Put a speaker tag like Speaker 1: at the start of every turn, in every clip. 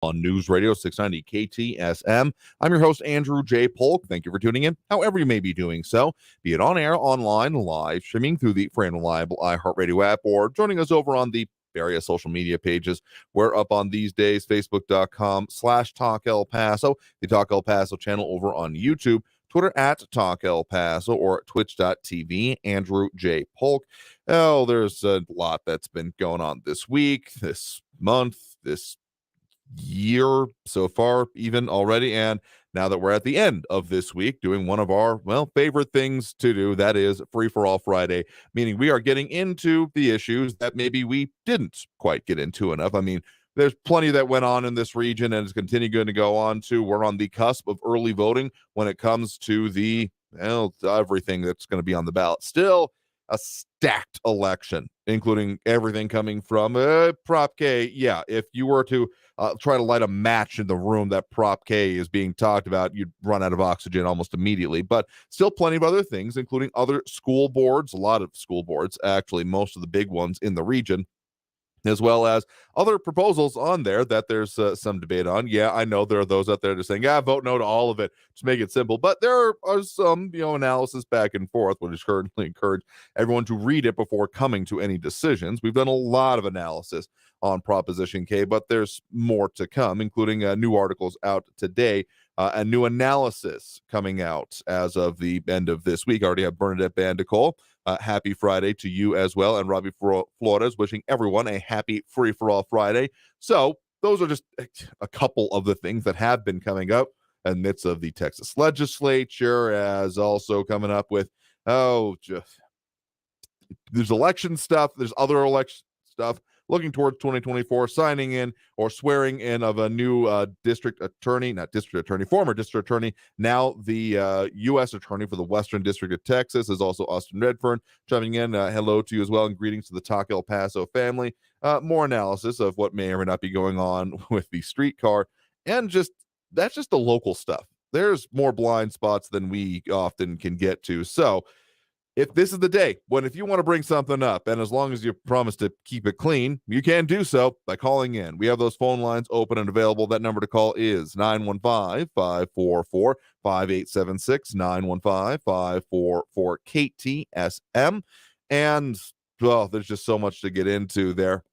Speaker 1: on News Radio 690 KTSM. I'm your host, Andrew J. Polk. Thank you for tuning in, however you may be doing so, be it on air, online, live, streaming through the free and reliable iHeartRadio app, or joining us over on the various social media pages. We're up on these days, facebook.com/Talk El Paso, the Talk El Paso channel over on YouTube, Twitter at Talk El Paso, or twitch.tv, Andrew J. Polk. Oh, there's a lot that's been going on this week, this month, this year so far even already, and now that we're at the end of this week doing one of our favorite things to do, that is Free for All Friday, meaning we are getting into the issues that maybe we didn't quite get into enough. I mean, there's plenty that went on in this region and is continuing to go on to. We're on the cusp of early voting when it comes to the everything that's going to be on the ballot. Still a stacked election, including everything coming from Prop K. Yeah, if you were to try to light a match in the room that Prop K is being talked about, you'd run out of oxygen almost immediately. But still plenty of other things, including other school boards, a lot of school boards, actually, most of the big ones in the region, as well as other proposals on there that there's some debate on. Yeah, I know there are those out there just saying, vote no to all of it, just make it simple. But there are some, analysis back and forth, which is currently encourage everyone to read it before coming to any decisions. We've done a lot of analysis on Proposition K, but there's more to come, including new articles out today, and new analysis coming out as of the end of this week. I already have Bernadette Bandicole. Happy Friday to you as well. And Robbie Flores wishing everyone a happy Free for All Friday. So those are just a couple of the things that have been coming up in the midst of the Texas legislature, as also coming up with, there's election stuff. There's other election stuff. Looking towards 2024, signing in or swearing in of a new former district attorney, now the U.S. attorney for the Western District of Texas, is also Austin Redfern chiming in. Hello to you as well, and greetings to the Talk El Paso family. More analysis of what may or may not be going on with the streetcar, and that's just the local stuff. There's more blind spots than we often can get to. So if this is the day when, if you want to bring something up, and as long as you promise to keep it clean, you can do so by calling in. We have those phone lines open and available. That number to call is 915-544-5876, 915-544-KTSM. And, well, there's just so much to get into there.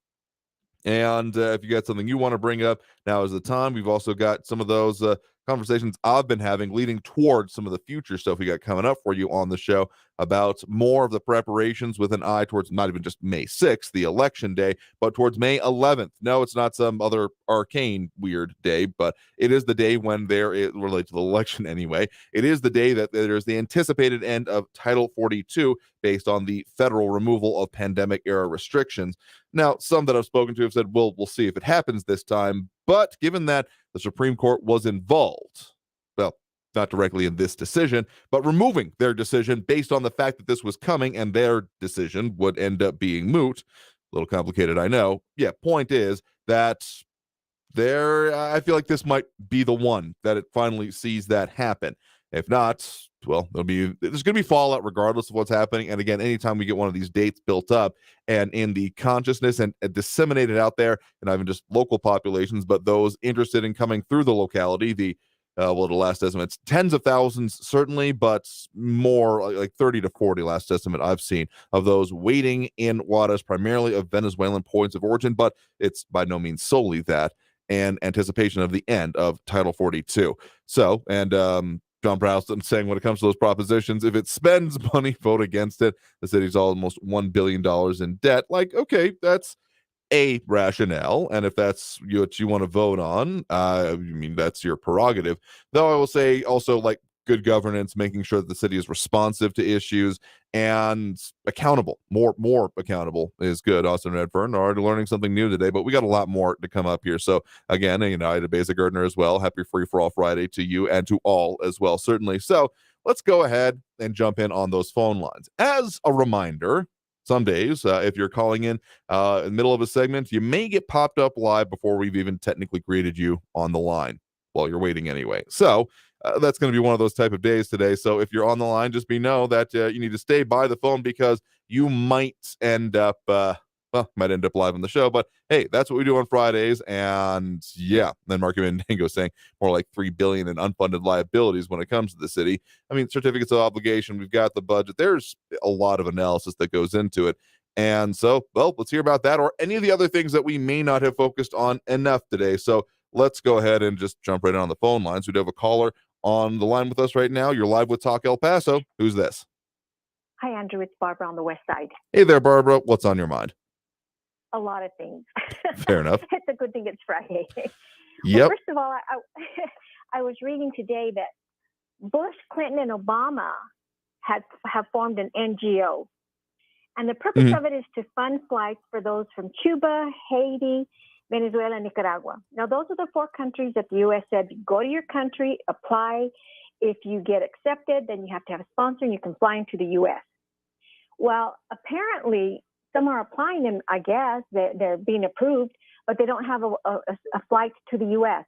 Speaker 1: And if you got something you want to bring up, now is the time. We've also got some of those conversations I've been having leading towards some of the future stuff we got coming up for you on the show about more of the preparations with an eye towards not even just May 6th, the election day, but towards May 11th. No, it's not some other arcane weird day, but it is the day when it relates to the election anyway. It is the day that there's the anticipated end of Title 42 based on the federal removal of pandemic era restrictions. Now, some that I've spoken to have said, well, we'll see if it happens this time. But given that the Supreme Court was involved, well, not directly in this decision, but removing their decision based on the fact that this was coming and their decision would end up being moot. A little complicated, I know. Yeah, point is that I feel like this might be the one that it finally sees that happen. If not, well, there's going to be fallout regardless of what's happening. And again, anytime we get one of these dates built up and in the consciousness and disseminated out there, and not even just local populations, but those interested in coming through the locality, the last estimate's tens of thousands, certainly, but more like 30 to 40 last estimate I've seen of those waiting in Juarez, primarily of Venezuelan points of origin, but it's by no means solely that, and anticipation of the end of Title 42. So, and John Browston saying when it comes to those propositions, if it spends money, vote against it. The city's almost $1 billion in debt. Like, okay, that's a rationale. And if that's what you want to vote on, that's your prerogative. Though I will say also, like, good governance, making sure that the city is responsive to issues and accountable. More accountable is good. Austin Redfern already learning something new today, but we got a lot more to come up here. So again, Ida Basic Gardner as well. Happy Free for All Friday to you and to all as well, certainly. So let's go ahead and jump in on those phone lines. As a reminder, some days, if you're calling in the middle of a segment, you may get popped up live before we've even technically greeted you on the line while you're waiting anyway. So that's going to be one of those type of days today. So if you're on the line, just know that you need to stay by the phone because you might end up well, might end up live on the show, but hey, that's what we do on Fridays. And yeah, then Marky Mandango saying more like $3 billion in unfunded liabilities when it comes to the city. I mean, certificates of obligation, we've got the budget. There's a lot of analysis that goes into it. And so, well, let's hear about that or any of the other things that we may not have focused on enough today. So let's go ahead and just jump right in on the phone lines. We do have a caller on the line with us right now. You're live with Talk El Paso. Who's this?
Speaker 2: Hi, Andrew. It's Barbara on the west side.
Speaker 1: Hey there, Barbara. What's on your mind?
Speaker 2: A lot of things.
Speaker 1: Fair enough.
Speaker 2: It's a good thing it's Friday.
Speaker 1: Yep.
Speaker 2: Well, first of all, I was reading today that Bush, Clinton, and Obama have formed an NGO. And the purpose of it is to fund flights for those from Cuba, Haiti, Venezuela, and Nicaragua. Now, those are the 4 countries that the U.S. said, go to your country, apply. If you get accepted, then you have to have a sponsor and you can fly into the U.S. Well, apparently, some are applying them, I guess. They're being approved, but they don't have a flight to the U.S.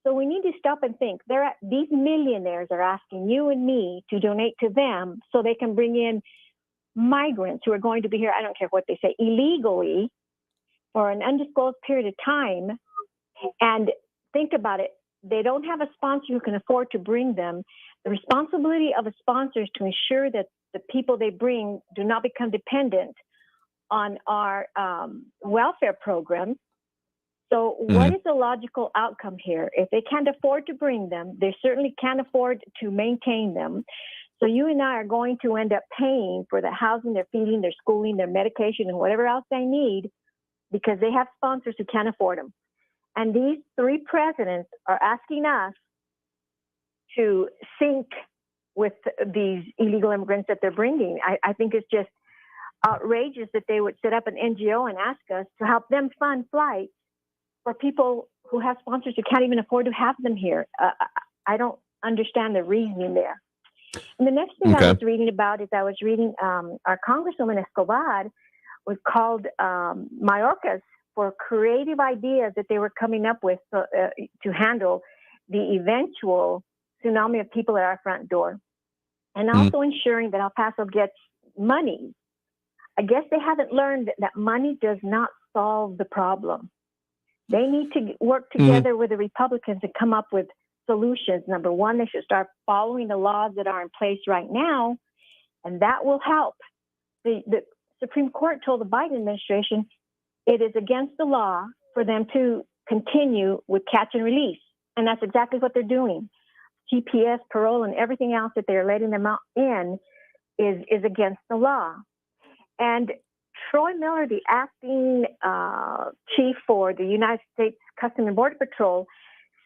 Speaker 2: So we need to stop and think. These millionaires are asking you and me to donate to them so they can bring in migrants who are going to be here, I don't care what they say, illegally for an undisclosed period of time. And think about it. They don't have a sponsor who can afford to bring them. The responsibility of a sponsor is to ensure that the people they bring do not become dependent on our welfare programs. So what is the logical outcome here? If they can't afford to bring them, they certainly can't afford to maintain them. So you and I are going to end up paying for the housing, their feeding, their schooling, their medication, and whatever else they need because they have sponsors who can't afford them. And these 3 presidents are asking us to sync with these illegal immigrants that they're bringing. I think it's just outrageous that they would set up an NGO and ask us to help them fund flights for people who have sponsors who can't even afford to have them here. I don't understand the reasoning there. And the next thing I was reading about is our Congresswoman Escobar was called Mayorkas for creative ideas that they were coming up with to handle the eventual tsunami of people at our front door. And also ensuring that El Paso gets money. I guess they haven't learned that money does not solve the problem. They need to work together with the Republicans and come up with solutions. Number one, they should start following the laws that are in place right now, and that will help. The Supreme Court told the Biden administration it is against the law for them to continue with catch and release, and that's exactly what they're doing. TPS, parole, and everything else that they're letting them out in is against the law. And Troy Miller, the acting chief for the United States Customs and Border Patrol,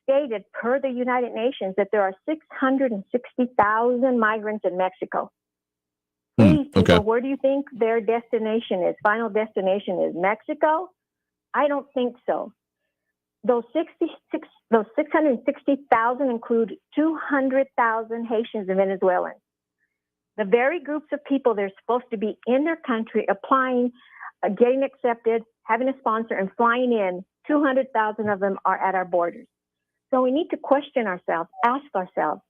Speaker 2: stated per the United Nations that there are 660,000 migrants in Mexico. Please, people, where do you think their destination is? Final destination is Mexico? I don't think so. Those 660,000 include 200,000 Haitians and Venezuelans. The very groups of people they're supposed to be in their country, applying, getting accepted, having a sponsor, and flying in, 200,000 of them are at our borders. So we need to question ourselves, ask ourselves,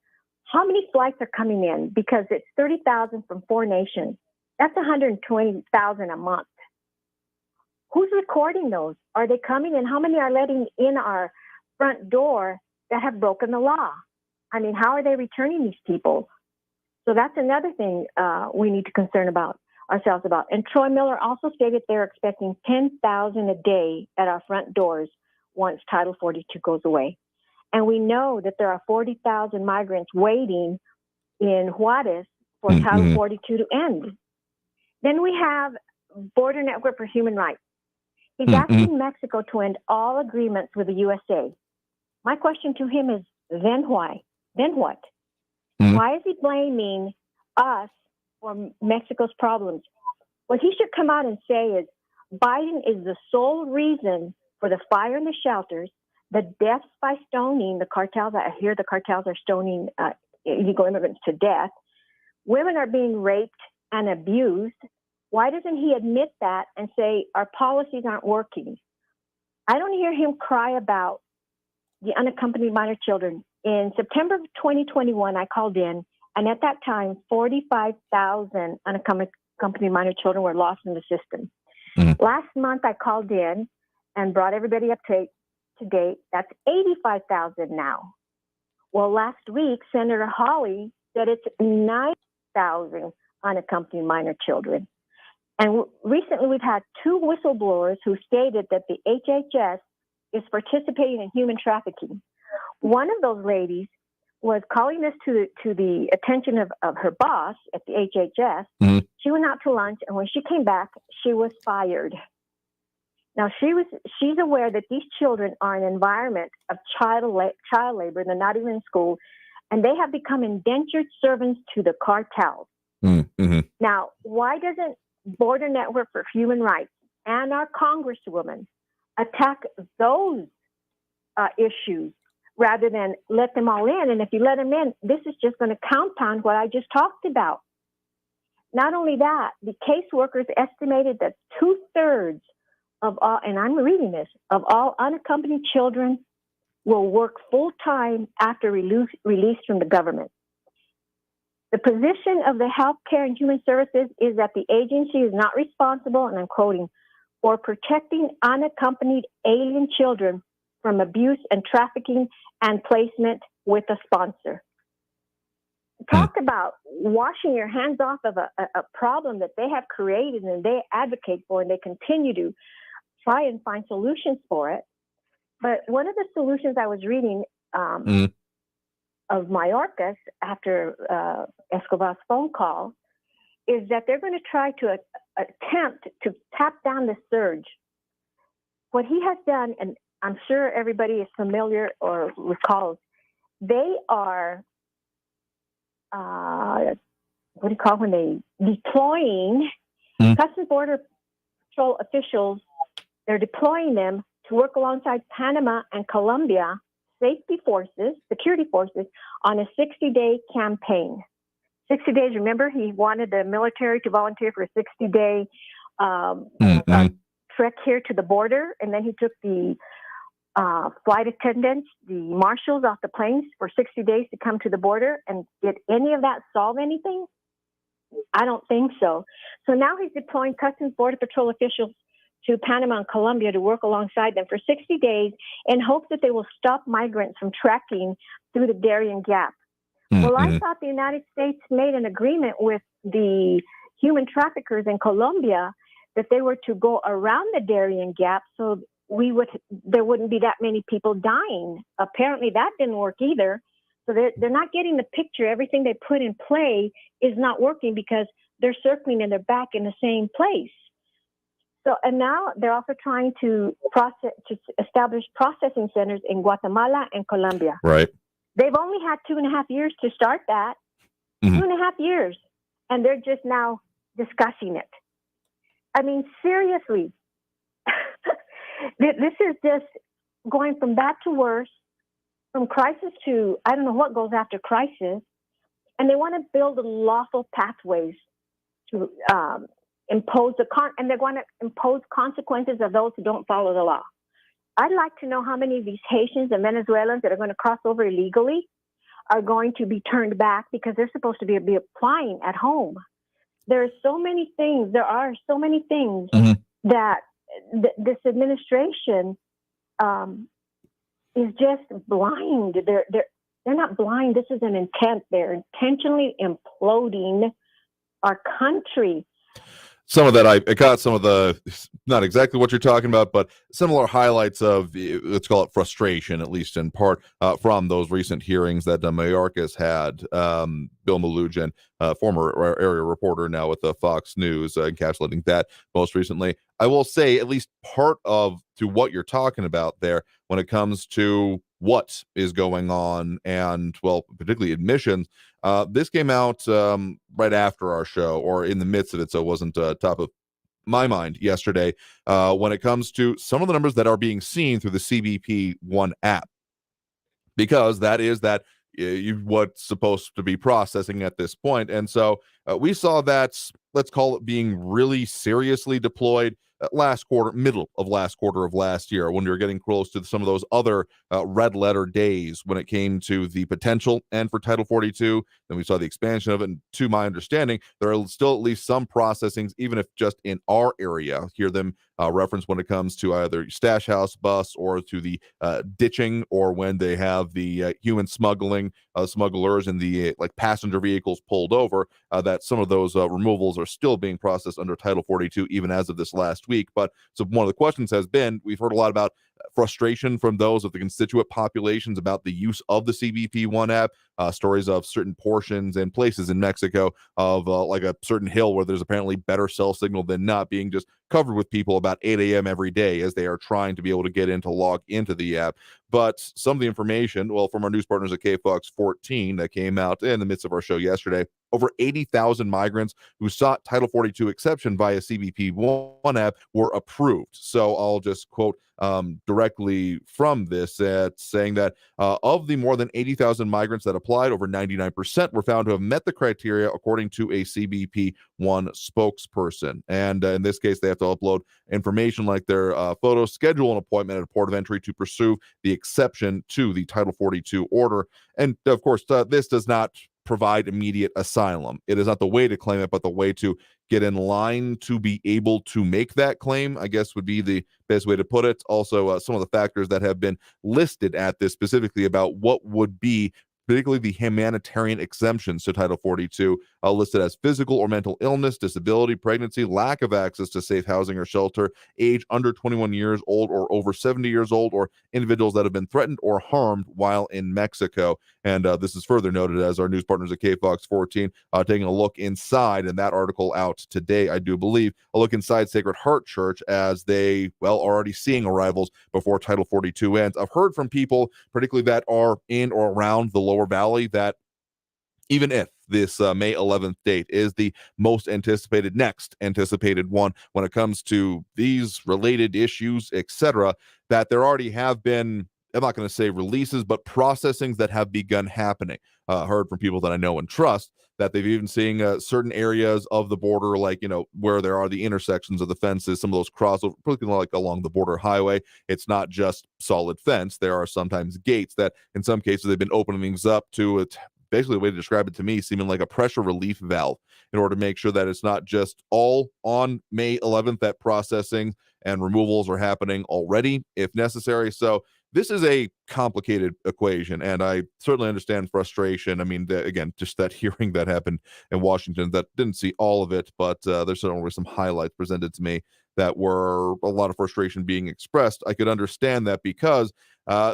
Speaker 2: how many flights are coming in? Because it's 30,000 from 4 nations. That's 120,000 a month. Who's recording those? Are they coming in? How many are letting in our front door that have broken the law? I mean, how are they returning these people? So that's another thing we need to concern about ourselves about. And Troy Miller also stated they're expecting 10,000 a day at our front doors once Title 42 goes away. And we know that there are 40,000 migrants waiting in Juarez for Title 42 to end. Then we have Border Network for Human Rights. He's asking Mexico to end all agreements with the USA. My question to him is, then why? Then what? Why is he blaming us for Mexico's problems? What he should come out and say is Biden is the sole reason for the fire in the shelters, the deaths by stoning, the cartels. I hear the cartels are stoning illegal immigrants to death. Women are being raped and abused. Why doesn't he admit that and say our policies aren't working? I don't hear him cry about the unaccompanied minor children. In September of 2021, I called in, and at that time, 45,000 unaccompanied minor children were lost in the system. Last month, I called in and brought everybody up to date. That's 85,000 now. Well, last week, Senator Hawley said it's 9,000 unaccompanied minor children. And recently, we've had two whistleblowers who stated that the HHS is participating in human trafficking. One of those ladies was calling this to the attention of her boss at the HHS. She went out to lunch, and when she came back, she was fired. Now, she's aware that these children are in an environment of child labor. They're not even in school, and they have become indentured servants to the cartels. Now, why doesn't Border Network for Human Rights and our Congresswoman attack those issues rather than let them all in? And if you let them in, this is just going to compound what I just talked about. Not only that, the caseworkers estimated that 2/3 of all, and I'm reading this, of all unaccompanied children will work full-time after release from the government. The position of the Healthcare and Human Services is that the agency is not responsible, and I'm quoting, for protecting unaccompanied alien children from abuse and trafficking and placement with a sponsor. Talk about washing your hands off of a problem that they have created and they advocate for, and they continue to try and find solutions for it. But one of the solutions I was reading of Mayorkas after Escobar's phone call is that they're going to try to attempt to tap down the surge. What he has done, and I'm sure everybody is familiar or recalls, they are, what do you call when they deploying Customs Border Patrol officials? They're deploying them to work alongside Panama and Colombia security forces, on a 60-day campaign. 60 days, remember, he wanted the military to volunteer for a 60-day trek here to the border, and then he took the flight attendants, the marshals off the planes for 60 days to come to the border. And did any of that solve anything? I don't think so. So now he's deploying Customs Border Patrol officials to Panama and Colombia to work alongside them for 60 days in hopes that they will stop migrants from trekking through the Darien Gap. Well, I thought the United States made an agreement with the human traffickers in Colombia that they were to go around the Darien Gap so there wouldn't be that many people dying. Apparently that didn't work either. So they're not getting the picture. Everything they put in play is not working because they're circling and they're back in the same place. So, and now they're also trying to establish processing centers in Guatemala and Colombia.
Speaker 1: Right.
Speaker 2: They've only had 2.5 years to start that. 2.5 years. And they're just now discussing it. I mean, seriously, this is just going from bad to worse, from crisis to, I don't know what goes after crisis. And they want to build lawful pathways to impose and they're going to impose consequences of those who don't follow the law. I'd like to know how many of these Haitians and Venezuelans that are going to cross over illegally are going to be turned back because they're supposed to be applying at home. There are so many things that this administration is just blind. They're not blind. This is an intent. They're intentionally imploding our country.
Speaker 1: Some of that, I got some of the, not exactly what you're talking about, but similar highlights of, let's call it frustration, at least in part, from those recent hearings that Mayorkas had. Bill Malugin, former area reporter, now with the Fox News, encapsulating that most recently. I will say at least part of to what you're talking about there when it comes to what is going on and, well, particularly admissions. This came out right after our show or in the midst of it, so it wasn't top of my mind yesterday when it comes to some of the numbers that are being seen through the CBP One app, because that is what's supposed to be processing at this point. And so We saw that, let's call it, being really seriously deployed last quarter, middle of last quarter of last year, when we were getting close to some of those other red letter days when it came to the potential and for Title 42. Then we saw the expansion of it. And to my understanding, there are still at least some processings, even if just in our area. Hear them reference when it comes to either stash house bus or to the ditching, or when they have the human smuggling, smugglers and the like passenger vehicles pulled over, that some of those removals are still being processed under Title 42, even as of this last week. But so one of the questions has been, we've heard a lot about frustration from those of the constituent populations about the use of the CBP1 app, stories of certain portions and places in Mexico of like a certain hill where there's apparently better cell signal than not, being just covered with people about 8 a.m. every day as they are trying to be able to get in to log into the app. But some of the information, well, from our news partners at KFOX 14 that came out in the midst of our show yesterday, over 80,000 migrants who sought Title 42 exception via CBP1 app were approved. So I'll just quote directly from this, saying that of the more than 80,000 migrants that applied, over 99% were found to have met the criteria, according to a CBP1 spokesperson. And in this case, they have to upload information like their photos, schedule an appointment at a port of entry to pursue the exception to the Title 42 order. And of course, this does not provide immediate asylum. It is not the way to claim it, but the way to get in line to be able to make that claim, I guess, would be the best way to put it. Also, some of the factors that have been listed at this, specifically about what would be particularly the humanitarian exemptions to Title 42, listed as physical or mental illness, disability, pregnancy, lack of access to safe housing or shelter, age under 21 years old or over 70 years old, or individuals that have been threatened or harmed while in Mexico. And this is further noted as our news partners at KFOX 14 taking a look inside, and that article out today, I do believe, a look inside Sacred Heart Church as they, well, are already seeing arrivals before Title 42 ends. I've heard from people, particularly that are in or around the Lower Valley, that even if this May 11th date is the next anticipated one when it comes to these related issues, etc., that there already have been, I'm not going to say releases, but processings that have begun happening. Heard from people that I know and trust that they've even seen certain areas of the border, like, where there are the intersections of the fences, some of those crossovers, particularly like along the border highway. It's not just solid fence. There are sometimes gates that in some cases they've been opening things up to it. Basically, the way to describe it to me, seeming like a pressure relief valve, in order to make sure that it's not just all on May 11th that processing and removals are happening already, if necessary. So this is a complicated equation, and I certainly understand frustration. I mean, again, just that hearing that happened in Washington, that didn't see all of it, but there's certainly some highlights presented to me that were a lot of frustration being expressed. I could understand that because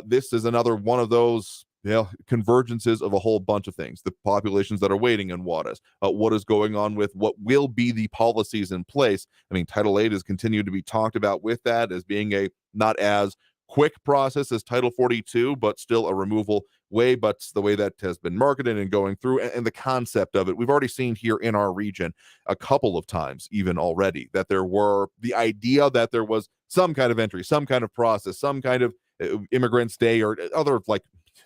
Speaker 1: this is another one of those convergences of a whole bunch of things. The populations that are waiting in Juarez, what is going on with what will be the policies in place. I mean, Title 8 has continued to be talked about with that as being a not as quick process as Title 42, but still a removal way. But the way that has been marketed and going through, and the concept of it, we've already seen here in our region a couple of times, even already, that there were the idea that there was some kind of entry, some kind of process, some kind of immigrants day, or other, like,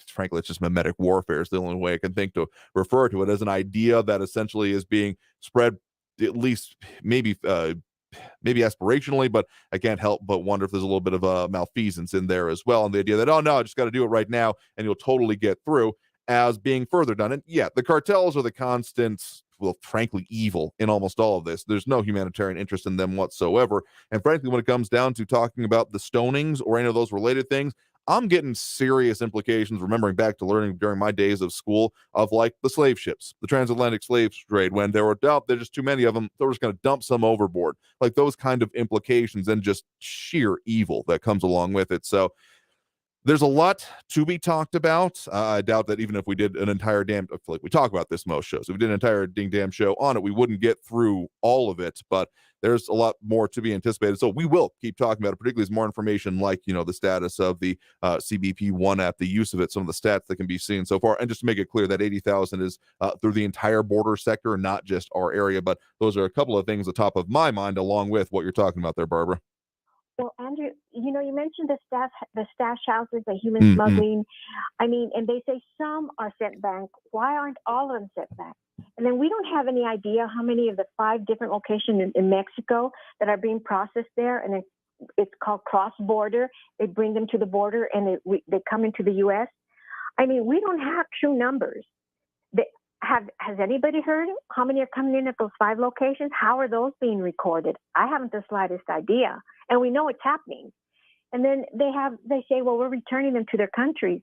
Speaker 1: frankly, it's just mimetic warfare is the only way I can think to refer to it, as an idea that essentially is being spread, at least maybe aspirationally, but I can't help but wonder if there's a little bit of a malfeasance in there as well. And the idea that, oh no, I just got to do it right now and you'll totally get through, as being further done. And yeah, the cartels are the constant, well, frankly, evil in almost all of this. There's no humanitarian interest in them whatsoever. And frankly, when it comes down to talking about the stonings or any of those related things, I'm getting serious implications, remembering back to learning during my days of school, of like the slave ships, the transatlantic slave trade, when there were there's just too many of them, they're just going to dump some overboard, like those kind of implications, and just sheer evil that comes along with it. So there's a lot to be talked about. I doubt that even if we did an entire like we talk about this most shows, if we did an entire damn show on it, we wouldn't get through all of it. But there's a lot more to be anticipated. So we will keep talking about it, particularly as more information, like, the status of the CBP1 app, the use of it, some of the stats that can be seen so far. And just to make it clear, that 80,000 is through the entire border sector, not just our area. But those are a couple of things at the top of my mind, along with what you're talking about there, Barbara.
Speaker 2: Well, Andrew, you mentioned the stash houses, the human
Speaker 1: Mm-hmm.
Speaker 2: smuggling. I mean, and they say some are sent back. Why aren't all of them sent back? And then we don't have any idea how many of the 5 different locations in Mexico that are being processed there. And it's called cross-border. They bring them to the border and they come into the U.S. I mean, we don't have true numbers. Has anybody heard how many are coming in at those 5 locations? How are those being recorded? I haven't the slightest idea. And we know it's happening. And then they say, well, we're returning them to their countries.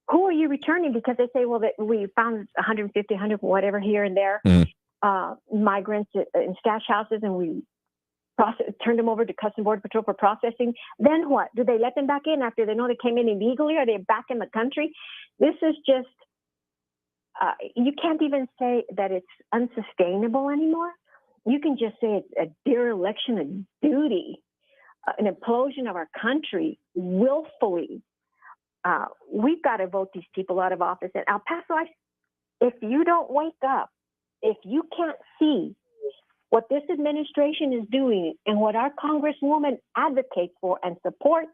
Speaker 2: Who are you returning? Because they say, well, that we found 150, 100, whatever here and there, migrants in stash houses, and we turned them over to Customs Border Patrol for processing. Then what? Do they let them back in after they know they came in illegally? Are they back in the country? This is just, you can't even say that it's unsustainable anymore. You can just say it's a dereliction of duty, an implosion of our country willfully. We've got to vote these people out of office. And El Paso, if you don't wake up, if you can't see what this administration is doing and what our Congresswoman advocates for and supports,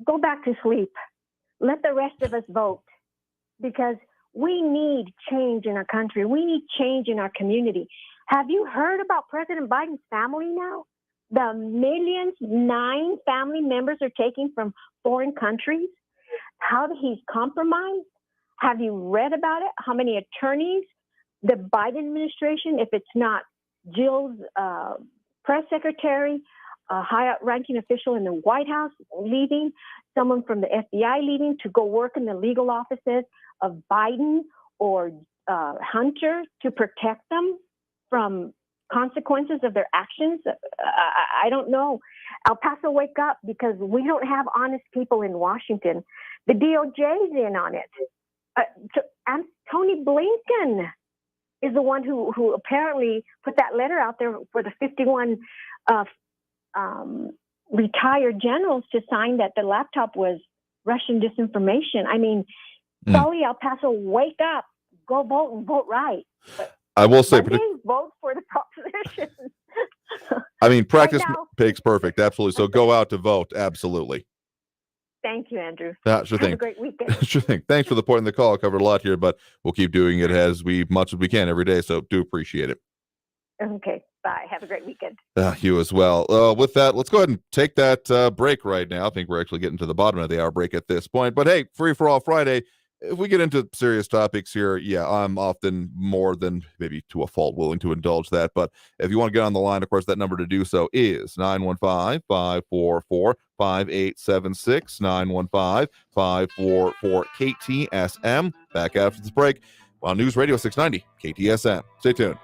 Speaker 2: go back to sleep. Let the rest of us vote, because we need change in our country. We need change in our community. Have you heard about President Biden's family now? The millions 9 family members are taking from foreign countries. How he's compromised? Have you read about it? How many attorneys the Biden administration, if it's not Jill's press secretary, a high-ranking official in the White House leaving, someone from the FBI leaving to go work in the legal offices of Biden or Hunter to protect them from consequences of their actions? I don't know. El Paso, wake up, because we don't have honest people in Washington. The DOJ's in on it. And Tony Blinken is the one who apparently put that letter out there for the 51 retired generals to sign that the laptop was Russian disinformation. I mean, Sully, El Paso, wake up, go vote and vote right. But
Speaker 1: I will say,
Speaker 2: vote for the proposition.
Speaker 1: I mean, practice makes perfect. Absolutely. So go out to vote. Absolutely.
Speaker 2: Thank you, Andrew.
Speaker 1: Sure thing.
Speaker 2: Have a great weekend.
Speaker 1: Sure thing. Thanks for the point in the call. I covered a lot here, but we'll keep doing it as much as we can every day. So do appreciate it.
Speaker 2: Okay. Bye. Have a great weekend.
Speaker 1: You as well. With that, let's go ahead and take that break right now. I think we're actually getting to the bottom of the hour break at this point. But hey, Free for All Friday. If we get into serious topics here, yeah, I'm often more than maybe to a fault willing to indulge that. But if you want to get on the line, of course, that number to do so is 915-544-5876, 915-544-KTSM. Back after this break on News Radio 690 KTSM. Stay tuned.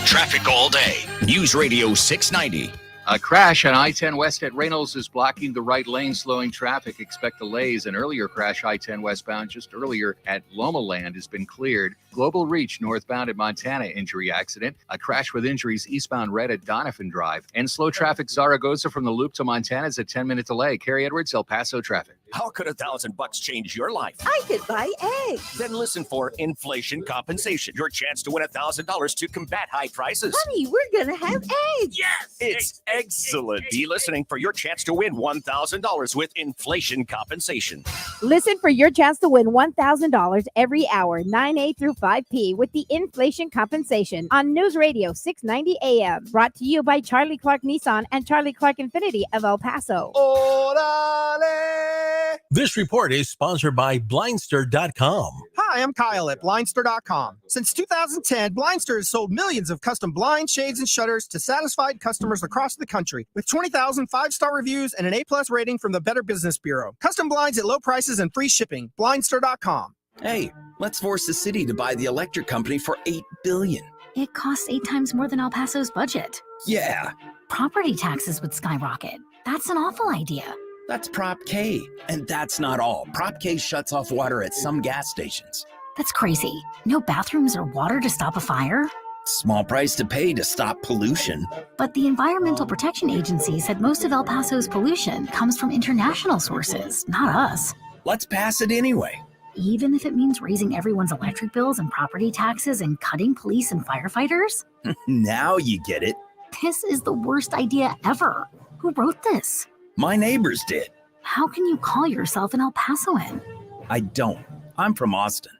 Speaker 3: Traffic all day. News Radio 690.
Speaker 4: A crash on I-10 West at Reynolds is blocking the right lane, slowing traffic. Expect delays. An earlier crash I-10 westbound just earlier at Loma Land has been cleared. Global Reach northbound at Montana injury accident. A crash with injuries eastbound red at Donovan Drive. And slow traffic Zaragoza from the Loop to Montana is a 10-minute delay. Carrie Edwards, El Paso traffic.
Speaker 3: How could $1,000 change your life?
Speaker 5: I could buy eggs.
Speaker 3: Then listen for inflation compensation. Your chance to win $1,000 to combat high prices.
Speaker 5: Honey, we're going to have eggs.
Speaker 3: Yes, it's excellent. Be listening for your chance to win $1,000 with inflation compensation.
Speaker 6: Listen for your chance to win $1,000 every hour, 9 through 5 p. with the inflation compensation on News Radio 690 AM. Brought to you by Charlie Clark Nissan and Charlie Clark Infiniti of El Paso.
Speaker 1: Orale!
Speaker 7: This report is sponsored by Blindster.com.
Speaker 8: Hi, I'm Kyle at Blindster.com. Since 2010, Blindster has sold millions of custom blinds, shades, and shutters to satisfied customers across the country. With 20,000 5-star reviews and an A+ rating from the Better Business Bureau. Custom blinds at low prices and free shipping. Blindster.com.
Speaker 9: Hey, let's force the city to buy the electric company for $8 billion.
Speaker 10: It costs 8 times more than El Paso's budget.
Speaker 9: Yeah.
Speaker 10: Property taxes would skyrocket. That's an awful idea.
Speaker 9: That's Prop K. And that's not all. Prop K shuts off water at some gas stations.
Speaker 10: That's crazy. No bathrooms or water to stop a fire?
Speaker 9: Small price to pay to stop pollution.
Speaker 10: But the Environmental Protection Agency said most of El Paso's pollution comes from international sources, not us.
Speaker 9: Let's pass it anyway.
Speaker 10: even if it means raising everyone's electric bills and property taxes and cutting police and firefighters?
Speaker 9: Now you get it.
Speaker 10: This is the worst idea ever. Who wrote this?
Speaker 9: My neighbors did.
Speaker 10: How can you call yourself an El Pasoan?
Speaker 9: I don't. I'm from Austin.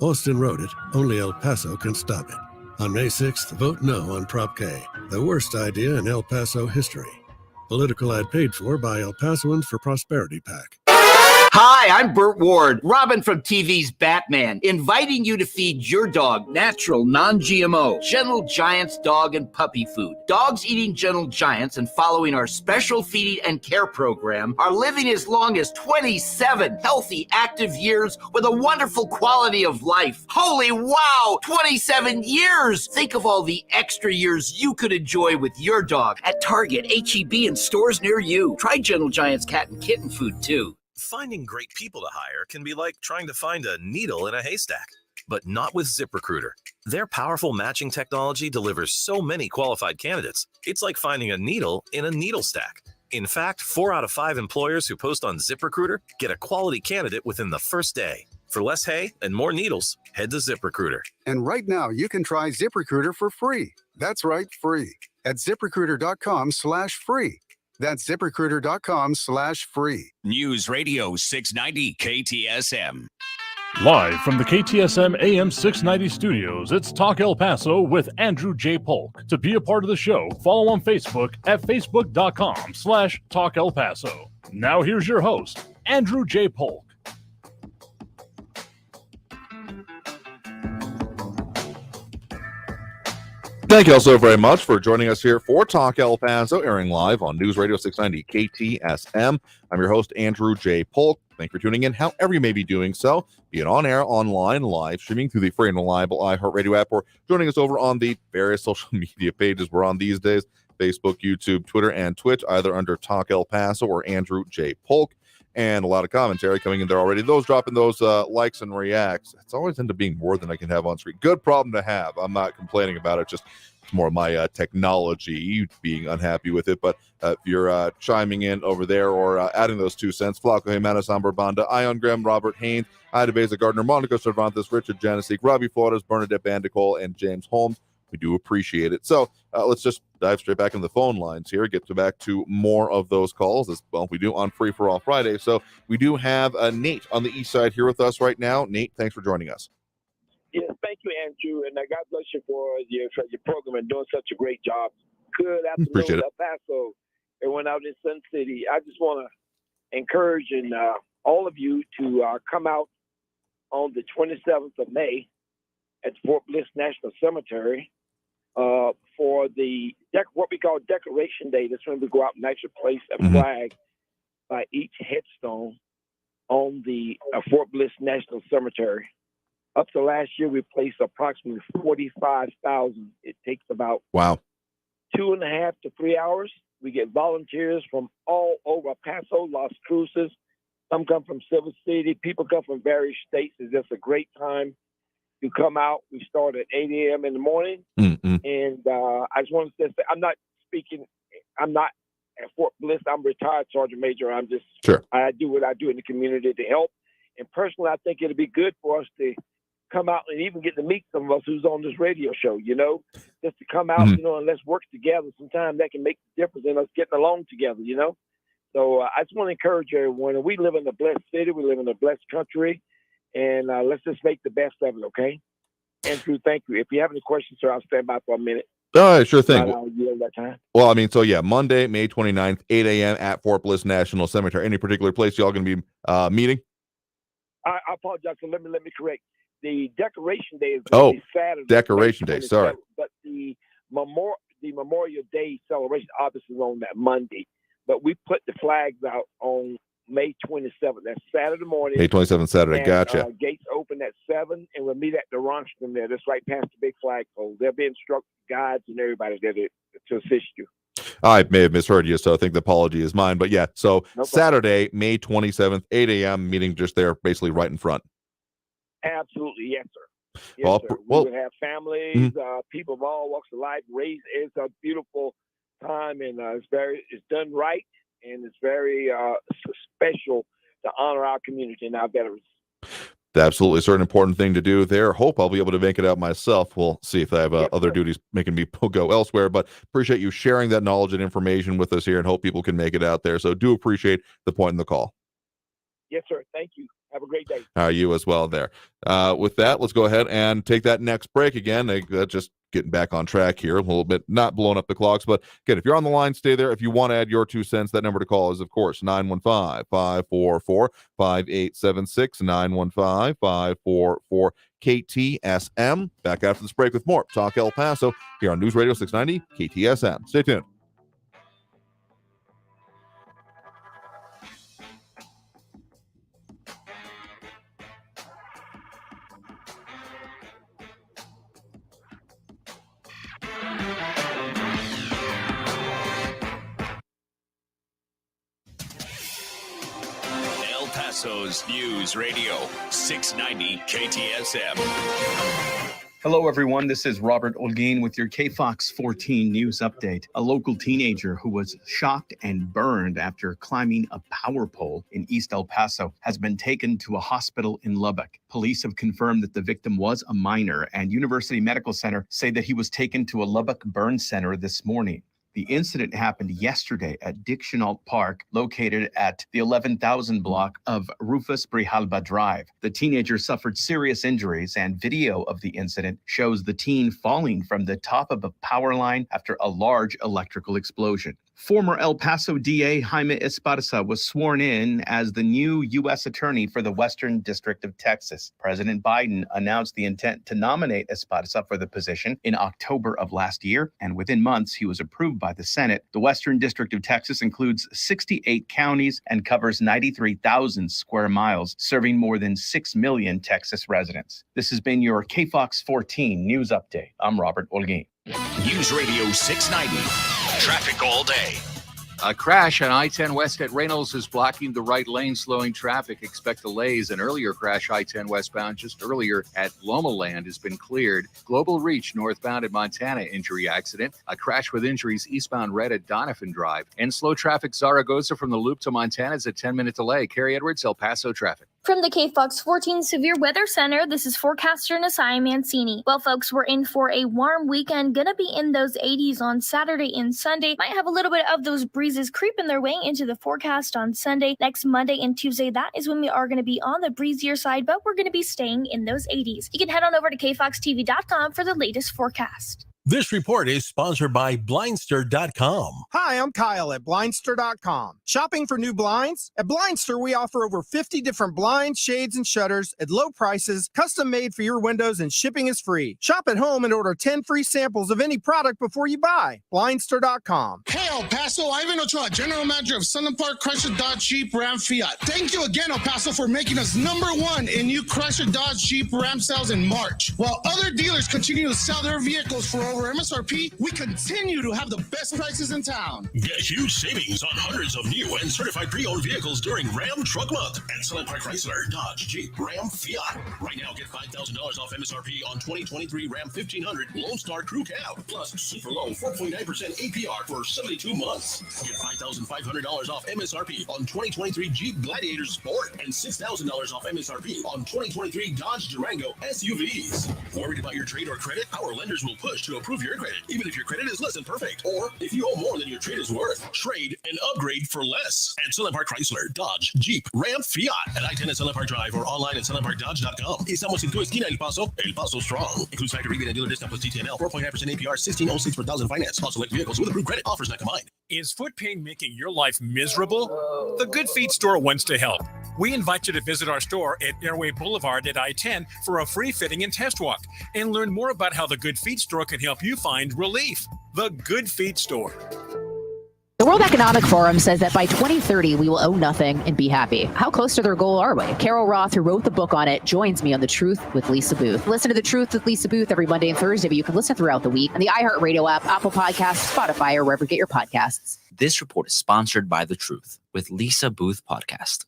Speaker 11: Austin wrote it. Only El Paso can stop it. On May 6th, vote no on Prop K, the worst idea in El Paso history. Political ad paid for by El Pasoans for Prosperity PAC.
Speaker 12: Hi, I'm Burt Ward, Robin from TV's Batman, inviting you to feed your dog natural, non-GMO, Gentle Giants dog and puppy food. Dogs eating Gentle Giants and following our special feeding and care program are living as long as 27 healthy, active years with a wonderful quality of life. Holy wow, 27 years! Think of all the extra years you could enjoy with your dog at Target, H-E-B, and stores near you. Try Gentle Giants cat and kitten food too.
Speaker 7: Finding great people to hire can be like trying to find a needle in a haystack, but not with ZipRecruiter. Their powerful matching technology delivers so many qualified candidates, it's like finding a needle in a needle stack. In fact, 4 out of 5 employers who post on ZipRecruiter get a quality candidate within the first day. For less hay and more needles, head to ZipRecruiter.
Speaker 13: And right now, you can try ZipRecruiter for free. That's right, free. At ZipRecruiter.com/free. That's ZipRecruiter.com/free.
Speaker 3: News Radio 690 KTSM.
Speaker 14: Live from the KTSM AM 690 studios, it's Talk El Paso with Andrew J. Polk. To be a part of the show, follow on Facebook at Facebook.com/Talk El Paso. Now here's your host, Andrew J. Polk.
Speaker 1: Thank you all so very much for joining us here for Talk El Paso, airing live on News Radio 690 KTSM. I'm your host, Andrew J. Polk. Thank you for tuning in, however you may be doing so, be it on air, online, live, streaming through the free and reliable iHeartRadio app, or joining us over on the various social media pages we're on these days, Facebook, YouTube, Twitter, and Twitch, either under Talk El Paso or Andrew J. Polk. And a lot of commentary coming in there already. Those dropping those likes and reacts. It's always end up being more than I can have on screen. Good problem to have. I'm not complaining about it. Just it's more of my technology being unhappy with it. But if you're chiming in over there or adding those 2 cents, Flaco Jimenez, Amber Banda, Ion Graham, Robert Haynes, Ida Beza Gardner, Monica Cervantes, Richard Janisic, Robbie Flores, Bernadette Bandicole, and James Holmes. We do appreciate it. So let's just dive straight back into the phone lines here, get back to more of those calls as well. We do on Free for All Friday. So we do have Nate on the east side here with us right now. Nate, thanks for joining us.
Speaker 15: Yes, thank you, Andrew. And God bless you for your program and doing such a great job. Good afternoon, El Paso, everyone out in Sun City. I just want to encourage all of you to come out on the 27th of May at Fort Bliss National Cemetery for the what we call Decoration Day. That's when we go out and actually place a flag by each headstone on the Fort Bliss National Cemetery. Up to last year, we placed approximately 45,000. It takes about 2.5 to 3 hours. We get volunteers from all over El Paso, Las Cruces. Some come from Silver City. People come from various states. It's just a great time. You come out. We start at 8 a.m. in the morning. And I just want to say, I'm not at Fort Bliss. I'm retired Sergeant Major. I'm just, I do what I do in the community to help. And personally, I think it'll be good for us to come out and even get to meet some of us who's on this radio show, just to come out, and let's work together. Sometimes that can make the difference in us getting along together, So I just want to encourage everyone. We live in a blessed city. We live in a blessed country. And let's just make the best of it, okay? Andrew, thank you. If you have any questions, sir, I'll stand by for a minute.
Speaker 1: All right, sure thing.
Speaker 15: I'll yield that time.
Speaker 1: Well, I mean, so yeah, Monday, May 29th, 8 a.m. at Fort Bliss National Cemetery. Any particular place y'all going to be meeting?
Speaker 15: I apologize. So let me correct. The Decoration Day is going to be Saturday.
Speaker 1: Decoration Day, sorry.
Speaker 15: But the Memorial Day celebration obviously is on that Monday. But we put the flags out on May 27th. That's Saturday morning.
Speaker 1: May 27th, Saturday. Gotcha.
Speaker 15: Gates open at 7, and we'll meet at the rostrum there. That's right past the big flagpole. There'll be instructors, guides, and everybody there to assist you.
Speaker 1: I may have misheard you, so I think the apology is mine. But yeah, so Saturday, May 27th, 8 a.m., meeting just there, basically right in front.
Speaker 15: Absolutely. Yes, sir. Yes, sir. We would have families, people of all walks of life. It's a beautiful time, and it's done right, and it's very special to honor our community and our veterans.
Speaker 1: Absolutely, certain important thing to do there. Hope I'll be able to make it out myself. We'll see if I have other duties making me go elsewhere, but appreciate you sharing that knowledge and information with us here, and hope people can make it out there. So do appreciate the point in the call.
Speaker 15: Yes, sir. Thank you. Have a great day.
Speaker 1: You as well there. With that, let's go ahead and take that next break again. Just getting back on track here a little bit, not blowing up the clocks, but again, if you're on the line, stay there. If you want to add your 2 cents, that number to call is, of course, 915-544-5876, 915-544-KTSM. Back after this break with more Talk El Paso here on News Radio 690 KTSM. Stay tuned.
Speaker 3: El Paso's News Radio 690 KTSM.
Speaker 16: Hello, everyone. This is Robert Olguin with your KFOX 14 news update. A local teenager who was shocked and burned after climbing a power pole in East El Paso has been taken to a hospital in Lubbock. Police have confirmed that the victim was a minor, and University Medical Center say that he was taken to a Lubbock burn center this morning. The incident happened yesterday at Dick Chenault Park, located at the 11,000 block of Rufus Brijalba Drive. The teenager suffered serious injuries, and video of the incident shows the teen falling from the top of a power line after a large electrical explosion. Former El Paso DA Jaime Esparza was sworn in as the new U.S. Attorney for the Western District of Texas. President Biden announced the intent to nominate Esparza for the position in October of last year, and within months, he was approved by the Senate. The Western District of Texas includes 68 counties and covers 93,000 square miles, serving more than 6 million Texas residents. This has been your KFOX 14 News Update. I'm Robert Olguin.
Speaker 3: News Radio 690. Traffic all day.
Speaker 4: A crash on I-10 West at Reynolds is blocking the right lane, slowing traffic. Expect delays. An earlier crash I-10 westbound just earlier at Loma Land has been cleared. Global Reach northbound at Montana injury accident. A crash with injuries eastbound red at Donovan Drive. And slow traffic Zaragoza from the loop to Montana is a 10-minute delay. Carrie Edwards, El Paso traffic.
Speaker 17: From the KFOX 14 Severe Weather Center, this is forecaster Nasai Mancini. Well, folks, we're in for a warm weekend. Gonna be in those 80s on Saturday and Sunday. Might have a little bit of those breezes creeping their way into the forecast on Sunday. Next Monday and Tuesday, that is when we are going to be on the breezier side, but we're going to be staying in those 80s. You can head on over to kfoxtv.com for the latest forecast.
Speaker 18: This report is sponsored by Blindster.com.
Speaker 8: Hi, I'm Kyle at Blindster.com. Shopping for new blinds? At Blindster, we offer over 50 different blinds, shades, and shutters at low prices, custom made for your windows, and shipping is free. Shop at home and order 10 free samples of any product before you buy. Blindster.com.
Speaker 19: Hey, El Paso, Ivan Ochoa, General Manager of Sunland Park Chrysler Dodge Jeep Ram Fiat. Thank you again, El Paso, for making us #1 in new Chrysler Dodge Jeep Ram sales in March. While other dealers continue to sell their vehicles for over MSRP, we continue to have the best prices in town.
Speaker 20: Get huge savings on hundreds of new and certified pre-owned vehicles during Ram Truck Month at Sunland Park Chrysler, Dodge, Jeep, Ram, Fiat. Right now, get $5,000 off MSRP on 2023 Ram 1500 Lone Star Crew Cab, plus super low 4.9% APR for 72 months. Get $5,500 off MSRP on 2023 Jeep Gladiator Sport and $6,000 off MSRP on 2023 Dodge Durango SUVs. Worried about your trade or credit? Our lenders will push to approve your credit, even if your credit is less than perfect, or if you owe more than your trade is worth. Trade and upgrade for less at Sunland Park Chrysler, Dodge, Jeep, Ram, Fiat at I-10 at Sunland Park Drive or online at sunlandparkdodge.com. Estamos en tu esquina, El Paso strong. Includes factory rebate and dealer discount plus TTNL, 4.9% APR, 1606 per thousand finance. On select vehicles with approved credit. Offers not combined.
Speaker 21: Is foot pain making your life miserable? The Good Feet Store wants to help. We invite you to visit our store at Airway Boulevard at I-10 for a free fitting and test walk and learn more about how the Good Feet Store can help you find relief. The Good Feet Store.
Speaker 22: The World Economic Forum says that by 2030, we will own nothing and be happy. How close to their goal are we? Carol Roth, who wrote the book on it, joins me on The Truth with Lisa Booth. Listen to The Truth with Lisa Booth every Monday and Thursday, but you can listen throughout the week on the iHeartRadio app, Apple Podcasts, Spotify, or wherever you get your podcasts.
Speaker 23: This report is sponsored by The Truth with Lisa Booth podcast.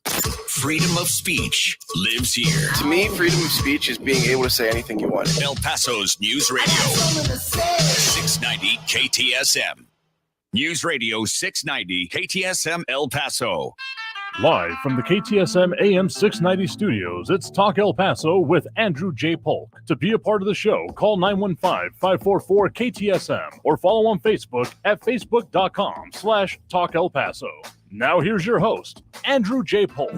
Speaker 3: Freedom of speech lives here.
Speaker 24: To me, freedom of speech is being able to say anything you want.
Speaker 3: El Paso's News Radio 690 KTSM. News Radio 690 KTSM El Paso.
Speaker 14: Live from the KTSM AM 690 studios, it's Talk El Paso with Andrew J. Polk. To be a part of the show, call 915-544-KTSM or follow on Facebook at facebook.com/Talk El Paso. Now here's your host, Andrew J. Polk.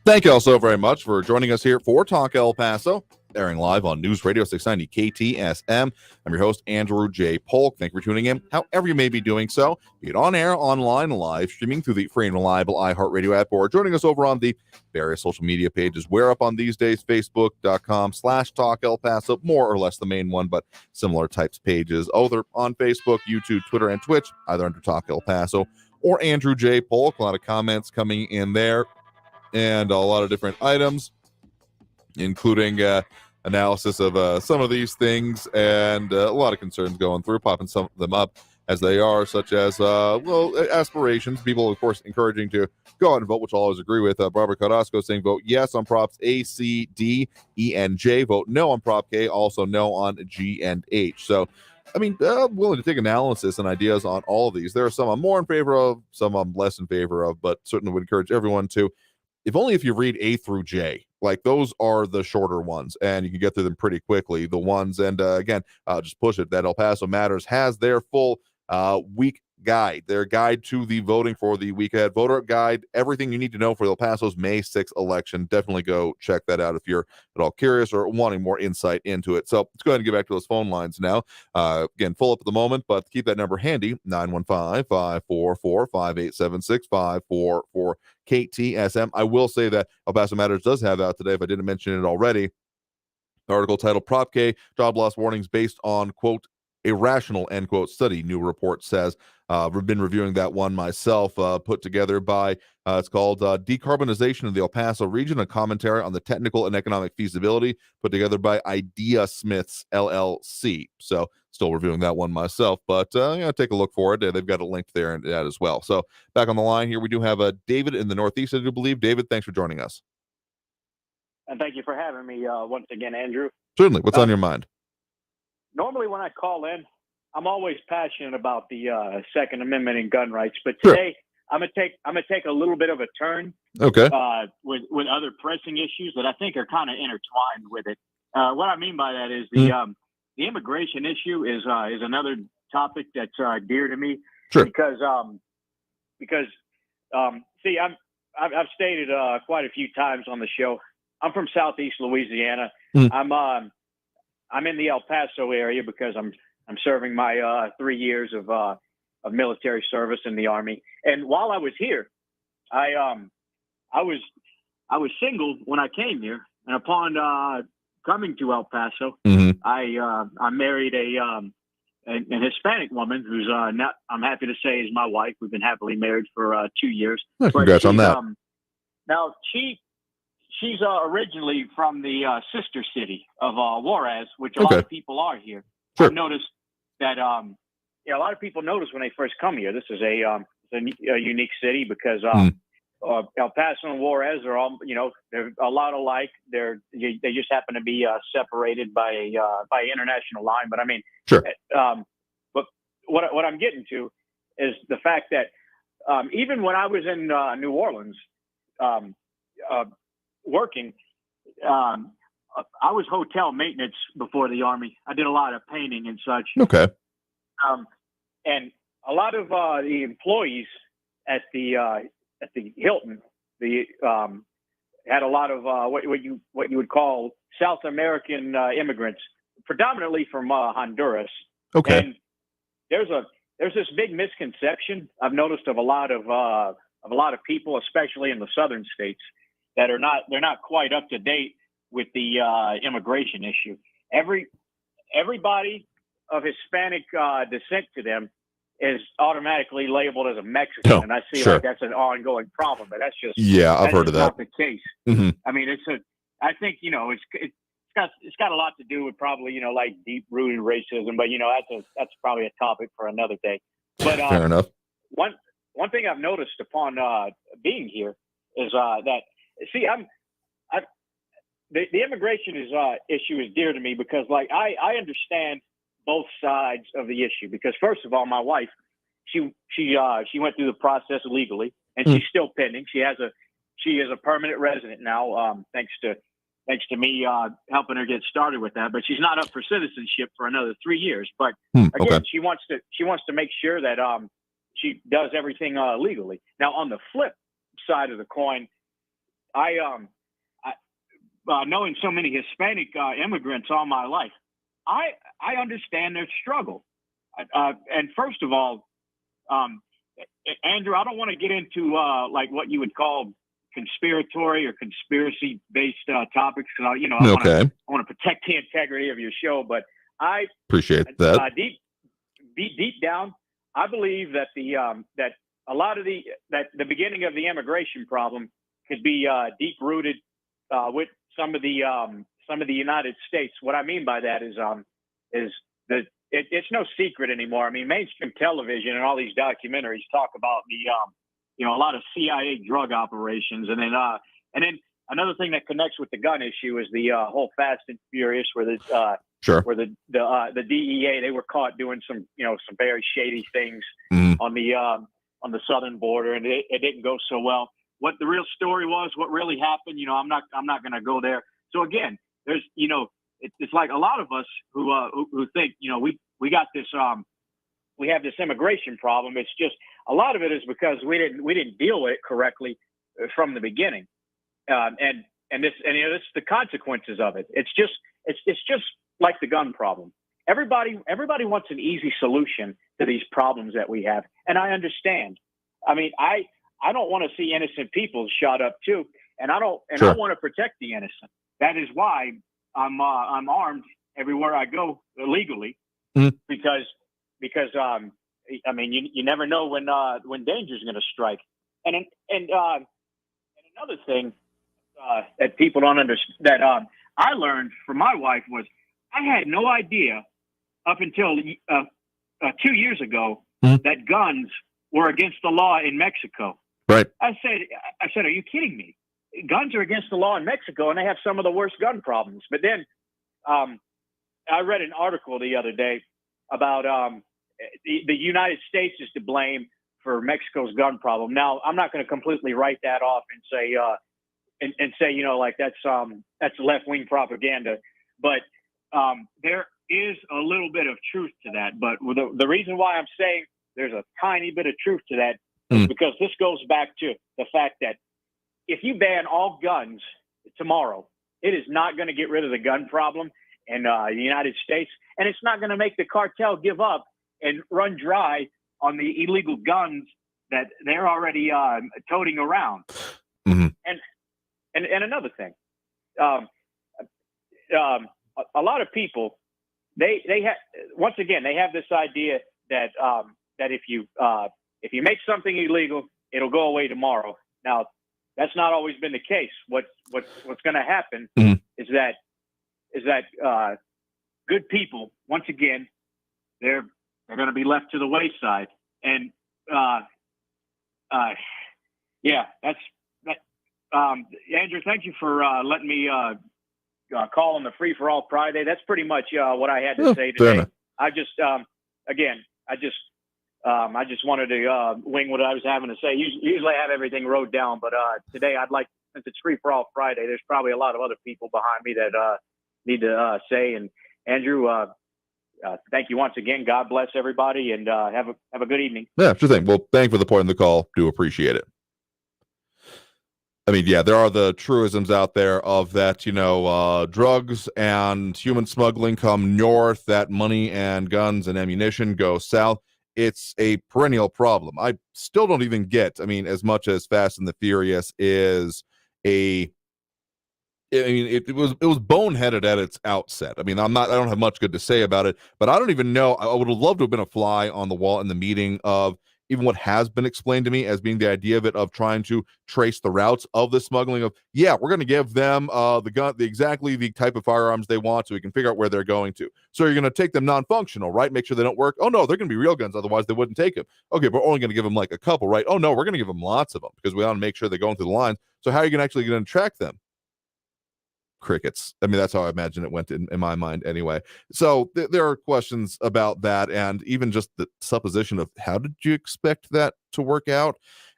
Speaker 1: Thank you all so very much for joining us here for Talk El Paso, airing live on News Radio 690 KTSM. I'm your host, Andrew J. Polk. Thank you for tuning in, however you may be doing so, be it on air, online, live, streaming through the free and reliable iHeartRadio app, or joining us over on the various social media pages. We're up on these days, facebook.com/Talk El Paso, more or less the main one, but similar types pages. Either on Facebook, YouTube, Twitter, and Twitch, either under Talk El Paso or Andrew J. Polk. A lot of comments coming in there and a lot of different items, including analysis of some of these things, and a lot of concerns going through, popping some of them up as they are, such as, aspirations. People, of course, encouraging to go out and vote, which I'll always agree with. Barbara Carrasco saying vote yes on Props A, C, D, E, and J. Vote no on Prop K, also no on G and H. So, I mean, I'm willing to take analysis and ideas on all of these. There are some I'm more in favor of, some I'm less in favor of, but certainly would encourage everyone to, if only if you read A through J, like those are the shorter ones and you can get through them pretty quickly. The ones, and again, just push it, that El Paso Matters has their full week guide, their guide to the voting for the week ahead, voter guide, everything you need to know for El Paso's May 6th election. Definitely go check that out if you're at all curious or wanting more insight into it. So let's go ahead and get back to those phone lines now. Again, full up at the moment, but keep that number handy, 915-544-5876, 544 KTSM. I will say that El Paso Matters does have out today, if I didn't mention it already, an article titled Prop K, Job Loss Warnings Based on, quote, a rational, end quote, study, new report says. I've been reviewing that one myself, put together by, it's called Decarbonization of the El Paso Region, a commentary on the technical and economic feasibility, put together by Idea Smiths, LLC. So still reviewing that one myself, but take a look for it. They've got a link there and that as well. So back on the line here, we do have David in the Northeast, I do believe. David, thanks for joining us.
Speaker 2: And thank you for having me once again, Andrew.
Speaker 1: Certainly. What's on your mind?
Speaker 2: Normally when I call in, I'm always passionate about the Second Amendment and gun rights, but today I'm gonna take a little bit of a turn.
Speaker 1: Okay.
Speaker 2: With other pressing issues that I think are kind of intertwined with it. What I mean by that is the immigration issue is another topic that's dear to me.
Speaker 1: Sure.
Speaker 2: Because see, I've stated quite a few times on the show. I'm from Southeast Louisiana. I'm in the El Paso area because I'm serving my 3 years of military service in the Army. And while I was here, I was single when I came here, and upon coming to El Paso, I married an Hispanic woman who's now, I'm happy to say, is my wife. We've been happily married for 2 years.
Speaker 1: Congrats on that.
Speaker 2: Now she's originally from the sister city of Juarez, which a lot of people are here.
Speaker 1: Sure.
Speaker 2: I've noticed that a lot of people notice when they first come here. This is a unique city because El Paso and Juarez are all, they're a lot alike. They just happen to be separated by international line. But I mean,
Speaker 1: sure.
Speaker 2: But what I'm getting to is the fact that even when I was in New Orleans working, I was hotel maintenance before the Army. I did a lot of painting and such.
Speaker 1: Okay.
Speaker 2: And a lot of the employees at the Hilton, had a lot of what you would call South American immigrants, predominantly from Honduras.
Speaker 1: Okay.
Speaker 2: And there's this big misconception I've noticed of a lot of people, especially in the southern states, that they're not quite up to date with the immigration issue. Everybody of Hispanic descent to them is automatically labeled as a Mexican, and I see like that's an ongoing problem. But that's just
Speaker 1: I've heard of that.
Speaker 2: Not the case.
Speaker 1: Mm-hmm.
Speaker 2: I mean, I think it's got a lot to do with probably like deep rooted racism, but that's probably a topic for another day. But
Speaker 1: fair enough.
Speaker 2: One thing I've noticed upon being here is that the immigration issue is dear to me because I understand both sides of the issue because first of all, my wife, she went through the process legally, and she's still pending. She is a permanent resident now, thanks to me helping her get started with that. But she's not up for citizenship for another 3 years. But again, she wants to make sure that she does everything legally. Now, on the flip side of the coin, I knowing so many Hispanic immigrants all my life, I understand their struggle. And first of all, Andrew, I don't want to get into like what you would call conspiratory or conspiracy-based topics. I want to protect the integrity of your show, but I
Speaker 1: appreciate that.
Speaker 2: Deep down, I believe that that a lot of the beginning of the immigration problem could be deep rooted with some of the United States. What I mean by that is that it's no secret anymore. I mean, mainstream television and all these documentaries talk about a lot of CIA drug operations, and then another thing that connects with the gun issue is the whole Fast and Furious, where the DEA, they were caught doing some very shady things on the southern border, and it didn't go so well. What the real story was, what really happened, I'm not going to go there. So again, there's it's like a lot of us who think we got this we have this immigration problem. It's just a lot of it is because we didn't deal with it correctly from the beginning, and this the consequences of it. It's just like the gun problem. Everybody wants an easy solution to these problems that we have, and I understand. I mean, I don't want to see innocent people shot up too, and I don't, and I want to protect the innocent. That is why I'm armed everywhere I go illegally, because I mean you never know when danger is going to strike. And another thing that people don't understand that I learned from my wife was I had no idea up until 2 years ago that guns were against the law in Mexico.
Speaker 1: Right.
Speaker 2: I said, are you kidding me? Guns are against the law in Mexico, and they have some of the worst gun problems. But then I read an article the other day about the United States is to blame for Mexico's gun problem. Now, I'm not going to completely write that off and say like that's left-wing propaganda, but there is a little bit of truth to that. But the reason why I'm saying there's a tiny bit of truth to that is because this goes back to the fact that if you ban all guns tomorrow, it is not going to get rid of the gun problem in the United States, and it's not going to make the cartel give up and run dry on the illegal guns that they're already toting around. And another thing, a lot of people they have this idea that that if you make something illegal, it'll go away tomorrow. Now, that's not always been the case. What's going to happen is that good people, once again, they're going to be left to the wayside. And Andrew, thank you for letting me call on the Free for All Friday. That's pretty much what I had to say today. I just wanted to wing what I was having to say. Usually I have everything wrote down, but today I'd like, since it's Free for All Friday, there's probably a lot of other people behind me that need to say. And Andrew, thank you once again. God bless everybody, and have a good evening.
Speaker 1: Yeah, sure thing. Well, thank you for the point in the call. Do appreciate it. I mean, yeah, there are the truisms out there of that, drugs and human smuggling come north, that money and guns and ammunition go south. It's a perennial problem. I still don't even get, as much as Fast and the Furious is it was boneheaded at its outset. I don't have much good to say about it, but I don't even know. I would have loved to have been a fly on the wall in the meeting of even what has been explained to me as being the idea of it, of trying to trace the routes of the smuggling of, we're going to give them the gun, exactly the type of firearms they want so we can figure out where they're going to. So you're going to take them non-functional, right? Make sure they don't work. Oh no, they're going to be real guns. Otherwise they wouldn't take them. Okay, but we're only going to give them like a couple, right? Oh no, we're going to give them lots of them because we want to make sure they're going through the lines. So how are you actually going to track them? crickets. I mean, that's how I imagine it went in my mind anyway. So there are questions about that, and even just the supposition of how did you expect that to work out?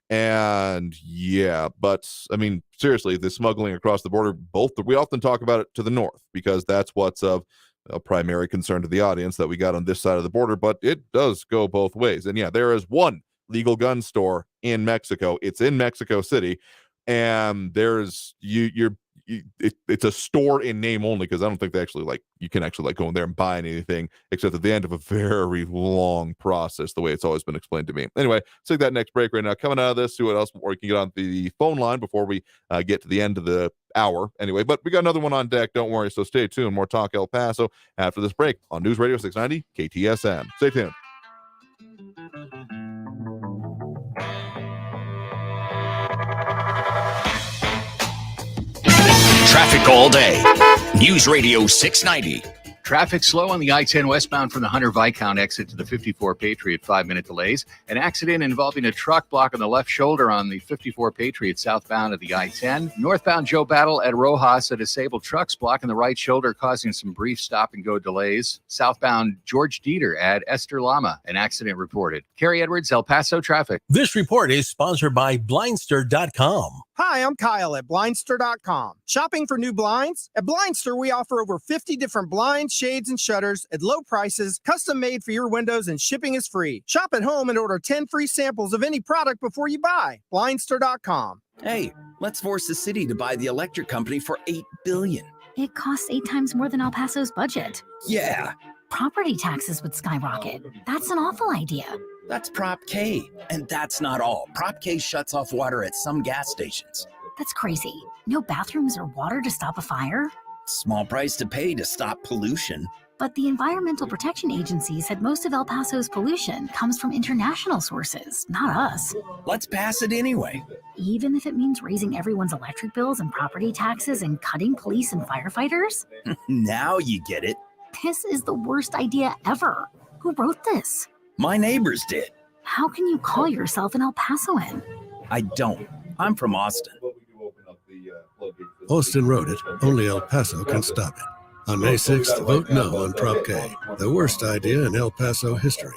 Speaker 1: And yeah, but I mean, seriously, the smuggling across the border, we often talk about it to the north because that's what's of a primary concern to the audience that we got on this side of the border, but it does go both ways. And yeah, there is one legal gun store in Mexico. It's in Mexico City, and there's it's a store in name only, because I don't think they actually you can actually go in there and buy anything except at the end of a very long process, the way it's always been explained to me. Anyway, let's take that next break right now. Coming out of this, see what else, or you can get on the phone line before we get to the end of the hour anyway, but we got another one on deck, don't worry, so stay tuned. More Talk El Paso after this break on News Radio 690 KTSM. Stay tuned.
Speaker 3: Traffic all day. News Radio 690.
Speaker 4: Traffic slow on the I-10 westbound from the Hunter Viscount exit to the 54 Patriot, 5-minute delays. An accident involving a truck blocking the left shoulder on the 54 Patriot southbound of the I-10. Northbound Joe Battle at Rojas, a disabled truck's blocking the right shoulder, causing some brief stop-and-go delays. Southbound George Dieter at Esther Lama, an accident reported. Kerry Edwards, El Paso traffic.
Speaker 18: This report is sponsored by Blindster.com.
Speaker 8: Hi, I'm Kyle at Blindster.com. Shopping for new blinds? At Blindster, we offer over 50 different blinds, shades, and shutters at low prices, custom made for your windows, and shipping is free. Shop at home and order 10 free samples of any product before you buy. Blindster.com.
Speaker 5: Hey, let's force the city to buy the electric company for $8 billion.
Speaker 6: It costs 8 times more than El Paso's budget.
Speaker 5: Yeah.
Speaker 6: Property taxes would skyrocket. That's an awful idea.
Speaker 5: That's Prop K. And that's not all. Prop K shuts off water at some gas stations.
Speaker 6: That's crazy. No bathrooms or water to stop a fire?
Speaker 5: Small price to pay to stop pollution.
Speaker 6: But the Environmental Protection Agency said most of El Paso's pollution comes from international sources, not us.
Speaker 5: Let's pass it anyway.
Speaker 6: Even if it means raising everyone's electric bills and property taxes and cutting police and firefighters?
Speaker 5: Now you get it.
Speaker 6: This is the worst idea ever. Who wrote this?
Speaker 5: My neighbors did.
Speaker 6: How can you call yourself an El Pasoan?
Speaker 5: I don't. I'm from Austin.
Speaker 11: Austin wrote it. Only El Paso can stop it. On May 6th, vote no on Prop K, the worst idea in El Paso history.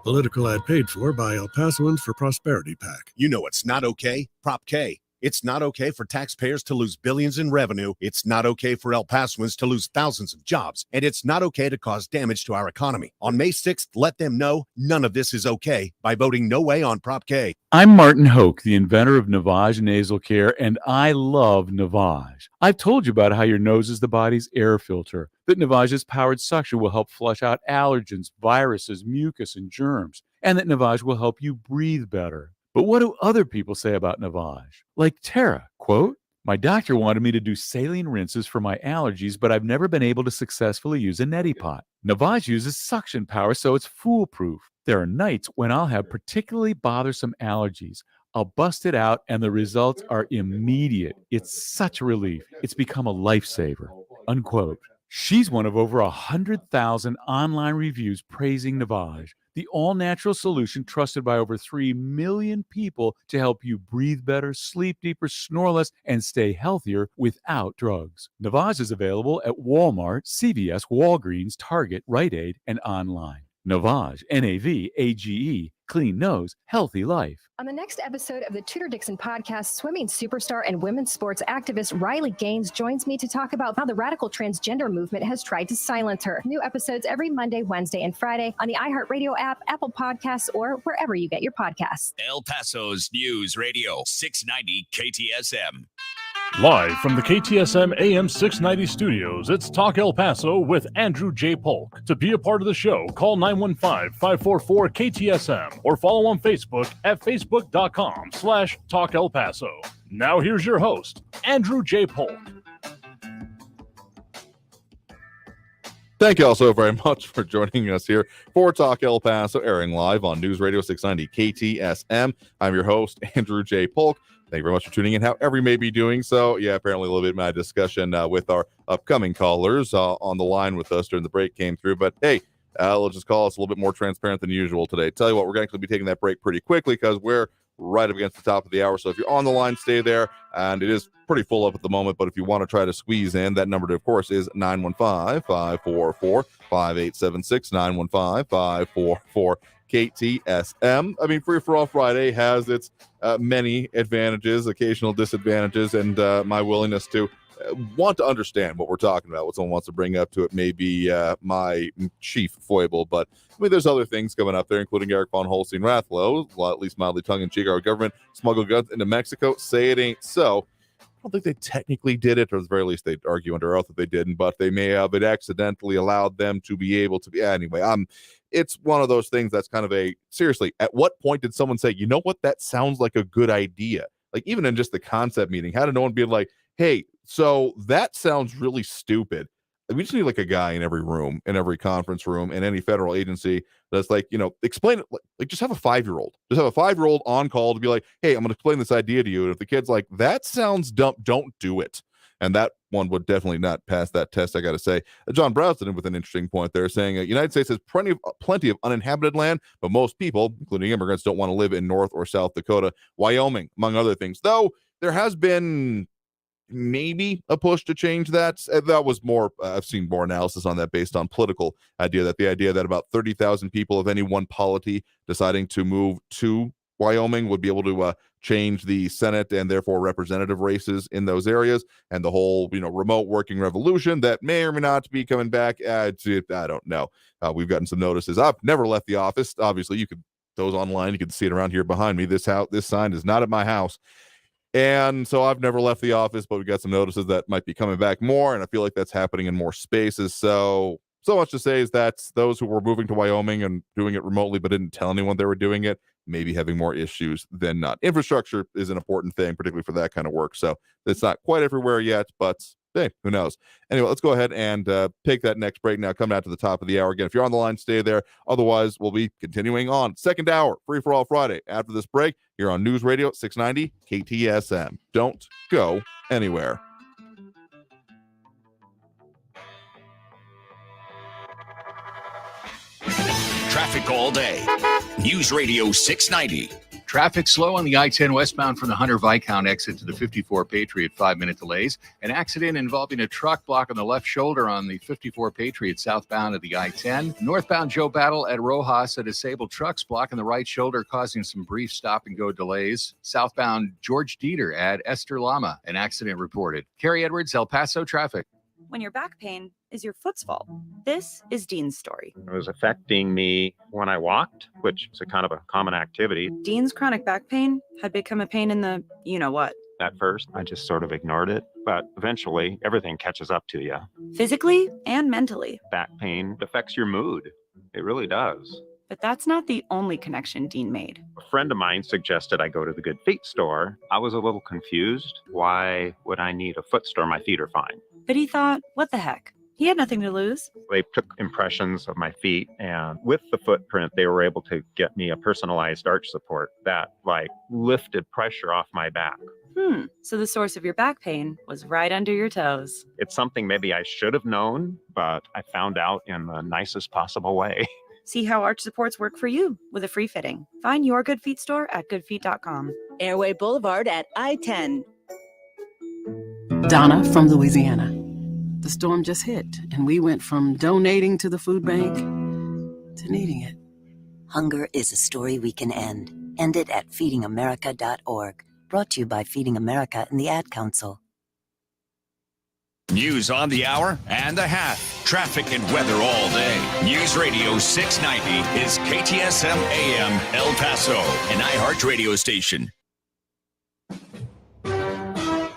Speaker 11: Political ad paid for by El Pasoans for Prosperity PAC.
Speaker 9: You know it's not okay? Prop K. It's not okay for taxpayers to lose billions in revenue. It's not okay for El Pasoans to lose thousands of jobs. And it's not okay to cause damage to our economy. On May 6th, let them know none of this is okay by voting no way on Prop K.
Speaker 10: I'm Martin Hoke, the inventor of Navage Nasal Care, and I love Navage. I've told you about how your nose is the body's air filter, that Navage's powered suction will help flush out allergens, viruses, mucus, and germs, and that Navage will help you breathe better. But what do other people say about Navage? Like Tara, quote, "My doctor wanted me to do saline rinses for my allergies, but I've never been able to successfully use a neti pot. Navage uses suction power, so it's foolproof. There are nights when I'll have particularly bothersome allergies. I'll bust it out, and the results are immediate. It's such a relief. It's become a lifesaver," unquote. She's one of over 100,000 online reviews praising Navage, the all-natural solution trusted by over 3 million people to help you breathe better, sleep deeper, snore less, and stay healthier without drugs. Navage is available at Walmart, CVS, Walgreens, Target, Rite Aid, and online. Navage, N-A-V-A-G-E, clean nose, healthy life.
Speaker 25: On the next episode of the Tudor Dixon podcast, swimming superstar and women's sports activist Riley Gaines joins me to talk about how the radical transgender movement has tried to silence her. New episodes every Monday, Wednesday, and Friday on the iHeartRadio app, Apple Podcasts, or wherever you get your podcasts.
Speaker 3: El Paso's News Radio 690 KTSM.
Speaker 14: Live from the KTSM AM 690 studios, it's Talk El Paso with Andrew J. Polk. To be a part of the show, call 915-544-KTSM or follow on Facebook at facebook.com/Talk El Paso. Now here's your host, Andrew J. Polk.
Speaker 1: Thank you all so very much for joining us here for Talk El Paso, airing live on News Radio 690 KTSM. I'm your host, Andrew J. Polk. Thank you very much for tuning in, however you may be doing so. Yeah, apparently a little bit of my discussion with our upcoming callers on the line with us during the break came through. But hey, let's just call us a little bit more transparent than usual today. Tell you what, we're going to actually be taking that break pretty quickly because we're right up against the top of the hour. So if you're on the line, stay there. And it is pretty full up at the moment, but if you want to try to squeeze in, that number, of course, is 915-544-5876, 915-544-KTSM. I mean, Free For All Friday has its many advantages, occasional disadvantages, and my willingness to want to understand what we're talking about, what someone wants to bring up to it may be my chief foible, but I mean, there's other things coming up there, including Eric von Holstein-Rathlow, at least mildly tongue-in-cheek. Our government smuggled guns into Mexico. Say it ain't so. I don't think they technically did it, or at the very least they'd argue under oath that they didn't, but they may have it accidentally allowed them to be able to be. Anyway, it's one of those things that's kind of seriously, at what point did someone say, you know what, that sounds like a good idea? Like, even in just the concept meeting, how did no one be like, hey, so that sounds really stupid. We just need like a guy in every room, in every conference room, in any federal agency that's like, explain it. Like just have a 5-year-old. Just have a 5-year-old on call to be like, hey, I'm going to explain this idea to you. And if the kid's like, that sounds dumb, don't do it. And that one would definitely not pass that test, I got to say. John Browston with an interesting point there, saying the United States has plenty of uninhabited land, but most people, including immigrants, don't want to live in North or South Dakota, Wyoming, among other things. Though there has been maybe a push to change that. That was more, I've seen more analysis on that based on political idea, that the idea that about 30,000 people of any one polity deciding to move to Wyoming would be able to change the Senate and therefore representative races in those areas, and the whole remote working revolution that may or may not be coming back. I don't know. We've gotten some notices. I've never left the office. Obviously, you could, those online, you can see it around here behind me. This sign is not at my house. And so I've never left the office, but we got some notices that might be coming back more, and I feel like that's happening in more spaces. So much to say is that those who were moving to Wyoming and doing it remotely but didn't tell anyone they were doing it, maybe having more issues than not. Infrastructure is an important thing, particularly for that kind of work. So it's not quite everywhere yet, but hey, who knows? Anyway, let's go ahead and take that next break now. Coming out to the top of the hour again. If you're on the line, stay there. Otherwise, we'll be continuing on. Second hour, Free For All Friday. After this break, you're on News Radio 690 KTSM. Don't go anywhere.
Speaker 3: Traffic all day. News Radio 690.
Speaker 4: Traffic slow on the I-10 westbound from the Hunter Viscount exit to the 54 Patriot, 5-minute delays. An accident involving a truck blocking the left shoulder on the 54 Patriot southbound of the I-10. Northbound Joe Battle at Rojas, a disabled truck's blocking the right shoulder, causing some brief stop-and-go delays. Southbound George Dieter at Esther Lama, an accident reported. Carrie Edwards, El Paso traffic.
Speaker 7: When your back pain is your foot's fault. This is Dean's story.
Speaker 12: It was affecting me when I walked, which is a kind of a common activity.
Speaker 7: Dean's chronic back pain had become a pain in the you-know-what.
Speaker 12: At first, I just sort of ignored it, but eventually everything catches up to you.
Speaker 7: Physically and mentally.
Speaker 12: Back pain affects your mood. It really does.
Speaker 7: But that's not the only connection Dean made.
Speaker 12: A friend of mine suggested I go to the Good Feet store. I was a little confused. Why would I need a foot store? My feet are fine.
Speaker 7: But he thought, what the heck? He had nothing to lose.
Speaker 12: They took impressions of my feet, and with the footprint, they were able to get me a personalized arch support that lifted pressure off my back.
Speaker 7: So the source of your back pain was right under your toes.
Speaker 12: It's something maybe I should have known, but I found out in the nicest possible way.
Speaker 7: See how arch supports work for you with a free fitting. Find your Good Feet store at goodfeet.com.
Speaker 13: Airway Boulevard at I-10.
Speaker 15: Donna from Louisiana. The storm just hit, and we went from donating to the food bank to needing it.
Speaker 16: Hunger is a story we can end. End it at feedingamerica.org. Brought to you by Feeding America and the Ad Council.
Speaker 3: News on the hour and a half. Traffic and weather all day. News Radio 690 is KTSM AM El Paso, an iHeart radio station.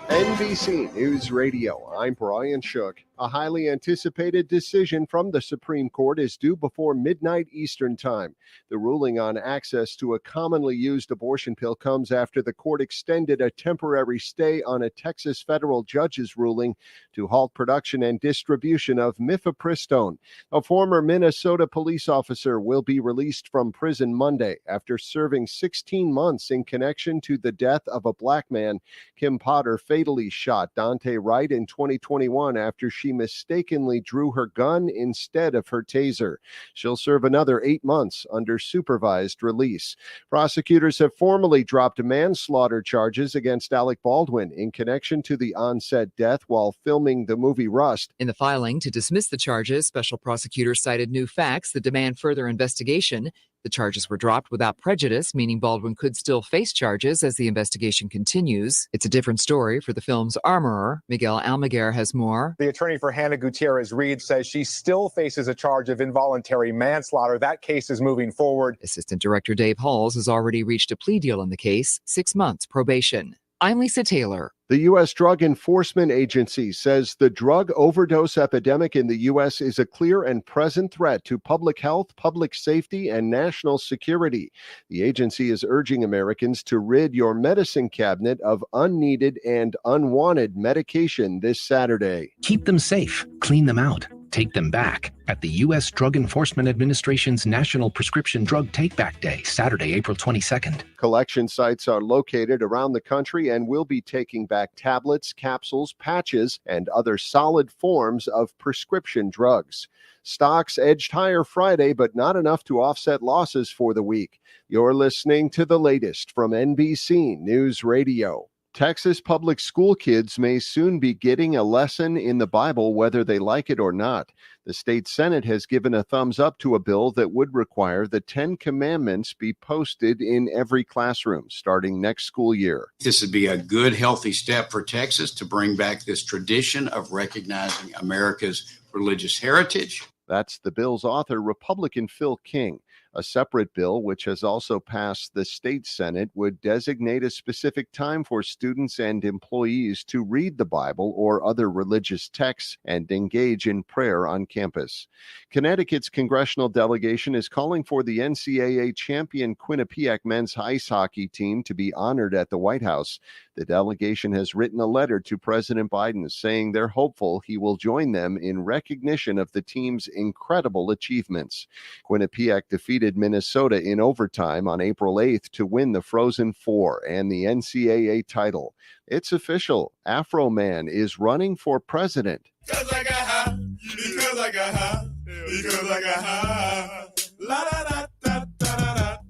Speaker 26: NBC News Radio, I'm Brian Shook. A highly anticipated decision from the Supreme Court is due before midnight Eastern Time. The ruling on access to a commonly used abortion pill comes after the court extended a temporary stay on a Texas federal judge's ruling to halt production and distribution of mifepristone. A former Minnesota police officer will be released from prison Monday after serving 16 months in connection to the death of a black man Kim Potter fatally shot Dante Wright in 2021 after she mistakenly drew her gun instead of her taser. She'll serve another 8 months under supervised release. Prosecutors have formally dropped manslaughter charges against Alec Baldwin in connection to the on-set death while filming the movie Rust.
Speaker 17: In the filing to dismiss the charges, special prosecutors cited new facts that demand further investigation. The charges were dropped without prejudice, meaning Baldwin could still face charges as the investigation continues. It's a different story for the film's armorer. Miguel Almaguer has more.
Speaker 19: The attorney for Hannah Gutierrez Reed says she still faces a charge of involuntary manslaughter. That case is moving forward.
Speaker 17: Assistant Director Dave Halls has already reached a plea deal in the case, 6 months probation. I'm Lisa Taylor.
Speaker 26: The U.S. Drug Enforcement Agency says the drug overdose epidemic in the U.S. is a clear and present threat to public health, public safety, and national security. The agency is urging Americans to rid your medicine cabinet of unneeded and unwanted medication this Saturday.
Speaker 20: Keep them safe, clean them out, take them back at the U.S. Drug Enforcement Administration's National Prescription Drug Take-Back Day, Saturday, April 22nd.
Speaker 26: Collection sites are located around the country and will be taking back tablets, capsules, patches, and other solid forms of prescription drugs. Stocks edged higher Friday, but not enough to offset losses for the week. You're listening to the latest from NBC News Radio. Texas public school kids may soon be getting a lesson in the Bible whether they like it or not. The state Senate has given a thumbs up to a bill that would require the 10 Commandments be posted in every classroom starting next school year.
Speaker 21: This would be a good, healthy step for Texas to bring back this tradition of recognizing America's religious heritage.
Speaker 26: That's the bill's author, Republican Phil King. A separate bill, which has also passed the state Senate, would designate a specific time for students and employees to read the Bible or other religious texts and engage in prayer on campus. Connecticut's congressional delegation is calling for the NCAA champion Quinnipiac men's ice hockey team to be honored at the White House. The delegation has written a letter to President Biden saying they're hopeful he will join them in recognition of the team's incredible achievements. Quinnipiac defeated Minnesota in overtime on April 8th to win the Frozen Four and the NCAA title. It's official. Afro Man is running for president.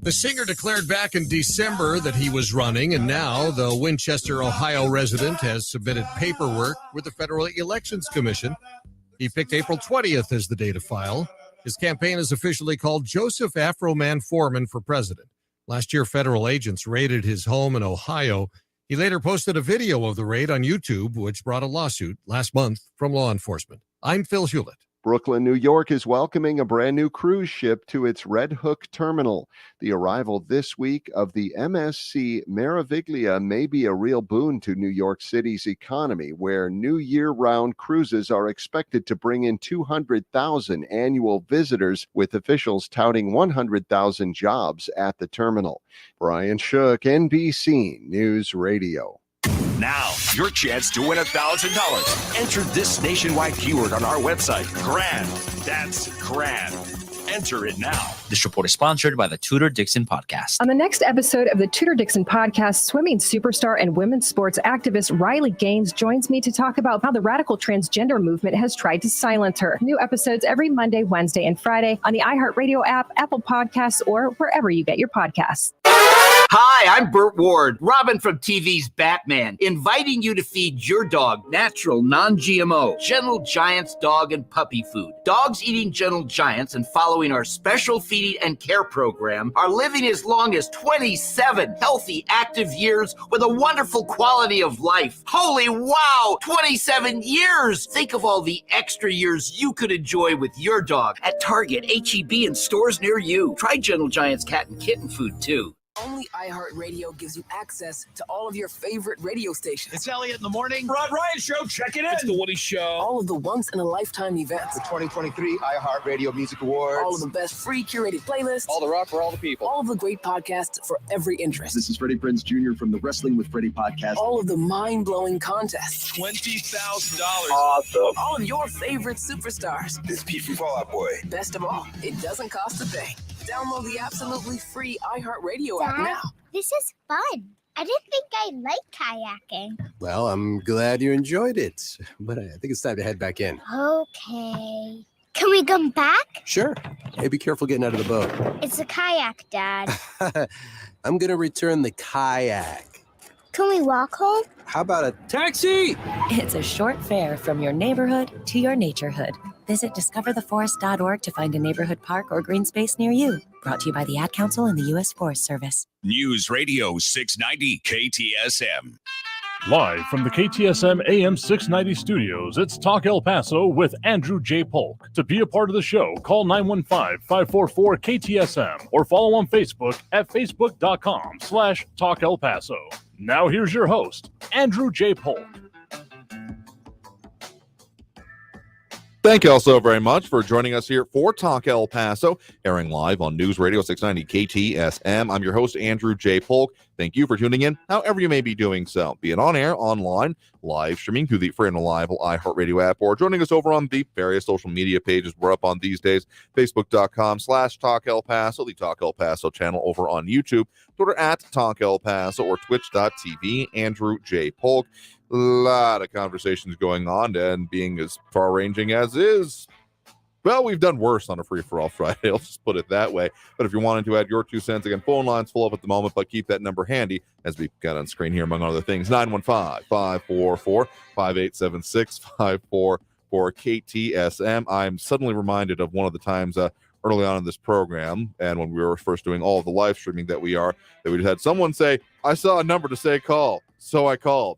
Speaker 22: The singer declared back in December that he was running, and now the Winchester, Ohio resident has submitted paperwork with the Federal Elections Commission. He picked April 20th as the day to file. His campaign is officially called Joseph Afro Man Foreman for president. Last year, federal agents raided his home in Ohio. He later posted a video of the raid on YouTube, which brought a lawsuit last month from law enforcement. I'm Phil Hewlett.
Speaker 26: Brooklyn, New York is welcoming a brand new cruise ship to its Red Hook terminal. The arrival this week of the MSC Meraviglia may be a real boon to New York City's economy, where new year-round cruises are expected to bring in 200,000 annual visitors, with officials touting 100,000 jobs at the terminal. Brian Shook, NBC News Radio.
Speaker 3: Now, your chance to win $1,000. Enter this nationwide keyword on our website, CRAN. That's CRAN. Enter it now.
Speaker 23: This report is sponsored by the Tudor Dixon Podcast.
Speaker 25: On the next episode of the Tudor Dixon Podcast, swimming superstar and women's sports activist Riley Gaines joins me to talk about how the radical transgender movement has tried to silence her. New episodes every Monday, Wednesday, and Friday on the iHeartRadio app, Apple Podcasts, or wherever you get your podcasts.
Speaker 27: Hi, I'm Burt Ward, Robin from TV's Batman, inviting you to feed your dog natural, non-GMO, Gentle Giants dog and puppy food. Dogs eating Gentle Giants and following our special feeding and care program are living as long as 27 healthy, active years with a wonderful quality of life. Holy wow, 27 years! Think of all the extra years you could enjoy with your dog at Target, H-E-B, and stores near you. Try Gentle Giants cat and kitten food, too.
Speaker 28: Only iHeartRadio gives you access to all of your favorite radio stations.
Speaker 29: It's Elliot in the morning. Rod Ryan Show, check it in. It's the Woody Show.
Speaker 28: All of the once-in-a-lifetime events. The 2023 iHeartRadio Music Awards. All of the best free curated playlists.
Speaker 29: All the rock for all the people.
Speaker 28: All of the great podcasts for every interest. This is Freddie Prinze Jr. from the Wrestling with Freddie podcast. All of the mind-blowing contests.
Speaker 29: $20,000.
Speaker 28: Awesome. All of your favorite superstars. This Pete from Fall Out Boy. Best of all, it doesn't cost a thing. Download the absolutely free iHeartRadio app now.
Speaker 30: This is fun.
Speaker 2: I didn't think I liked kayaking.
Speaker 28: Well, I'm glad you enjoyed it, but I think it's time to head back in.
Speaker 2: Okay. Can we come back?
Speaker 28: Sure. Hey, be careful getting out of the boat.
Speaker 2: It's a kayak, Dad.
Speaker 28: I'm going to return the kayak.
Speaker 2: Can we walk home?
Speaker 28: How about a taxi?
Speaker 5: It's a short fare from your neighborhood to your naturehood. Visit discovertheforest.org to find a neighborhood park or green space near you. Brought to you by the Ad Council and the U.S. Forest Service.
Speaker 3: News Radio 690 KTSM.
Speaker 14: Live from the KTSM AM 690 studios, it's Talk El Paso with Andrew J. Polk. To be a part of the show, call 915-544-KTSM or follow on Facebook at facebook.com/Talk El Paso. Now here's your host, Andrew J. Polk.
Speaker 1: Thank you all so very much for joining us here for Talk El Paso, airing live on News Radio 690 KTSM. I'm your host, Andrew J. Polk. Thank you for tuning in, however you may be doing so, be it on air, online, live streaming through the free and reliable iHeartRadio app, or joining us over on the various social media pages we're up on these days, facebook.com/Talk El Paso, the Talk El Paso channel over on YouTube, Twitter at Talk El Paso, or twitch.tv, Andrew J. Polk. A lot of conversations going on, and being as far-ranging as is, well, we've done worse on a free-for-all Friday. I'll just put it that way. But if you wanted to add your 2 cents, again, phone lines full up at the moment, but keep that number handy, as we've got on screen here, among other things, 915-544-5876, 544-KTSM. I'm suddenly reminded of one of the times early on in this program, and when we were first doing all of the live streaming that we just had someone say, I saw a number to say call, so I called.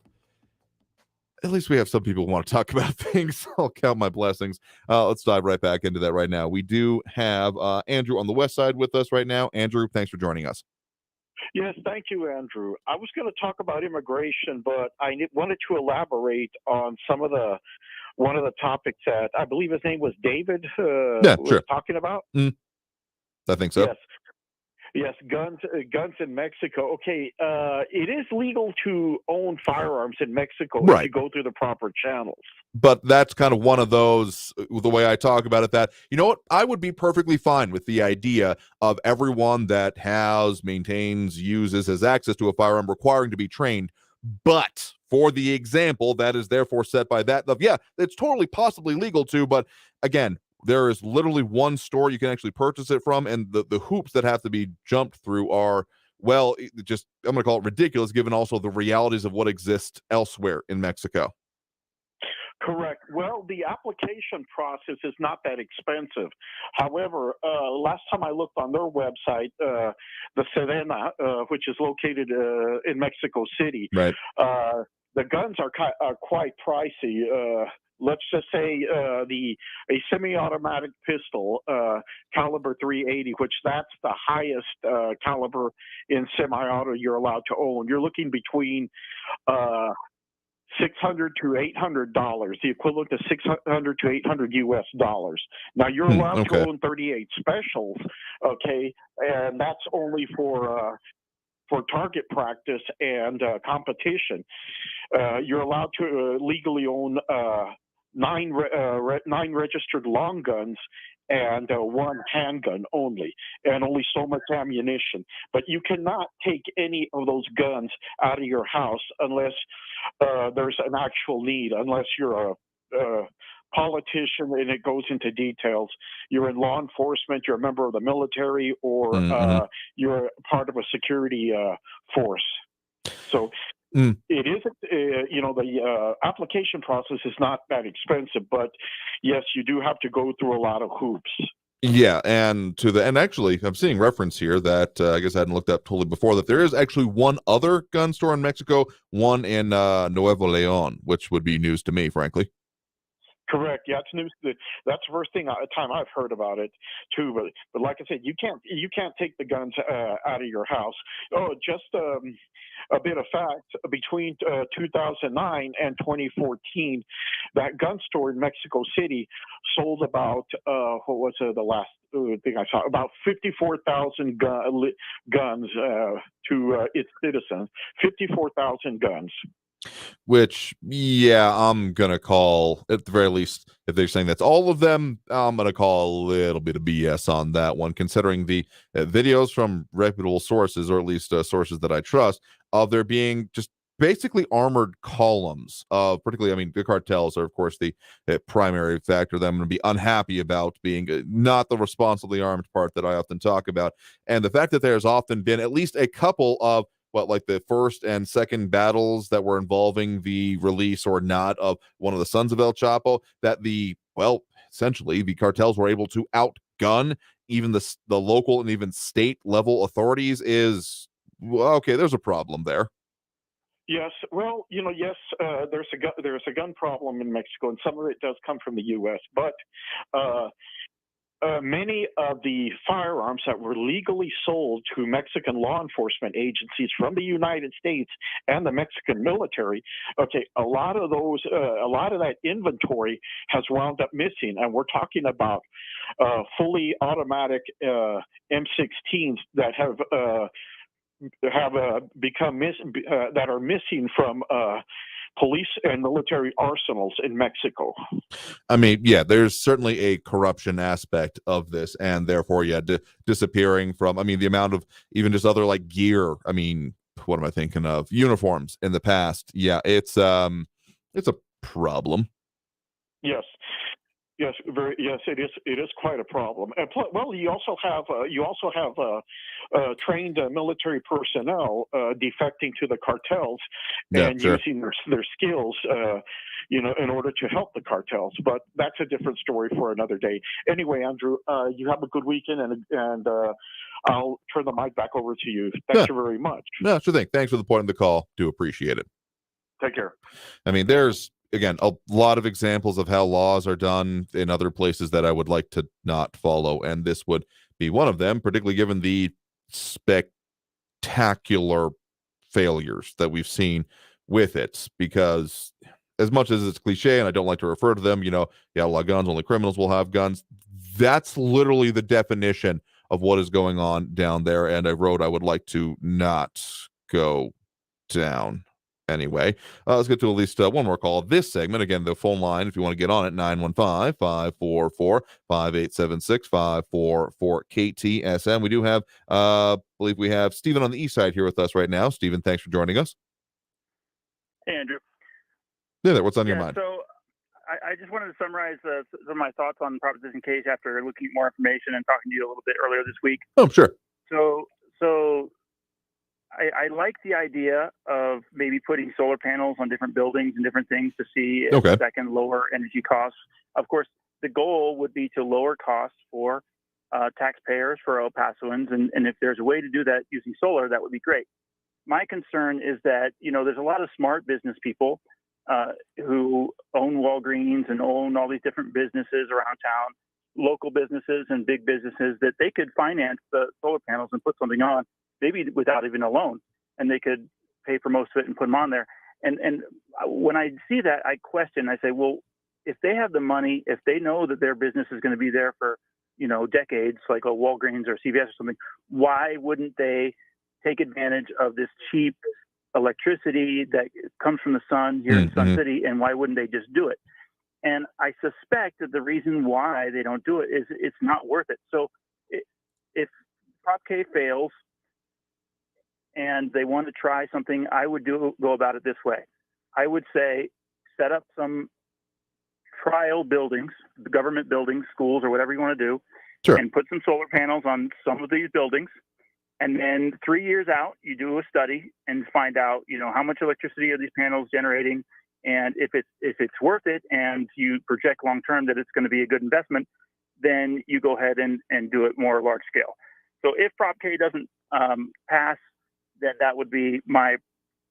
Speaker 1: At least we have some people who want to talk about things. I'll count my blessings. Let's dive right back into that right now. We do have Andrew on the west side with us right now. Andrew, thanks for joining us.
Speaker 6: Yes, thank you, Andrew. I was going to talk about immigration, but I wanted to elaborate on one of the topics that I believe his name was David was talking about.
Speaker 1: I think so.
Speaker 6: Yes, guns in Mexico. Okay, it is legal to own firearms in Mexico if you go through the proper channels.
Speaker 1: But that's kind of one of those, the way I talk about it, that, you know what, I would be perfectly fine with the idea of everyone that maintains, uses, has access to a firearm requiring to be trained. But for the example that is therefore set by that, it's totally possibly legal to, but again, there is literally one store you can actually purchase it from, and the hoops that have to be jumped through are, well, just, I'm going to call it ridiculous, given also the realities of what exists elsewhere in Mexico.
Speaker 6: Correct. Well, the application process is not that expensive. However, last time I looked on their website, the Sedena, which is located in Mexico City, the guns are quite pricey. Let's just say a semi-automatic pistol, caliber .380, which that's the highest caliber in semi-auto you're allowed to own. You're looking between $600 to $800, the equivalent to $600 to $800 US dollars. Now you're allowed to own 38 specials, okay, and that's only for target practice and competition. You're allowed to legally own 9 registered long guns and 1 handgun only, and only so much ammunition. But you cannot take any of those guns out of your house unless there's an actual need, unless you're a politician, and it goes into details. You're in law enforcement, you're a member of the military, or you're part of a security force. So it isn't, the application process is not that expensive, but yes, you do have to go through a lot of hoops.
Speaker 1: Yeah, and actually, I'm seeing reference here that I guess I hadn't looked up totally before, that there is actually one other gun store in Mexico, one in Nuevo León, which would be news to me, frankly.
Speaker 6: Correct. Yeah, it's news. That's the first time I've heard about it too. But like I said, you can't take the guns out of your house. Oh, just a bit of fact: between 2009 and 2014, that gun store in Mexico City sold about what was the last thing I saw? About 54,000 guns to its citizens. 54,000 guns.
Speaker 1: Which, yeah, I'm gonna call, at the very least, if they're saying that's all of them, I'm gonna call a little bit of BS on that one, considering the videos from reputable sources, or at least sources that I trust, of there being just basically armored columns of, particularly, I mean, the cartels are, of course, the primary factor that I'm going to be unhappy about, being not the responsibly armed part that I often talk about. And the fact that there's often been at least a couple of like the first and second battles that were involving the release or not of one of the sons of El Chapo, that essentially the cartels were able to outgun even the local and even state level authorities, is, well, okay, there's a problem there.
Speaker 6: Yes, well, yes, there's a gun problem in Mexico, and some of it does come from the U.S. But many of the firearms that were legally sold to Mexican law enforcement agencies from the United States and the Mexican military, a lot of that inventory has wound up missing, and we're talking about fully automatic M16s that have become that are missing from police and military arsenals in Mexico.
Speaker 1: I mean, yeah, there's certainly a corruption aspect of this, and therefore, yeah, disappearing from, I mean, the amount of even just other like gear. I mean, what am I thinking of? Uniforms in the past. Yeah, it's a problem.
Speaker 6: Yes. Yes, it is. It is quite a problem. And well, you also have trained military personnel defecting to the cartels and using their skills, in order to help the cartels. But that's a different story for another day. Anyway, Andrew, you have a good weekend, and I'll turn the mic back over to you. Thank you very much.
Speaker 1: No, sure thing. Thanks for the point of the call. Do appreciate it.
Speaker 6: Take care.
Speaker 1: I mean, there's, again, a lot of examples of how laws are done in other places that I would like to not follow, and this would be one of them, particularly given the spectacular failures that we've seen with it. Because as much as it's cliche, and I don't like to refer to them, you outlaw guns, only criminals will have guns. That's literally the definition of what is going on down there, and a road I would like to not go down. Anyway, let's get to at least one more call this segment. Again, the phone line, if you want to get on it, 915-544-5876, 544-KTSM. We do have, I believe we have Stephen on the east side here with us right now. Stephen, thanks for joining us.
Speaker 4: Hey, Andrew.
Speaker 1: Yeah, what's on your mind?
Speaker 4: So I just wanted to summarize some of my thoughts on Proposition Case after looking at more information and talking to you a little bit earlier this week.
Speaker 1: Oh, sure.
Speaker 4: So I like the idea of maybe putting solar panels on different buildings and different things to see if that can lower energy costs. Of course, the goal would be to lower costs for taxpayers, for El Pasoans, and if there's a way to do that using solar, that would be great. My concern is that, there's a lot of smart business people who own Walgreens and own all these different businesses around town, local businesses and big businesses, that they could finance the solar panels and put something on, maybe without even a loan, and they could pay for most of it and put them on there. And when I see that, I question. I say, well, if they have the money, if they know that their business is going to be there for decades, like a Walgreens or CVS or something, why wouldn't they take advantage of this cheap electricity that comes from the sun here in Sun City, and why wouldn't they just do it? And I suspect that the reason why they don't do it is it's not worth it. So if Prop K fails, and they want to try something, I would go about it this way. I would say set up some trial buildings, government buildings, schools, or whatever you want to do, and put some solar panels on some of these buildings. And then 3 years out, you do a study and find out, how much electricity are these panels generating, and if it's worth it, and you project long term that it's going to be a good investment, then you go ahead and do it more large scale. So if Prop K doesn't pass, then that would be my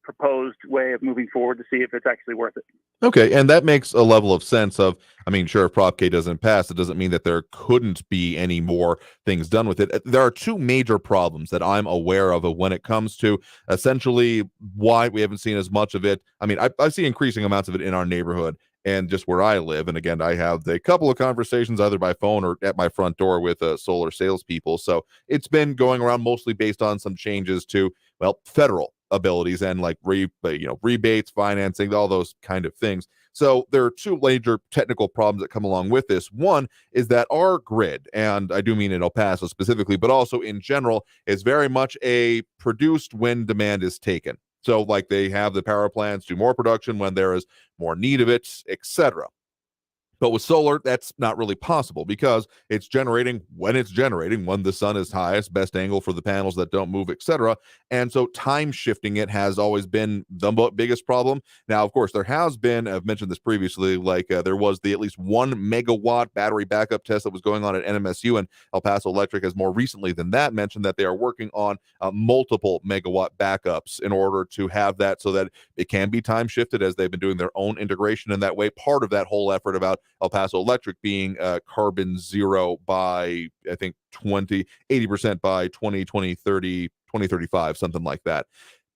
Speaker 4: proposed way of moving forward to see if it's actually worth it.
Speaker 1: Okay, and that makes a level of sense of, I mean, sure, if Prop K doesn't pass, it doesn't mean that there couldn't be any more things done with it. There are two major problems that I'm aware of when it comes to essentially why we haven't seen as much of it. I mean, I see increasing amounts of it in our neighborhood and just where I live. And again, I have a couple of conversations either by phone or at my front door with solar salespeople. So it's been going around mostly based on some changes to, federal abilities and like rebates, financing, all those kind of things. So there are two major technical problems that come along with this. One is that our grid, and I do mean in El Paso specifically, but also in general, is very much a produced when demand is taken. So like they have the power plants do more production when there is more need of it, etc. But with solar, that's not really possible because it's generating when the sun is highest, best angle for the panels that don't move, etc. And so time shifting it has always been the biggest problem. Now, of course, there has been, I've mentioned this previously, like there was the at least 1 megawatt battery backup test that was going on at NMSU, and El Paso Electric has more recently than that mentioned that they are working on multiple megawatt backups in order to have that so that it can be time shifted as they've been doing their own integration in that way. Part of that whole effort about El Paso Electric being carbon zero by, I think, 80% by 2030, 2035, something like that.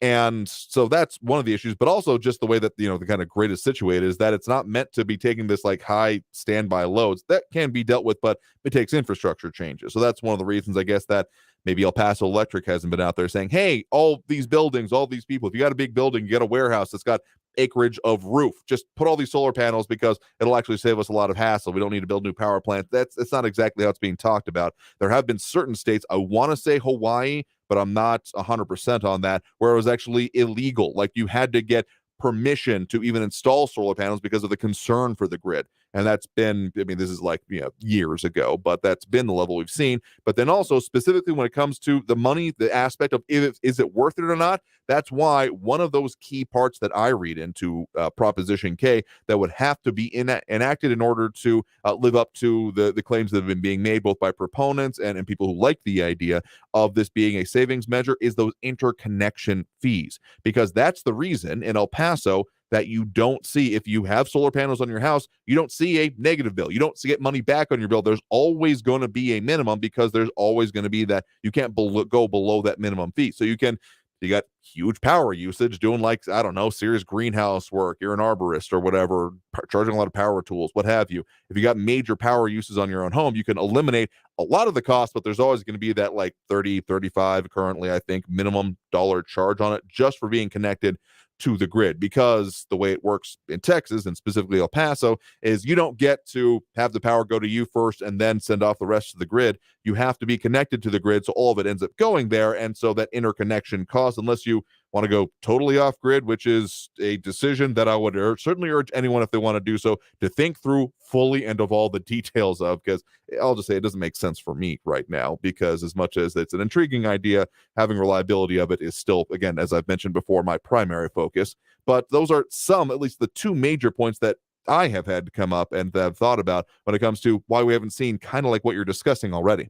Speaker 1: And so that's one of the issues, but also just the way that, the kind of grid is situated is that it's not meant to be taking this like high standby loads that can be dealt with, but it takes infrastructure changes. So that's one of the reasons, I guess, that maybe El Paso Electric hasn't been out there saying, hey, all these buildings, all these people, if you got a big building, you got a warehouse that's got acreage of roof, just put all these solar panels because it'll actually save us a lot of hassle. We don't need to build new power plants. That's not exactly how it's being talked about. There have been certain states, I want to say Hawaii, but I'm not 100% on that, where it was actually illegal. Like you had to get permission to even install solar panels because of the concern for the grid. And that's been, this is like, years ago, but that's been the level we've seen. But then also specifically when it comes to the money, the aspect of is it worth it or not? That's why one of those key parts that I read into Proposition K that would have to be enacted in order to live up to the claims that have been being made both by proponents and people who like the idea of this being a savings measure is those interconnection fees. Because that's the reason in El Paso that you don't see, if you have solar panels on your house, you don't see a negative bill. You don't get money back on your bill. There's always going to be a minimum because there's always going to be that you can't go below that minimum fee. So you got huge power usage doing like, I don't know, serious greenhouse work. You're an arborist or whatever, charging a lot of power tools, what have you. If you got major power uses on your own home, you can eliminate a lot of the cost, but there's always going to be that like 30, 35 currently, I think, minimum dollar charge on it just for being connected to the grid, because the way it works in Texas and specifically El Paso is you don't get to have the power go to you first and then send off the rest of the grid. You have to be connected to the grid, so all of it ends up going there. And so that interconnection cost, unless you want to go totally off grid, which is a decision that I would certainly urge anyone, if they want to do so, to think through fully and of all the details of, because I'll just say it doesn't make sense for me right now, because as much as it's an intriguing idea, having reliability of it is still, again, as I've mentioned before, my primary focus. But those are at least the two major points that I have had to come up and that I've thought about when it comes to why we haven't seen kind of like what you're discussing already.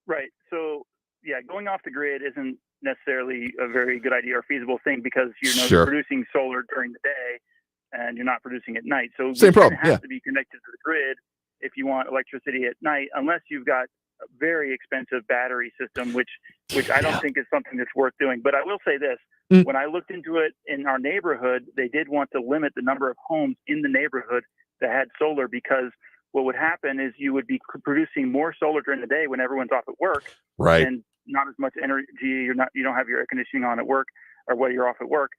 Speaker 4: Right. So, yeah, going off the grid isn't necessarily a very good idea or feasible thing because you're producing solar during the day and you're not producing at night. So
Speaker 1: same problem.
Speaker 4: Have to be connected to the grid if you want electricity at night, unless you've got a very expensive battery system, which I don't think is something that's worth doing. But I will say this. When I looked into it in our neighborhood, they did want to limit the number of homes in the neighborhood that had solar, because what would happen is you would be producing more solar during the day when everyone's off at work.
Speaker 1: Right.
Speaker 4: And not as much energy. You don't have your air conditioning on at work, or while you're off at work.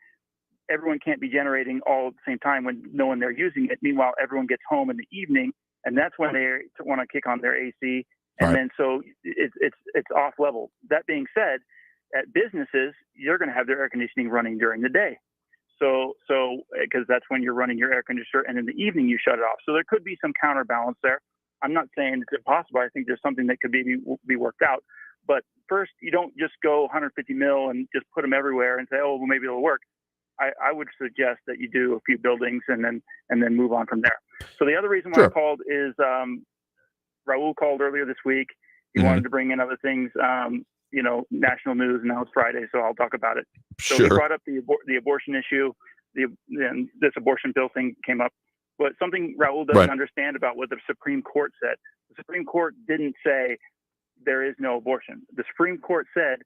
Speaker 4: Everyone can't be generating all at the same time when no one they're using it. Meanwhile, everyone gets home in the evening, and that's when they want to kick on their AC. And then so it's off level. That being said, at businesses, you're going to have their air conditioning running during the day. So because that's when you're running your air conditioner, and in the evening you shut it off. So there could be some counterbalance there. I'm not saying it's impossible. I think there's something that could be worked out. But first, you don't just go 150 mil and just put them everywhere and say, oh, well, maybe it'll work. I would suggest that you do a few buildings and then move on from there. So the other reason why I called is Raul called earlier this week. He wanted to bring in other things, national news, and now it's Friday, so I'll talk about it. So he brought up the abortion issue. This abortion bill thing came up. But something Raul doesn't understand about what the Supreme Court said. The Supreme Court didn't say there is no abortion. The Supreme Court said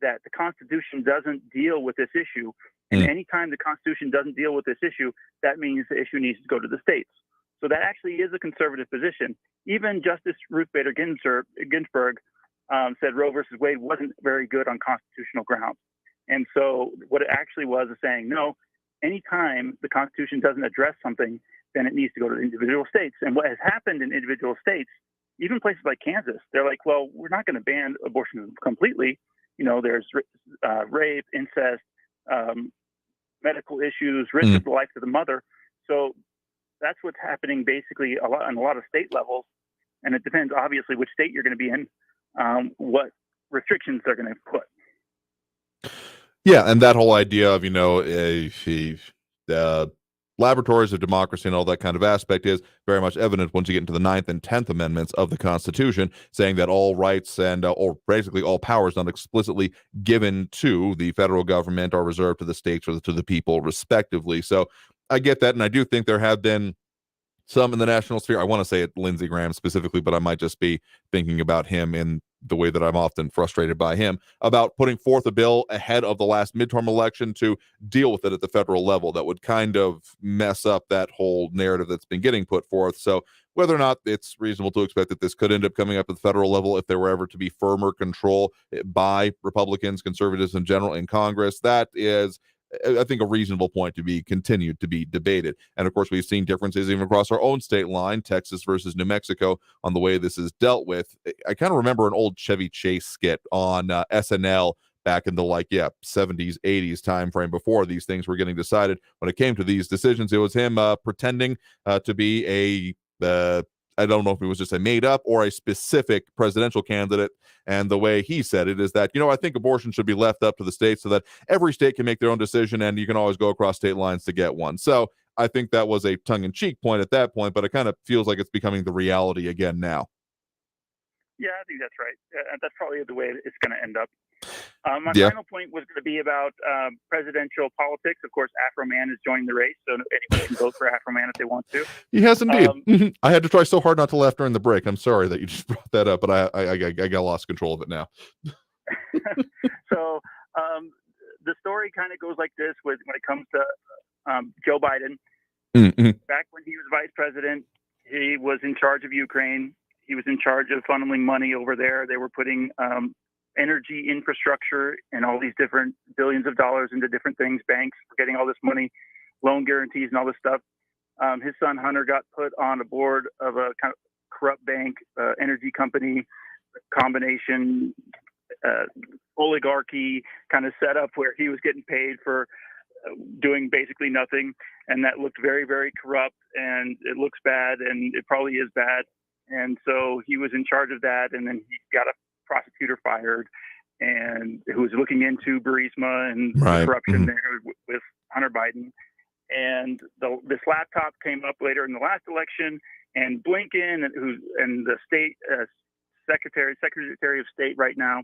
Speaker 4: that the Constitution doesn't deal with this issue. And anytime the Constitution doesn't deal with this issue, that means the issue needs to go to the states. So that actually is a conservative position. Even Justice Ruth Bader Ginsburg said Roe versus Wade wasn't very good on constitutional grounds. And so what it actually was is saying, no, anytime the Constitution doesn't address something, then it needs to go to the individual states. And what has happened in individual states, even places like Kansas, they're like, well, we're not going to ban abortion completely. There's rape, incest, medical issues, risk of the life of the mother. So that's what's happening basically on a lot of state levels. And it depends, obviously, which state you're going to be in, what restrictions they're going to put.
Speaker 1: Yeah, and that whole idea of, laboratories of democracy and all that kind of aspect is very much evident once you get into the 9th and 10th Amendments of the Constitution, saying that all rights and, or basically all powers not explicitly given to the federal government are reserved to the states or to the people, respectively. So I get that, and I do think there have been some in the national sphere. I want to say it Lindsey Graham specifically, but I might just be thinking about him in the way that I'm often frustrated by him, about putting forth a bill ahead of the last midterm election to deal with it at the federal level that would kind of mess up that whole narrative that's been getting put forth. So whether or not it's reasonable to expect that this could end up coming up at the federal level if there were ever to be firmer control by Republicans, conservatives in general in Congress, that is, I think, a reasonable point to be continued to be debated. And of course, we've seen differences even across our own state line, Texas versus New Mexico, on the way this is dealt with. I kind of remember an old Chevy Chase skit on SNL back in the 70s, 80s time frame before these things were getting decided. When it came to these decisions, it was him pretending to be I don't know if it was just a made up or a specific presidential candidate. And the way he said it is that, I think abortion should be left up to the states so that every state can make their own decision and you can always go across state lines to get one. So I think that was a tongue-in-cheek point at that point, but it kind of feels like it's becoming the reality again now.
Speaker 4: Yeah, I think that's right. That's probably the way it's going to end up. My final point was going to be about presidential politics. Of course, Afro Man has joined the race, so anyone can vote for Afro Man if they want to.
Speaker 1: He has indeed. I had to try so hard not to laugh during the break. I'm sorry that you just brought that up, but I got lost control of it now.
Speaker 4: So the story kind of goes like this when it comes to Joe Biden.
Speaker 1: Mm-hmm.
Speaker 4: Back when he was vice president, he was in charge of Ukraine. He was in charge of funneling money over there. They were putting energy infrastructure and all these different billions of dollars into different things, banks were getting all this money, loan guarantees and all this stuff. His son Hunter got put on a board of a kind of corrupt bank, energy company combination, oligarchy kind of setup where he was getting paid for doing basically nothing. And that looked very, very corrupt, and it looks bad, and it probably is bad. And so he was in charge of that, and then he got a prosecutor fired, and who was looking into Burisma and the corruption there with Hunter Biden. And this laptop came up later in the last election, and Blinken, and the state Secretary of State right now,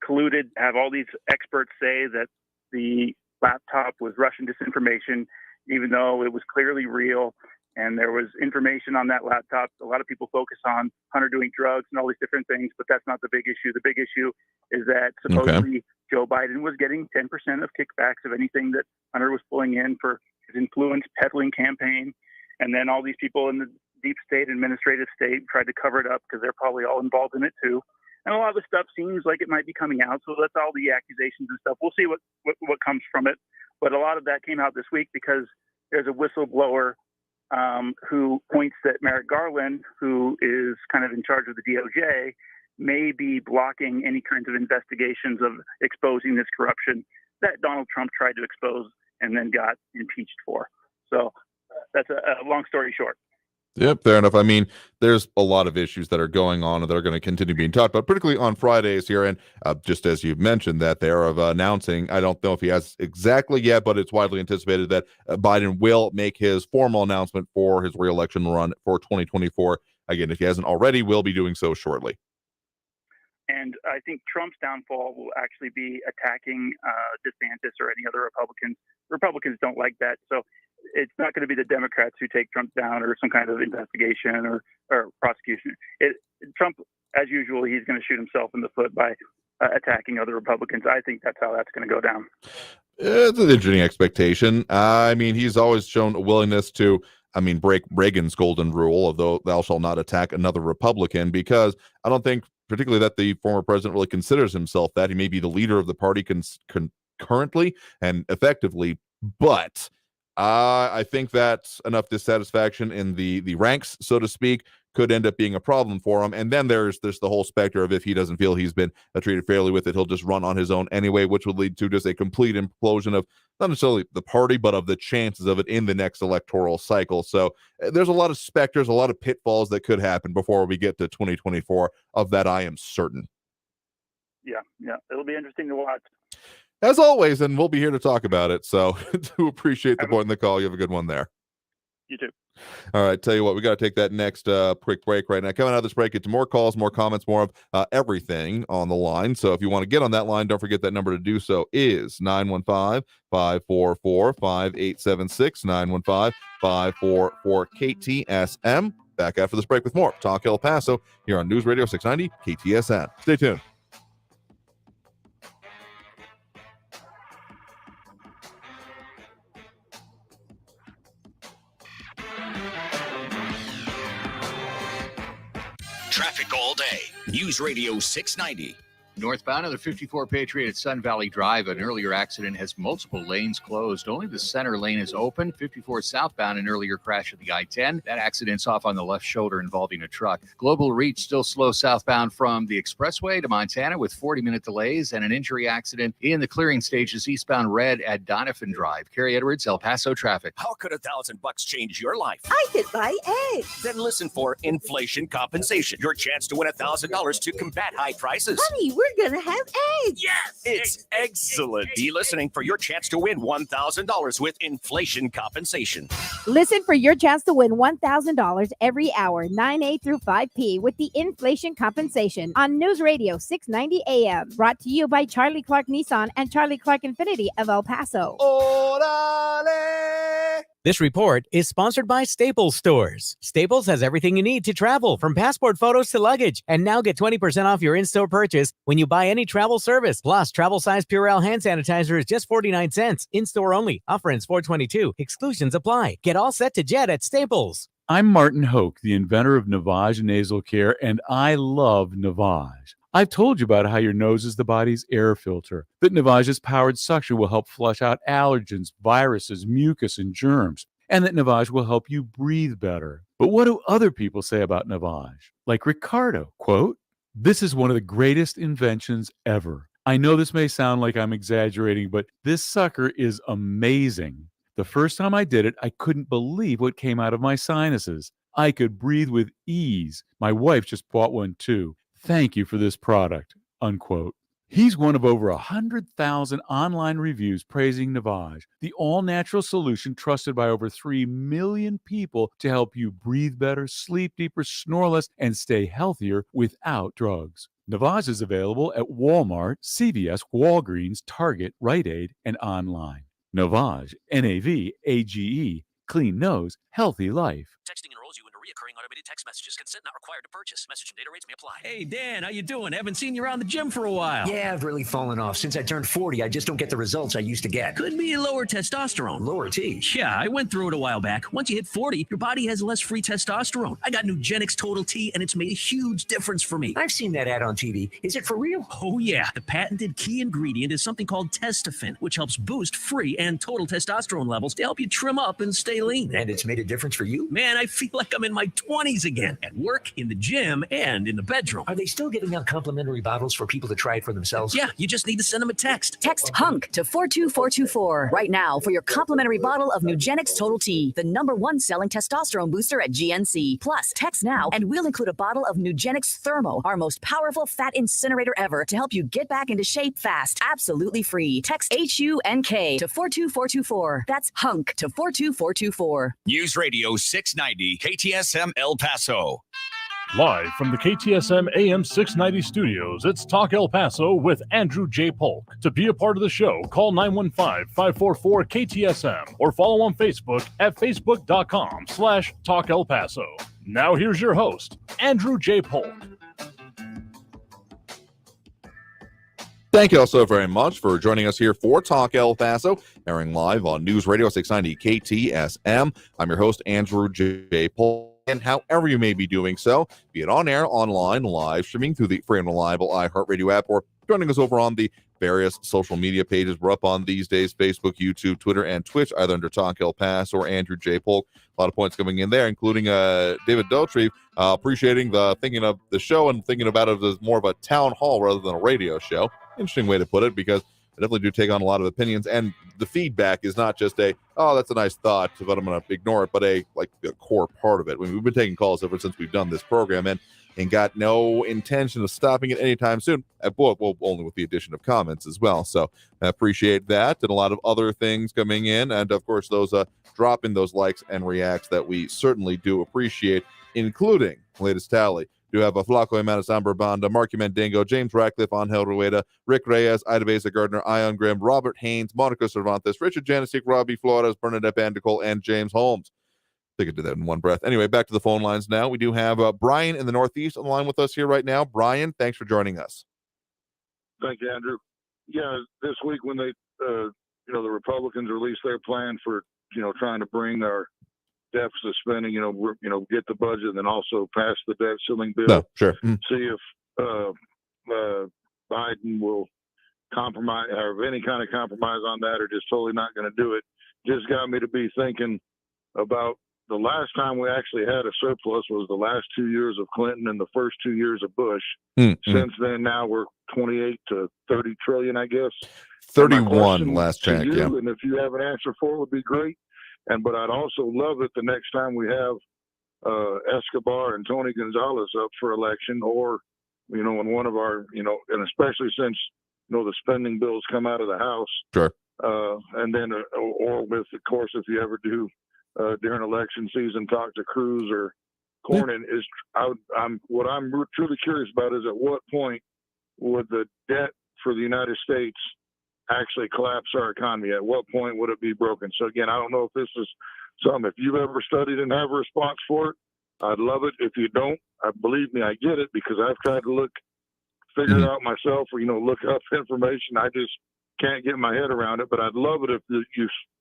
Speaker 4: colluded, have all these experts say that the laptop was Russian disinformation, even though it was clearly real. And there was information on that laptop. A lot of people focus on Hunter doing drugs and all these different things, but that's not the big issue. The big issue is that supposedly Joe Biden was getting 10% of kickbacks of anything that Hunter was pulling in for his influence peddling campaign. And then all these people in the deep state, administrative state, tried to cover it up because they're probably all involved in it too. And a lot of the stuff seems like it might be coming out. So that's all the accusations and stuff. We'll see what comes from it. But a lot of that came out this week because there's a whistleblower who points that Merrick Garland, who is kind of in charge of the DOJ, may be blocking any kinds of investigations of exposing this corruption that Donald Trump tried to expose and then got impeached for. So that's a long story short.
Speaker 1: Yep, fair enough. I mean, there's a lot of issues that are going on and that are going to continue being talked about, particularly on Fridays here. And just as you've mentioned, that they are announcing, I don't know if he has exactly yet, but it's widely anticipated that Biden will make his formal announcement for his reelection run for 2024. Again, if he hasn't already, will be doing so shortly.
Speaker 4: And I think Trump's downfall will actually be attacking DeSantis or any other Republicans. Republicans don't like that. So it's not going to be the Democrats who take Trump down or some kind of investigation or prosecution. Trump, as usual, he's going to shoot himself in the foot by attacking other Republicans. I think that's how that's going to go down.
Speaker 1: It's an interesting expectation. I mean, he's always shown a willingness to, break Reagan's golden rule, although thou shalt not attack another Republican, because I don't think particularly that the former president really considers himself that. He may be the leader of the party currently and effectively, but I think that enough dissatisfaction in the ranks, so to speak, could end up being a problem for him. And then there's the whole specter of if he doesn't feel he's been treated fairly with it, he'll just run on his own anyway, which would lead to just a complete implosion of not necessarily the party, but of the chances of it in the next electoral cycle. So there's a lot of specters, a lot of pitfalls that could happen before we get to 2024. Of that, I am certain.
Speaker 4: Yeah, it'll be interesting to watch.
Speaker 1: As always, and we'll be here to talk about it. So do appreciate the point in the call. You have a good one there.
Speaker 4: You too.
Speaker 1: All right, tell you what, we got to take that next quick break right now. Coming out of this break, get to more calls, more comments, more of everything on the line. So if you want to get on that line, don't forget that number to do so is 915-544-5876, 915-544-KTSM. Back after this break with more Talk El Paso here on News Radio 690 KTSM. Stay tuned.
Speaker 3: Traffic all day. News Radio 690.
Speaker 7: Northbound on the 54 Patriot at Sun Valley Drive, an earlier accident has multiple lanes closed. Only the center lane is open. 54 southbound, an earlier crash at the I-10. That accident's off on the left shoulder involving a truck. Global Reach still slow southbound from the expressway to Montana with 40-minute delays and an injury accident in the clearing stages eastbound red at Donovan Drive. Carrie Edwards, El Paso traffic.
Speaker 8: How could $1,000 change your life?
Speaker 9: I could buy eggs.
Speaker 8: Then listen for inflation compensation. Your chance to win $1,000 to combat high prices.
Speaker 9: Honey, we're gonna have eggs.
Speaker 8: Yes, it's excellent. Be listening for your chance to win $1,000 with inflation compensation.
Speaker 10: Listen for your chance to win $1,000 every hour, 9 a through 5 p. with the inflation compensation on News Radio 690 AM. Brought to you by Charlie Clark Nissan and Charlie Clark Infiniti of El Paso.
Speaker 11: This report is sponsored by Staples Stores. Staples has everything you need to travel, from passport photos to luggage. And now get 20% off your in-store purchase when you buy any travel service. Plus, travel-size Purell hand sanitizer is just 49 cents. In-store only. Offer ends 4/22. Exclusions apply. Get all set to jet at Staples.
Speaker 12: I'm Martin Hoke, the inventor of Navage Nasal Care, and I love Navage. I've told you about how your nose is the body's air filter, that Navage's powered suction will help flush out allergens, viruses, mucus, and germs, and that Navage will help you breathe better. But what do other people say about Navage? Like Ricardo, quote, "This is one of the greatest inventions ever. I know this may sound like I'm exaggerating, but this sucker is amazing. The first time I did it, I couldn't believe what came out of my sinuses. I could breathe with ease. My wife just bought one too. Thank you for this product," unquote. He's one of over 100,000 online reviews praising Navage, the all-natural solution trusted by over 3 million people to help you breathe better, sleep deeper, snore less, and stay healthier without drugs. Navage is available at Walmart, CVS, Walgreens, Target, Rite Aid, and online. Navage, Navage, clean nose, healthy life.
Speaker 29: Texting enrolls you into recurring automated text messages. Consent not required to purchase. Message and data rates may apply. Hey, Dan, how you doing? Haven't seen you around the gym for a while.
Speaker 13: Yeah, I've really fallen off. Since I turned 40, I just don't get the results I used to get.
Speaker 29: Could be lower testosterone.
Speaker 13: Lower T?
Speaker 29: Yeah, I went through it a while back. Once you hit 40, your body has less free testosterone. I got Nugenix Total T, and it's made a huge difference for me.
Speaker 13: I've seen that ad on TV. Is it for real?
Speaker 29: Oh, yeah. The patented key ingredient is something called Testofen, which helps boost free and total testosterone levels to help you trim up and stay lean.
Speaker 13: And it's made a difference for you?
Speaker 29: Man, I feel like I'm in my 20s again, at work, in the gym, and in the bedroom.
Speaker 13: Are they still giving out complimentary bottles for people to try it for themselves?
Speaker 29: Yeah, you just need to send them a text.
Speaker 18: Text HUNK to 42424 right now for your complimentary bottle of Nugenix Total T, the #1 selling testosterone booster at GNC. Plus, text now and we'll include a bottle of Nugenix Thermo, our most powerful fat incinerator ever, to help you get back into shape fast. Absolutely free. Text HUNK to 42424. That's HUNK to 42424.
Speaker 3: News Radio 690 KTSM El Paso.
Speaker 14: Live from the KTSM AM 690 studios, it's Talk El Paso with Andrew J. Polk. To be a part of the show, call 915-544-KTSM or follow on Facebook at facebook.com/Talk El Paso. Now here's your host, Andrew J. Polk.
Speaker 1: Thank you all so very much for joining us here for Talk El Paso, airing live on News Radio 690 KTSM. I'm your host, Andrew J. Polk. and however you may be doing so, be it on air, online, live streaming through the free and reliable iHeartRadio app, or joining us over on the various social media pages. We're up on these days: Facebook, YouTube, Twitter, and Twitch, either under Talk El Paso or Andrew J. Polk. A lot of points coming in there, including David Daltrey, appreciating the thinking of the show and thinking about it as more of a town hall rather than a radio show. Interesting way to put it, because I definitely do take on a lot of opinions, and the feedback is not just oh, that's a nice thought, but I'm going to ignore it, but a core part of it. We've been taking calls ever since we've done this program, and got no intention of stopping it anytime soon. Well, only with the addition of comments as well. So I appreciate that, and a lot of other things coming in, and of course those dropping those likes and reacts that we certainly do appreciate, including latest tally. Do have a Flaco Emanis Amber Banda, Marky Mandingo, James Ratcliffe, Angel Rueda, Rick Reyes, Ida Beza Gardner, Ion Grimm, Robert Haynes, Monica Cervantes, Richard Janisic, Robbie Flores, Bernadette Bandicole, and James Holmes. I think I did that in one breath. Anyway, back to the phone lines now. We do have Brian in the Northeast on the line with us here right now. Brian, thanks for joining us.
Speaker 15: Thank you, Andrew. Yeah, this week when they, the Republicans released their plan for, trying to bring our deficit spending, get the budget and then also pass the debt ceiling bill.
Speaker 1: No, sure.
Speaker 15: See if Biden will compromise, or any kind of compromise on that, or just totally not going to do it. Just got me to be thinking about the last time we actually had a surplus was the last 2 years of Clinton and the first 2 years of Bush. Since then, now we're 28 to 30 trillion, I guess.
Speaker 1: 31 last check, yeah.
Speaker 15: And if you have an answer for it, would be great. But I'd also love it the next time we have Escobar and Tony Gonzalez up for election, or, in one of our, and especially since, the spending bills come out of the House.
Speaker 1: Sure.
Speaker 15: And then, or with, of course, if you ever do during election season, talk to Cruz or Cornyn. What I'm truly curious about is at what point would the debt for the United States actually collapse our economy? At what point would it be broken? So again, I don't know if this is something, if you've ever studied and have a response for it, I'd love it. If you don't, believe me, I get it, because I've tried to figure it out myself, or, look up information. I just can't get my head around it, but I'd love it if you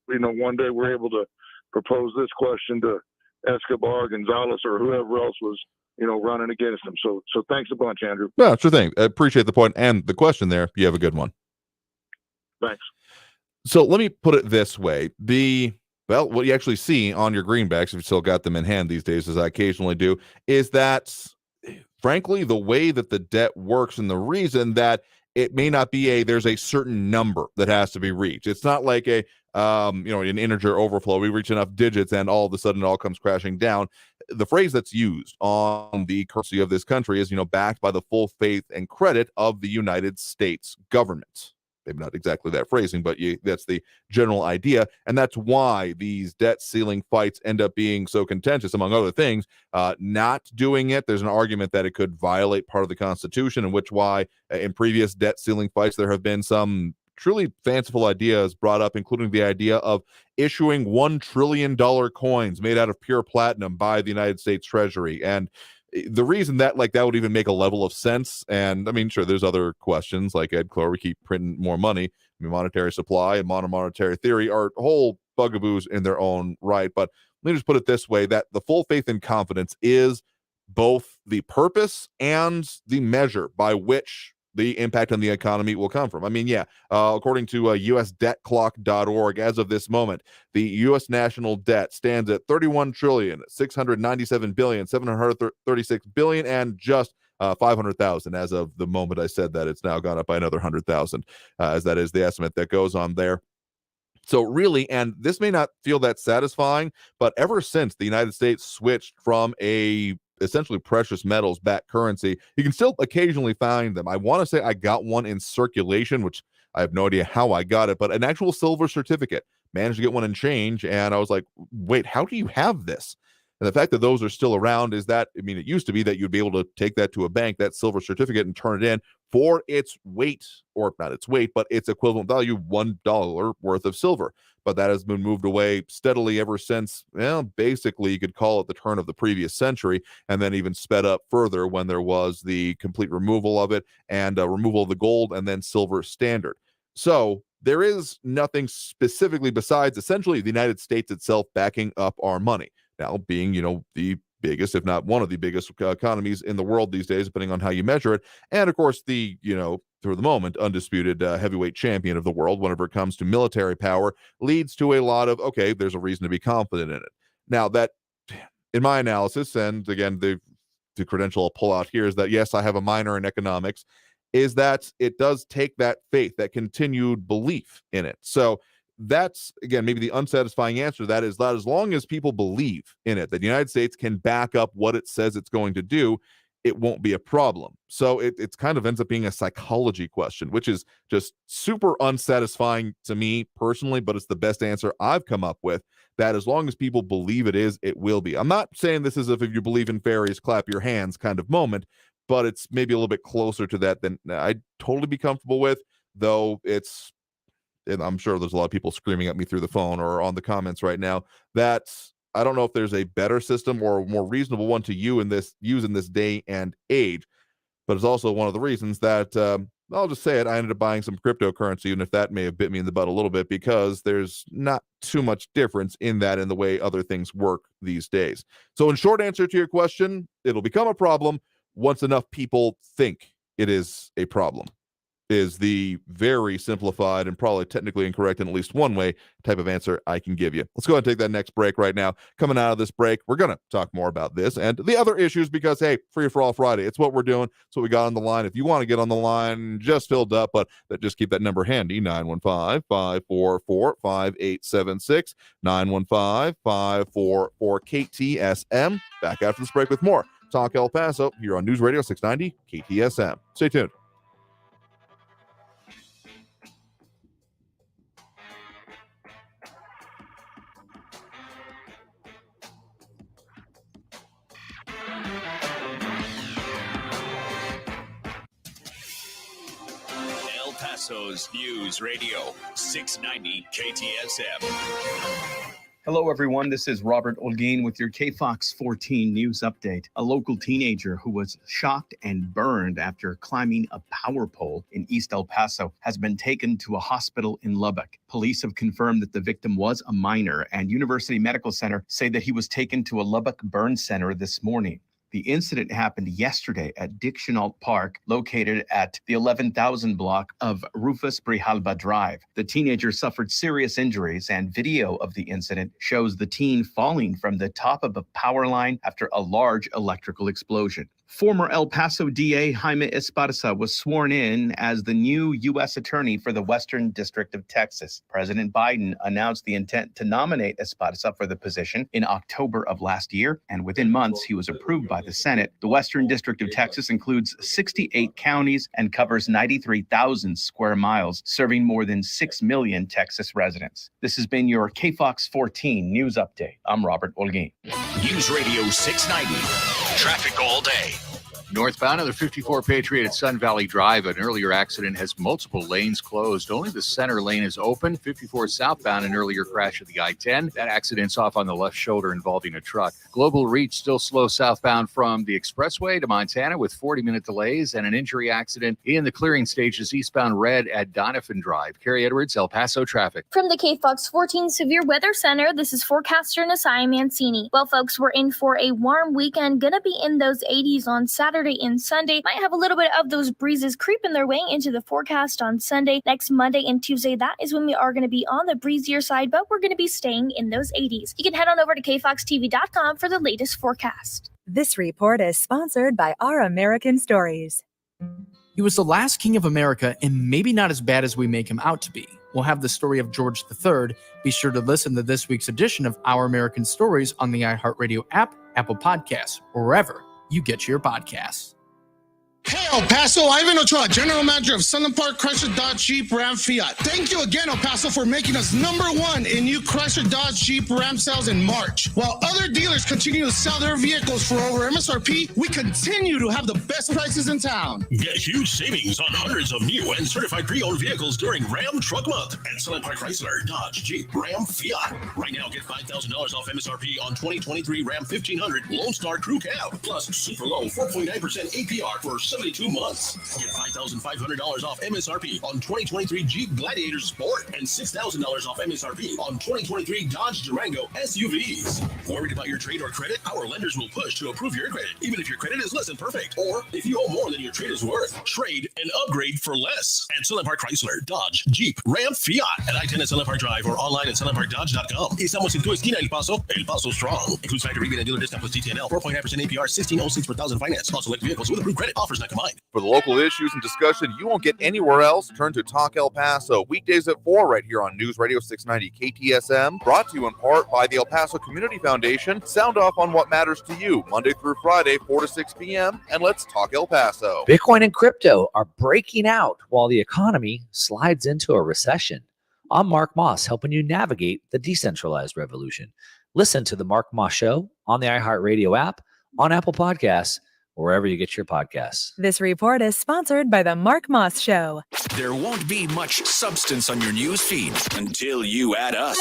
Speaker 15: one day we're able to propose this question to Escobar, Gonzalez, or whoever else was, running against him. So thanks a bunch, Andrew.
Speaker 1: Yeah, sure thing. I appreciate the point and the question there. You have a good one.
Speaker 15: Thanks.
Speaker 1: So let me put it this way. What you actually see on your greenbacks, if you still got them in hand these days, as I occasionally do, is that, frankly, the way that the debt works, and the reason that it may not be there's a certain number that has to be reached. It's not like an integer overflow. We reach enough digits and all of a sudden it all comes crashing down. The phrase that's used on the currency of this country is, backed by the full faith and credit of the United States government. Maybe not exactly that phrasing, but that's the general idea. And that's why these debt ceiling fights end up being so contentious, among other things. Not doing it, there's an argument that it could violate part of the Constitution, in which why in previous debt ceiling fights there have been some truly fanciful ideas brought up, including the idea of issuing $1 trillion coins made out of pure platinum by the United States Treasury. And the reason that that would even make a level of sense, and I mean, sure, there's other questions like Ed Clore, we keep printing more money. I mean, monetary supply and monomonetary theory are whole bugaboos in their own right. But let me just put it this way, that the full faith and confidence is both the purpose and the measure by which the impact on the economy will come from. I mean, according to usdebtclock.org, as of this moment, the U.S. national debt stands at $31,697,736,000,000 and just 500,000. As of the moment I said that, it's now gone up by another 100,000, as that is the estimate that goes on there. So really, and this may not feel that satisfying, but ever since the United States switched from essentially precious metals backed currency, you can still occasionally find them. I want to say I got one in circulation, which I have no idea how I got it, but an actual silver certificate. Managed to get one in change, and I was like, wait, how do you have this? And the fact that those are still around is that, I mean, it used to be that you'd be able to take that to a bank, that silver certificate, and turn it in for its weight, or not its weight, but its equivalent value, $1 worth of silver. But that has been moved away steadily ever since, basically you could call it the turn of the previous century, and then even sped up further when there was the complete removal of it and removal of the gold and then silver standard. So there is nothing specifically besides essentially the United States itself backing up our money. Now, being, the biggest, if not one of the biggest economies in the world these days, depending on how you measure it. And of course, the, for the moment, undisputed heavyweight champion of the world, whenever it comes to military power, leads to a lot of, okay, there's a reason to be confident in it. Now, that, in my analysis, and again, the credential I'll pull out here is that, yes, I have a minor in economics, is that it does take that faith, that continued belief in it. So that's, again, maybe the unsatisfying answer to that is that as long as people believe in it, that the United States can back up what it says it's going to do, it won't be a problem. So it kind of ends up being a psychology question, which is just super unsatisfying to me personally, but it's the best answer I've come up with, that as long as people believe it is, it will be. I'm not saying this is if you believe in fairies, clap your hands kind of moment, but it's maybe a little bit closer to that than I'd totally be comfortable with, though it's, and I'm sure there's a lot of people screaming at me through the phone or on the comments right now, that I don't know if there's a better system or a more reasonable one to use in this day and age, but it's also one of the reasons that I'll just say it, I ended up buying some cryptocurrency, even if that may have bit me in the butt a little bit, because there's not too much difference in that in the way other things work these days. So in short answer to your question, it'll become a problem once enough people think it is a problem, is the very simplified and probably technically incorrect in at least one way type of answer I can give you. Let's go ahead and take that next break right now. Coming out of this break, we're going to talk more about this and the other issues because, hey, Free for All Friday, it's what we're doing. It's what we got on the line. If you want to get on the line, just filled up, but just keep that number handy, 915-544-5876, 915-544-KTSM. Back after this break with more Talk El Paso here on News Radio 690 KTSM. Stay tuned.
Speaker 3: El Paso's News Radio 690 KTSM.
Speaker 16: Hello, everyone. This is Robert Olguin with your KFOX 14 news update. A local teenager who was shocked and burned after climbing a power pole in East El Paso has been taken to a hospital in Lubbock. Police have confirmed that the victim was a minor, and University Medical Center say that he was taken to a Lubbock burn center this morning. The incident happened yesterday at Dick Chenault Park, located at the 11,000 block of Rufus Brijalba Drive. The teenager suffered serious injuries, and video of the incident shows the teen falling from the top of a power line after a large electrical explosion. Former El Paso DA Jaime Esparza was sworn in as the new U.S. Attorney for the Western District of Texas. President Biden announced the intent to nominate Esparza for the position in October of last year, and within months, he was approved by the Senate. The Western District of Texas includes 68 counties and covers 93,000 square miles, serving more than 6 million Texas residents. This has been your KFOX 14 News Update. I'm Robert Olguin.
Speaker 3: News Radio 690. Traffic all day.
Speaker 7: Northbound on the 54 Patriot at Sun Valley Drive, an earlier accident has multiple lanes closed. Only the center lane is open. 54 southbound, an earlier crash of the I-10. That accident's off on the left shoulder involving a truck. Global Reach still slow southbound from the expressway to Montana with 40-minute delays and an injury accident in the clearing stages eastbound red at Donovan Drive. Carrie Edwards, El Paso traffic.
Speaker 17: From the KFOX 14 Severe Weather Center, this is forecaster Nasai Mancini. Well, folks, we're in for a warm weekend. Gonna be in those 80s on Saturday and Sunday. Might have a little bit of those breezes creeping their way into the forecast on Sunday. Next Monday and Tuesday, that is when we are going to be on the breezier side, but we're going to be staying in those 80s. You can head on over to kfoxtv.com for the latest forecast.
Speaker 19: This report is sponsored by Our American Stories.
Speaker 20: He was the last king of America and maybe not as bad as we make him out to be. We'll have the story of George III. Be sure to listen to this week's edition of Our American Stories on the iHeartRadio app, Apple Podcasts, or wherever you get your podcasts.
Speaker 21: Hey, El Paso, Ivan Ochoa, General Manager of Sunland Park Chrysler Dodge Jeep Ram Fiat. Thank you again, El Paso, for making us #1 in new Chrysler Dodge Jeep Ram sales in March. While other dealers continue to sell their vehicles for over MSRP, we continue to have the best prices in town.
Speaker 22: Get huge savings on hundreds of new and certified pre-owned vehicles during Ram Truck Month at Sunland Park Chrysler Dodge Jeep Ram Fiat. Right now, get $5,000 off MSRP on 2023 Ram 1500 Lone Star Crew Cab, plus super low 4.9% APR for 72 months. Get $5,500 off MSRP on 2023 Jeep Gladiator Sport and $6,000 off MSRP on 2023 Dodge Durango SUVs. Worried about your trade or credit? Our lenders will push to approve your credit, even if your credit is less than perfect, or if you owe more than your trade is worth. Trade and upgrade for less at Sunland Park Chrysler, Dodge, Jeep, Ram, Fiat at I-10 at Sunland Park Drive or online at sunlandparkdodge.com. Estamos en tu esquina, El Paso Strong. Includes factory rebate and dealer discount plus DTNL, 4.9% APR, 1606 per thousand finance. Also select vehicles with approved credit. Offers not combined.
Speaker 1: For the local issues and discussion you won't get anywhere else, turn to Talk El Paso, weekdays at 4 right here on News Radio 690 KTSM, brought to you in part by the El Paso Community Foundation. Sound off on what matters to you, Monday through Friday, 4 to 6 p.m., and let's talk El Paso.
Speaker 2: Bitcoin and crypto are breaking out while the economy slides into a recession. I'm Mark Moss, helping you navigate the decentralized revolution. Listen to the Mark Moss Show on the iHeartRadio app, on Apple Podcasts, wherever you get your podcasts.
Speaker 19: This report is sponsored by the Mark Moss Show.
Speaker 3: There won't be much substance on your news feed until you add us.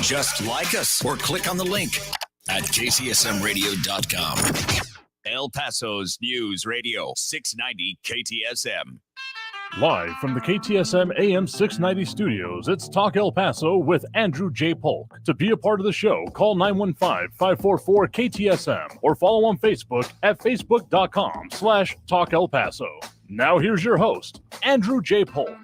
Speaker 3: Just like us or click on the link at kcsmradio.com. El Paso's News Radio 690 KTSM.
Speaker 14: Live from the KTSM AM 690 studios, it's Talk El Paso with Andrew J. Polk. To be a part of the show, call 915-544-KTSM or follow on Facebook at facebook.com/Talk El Paso. Now here's your host, Andrew J. Polk.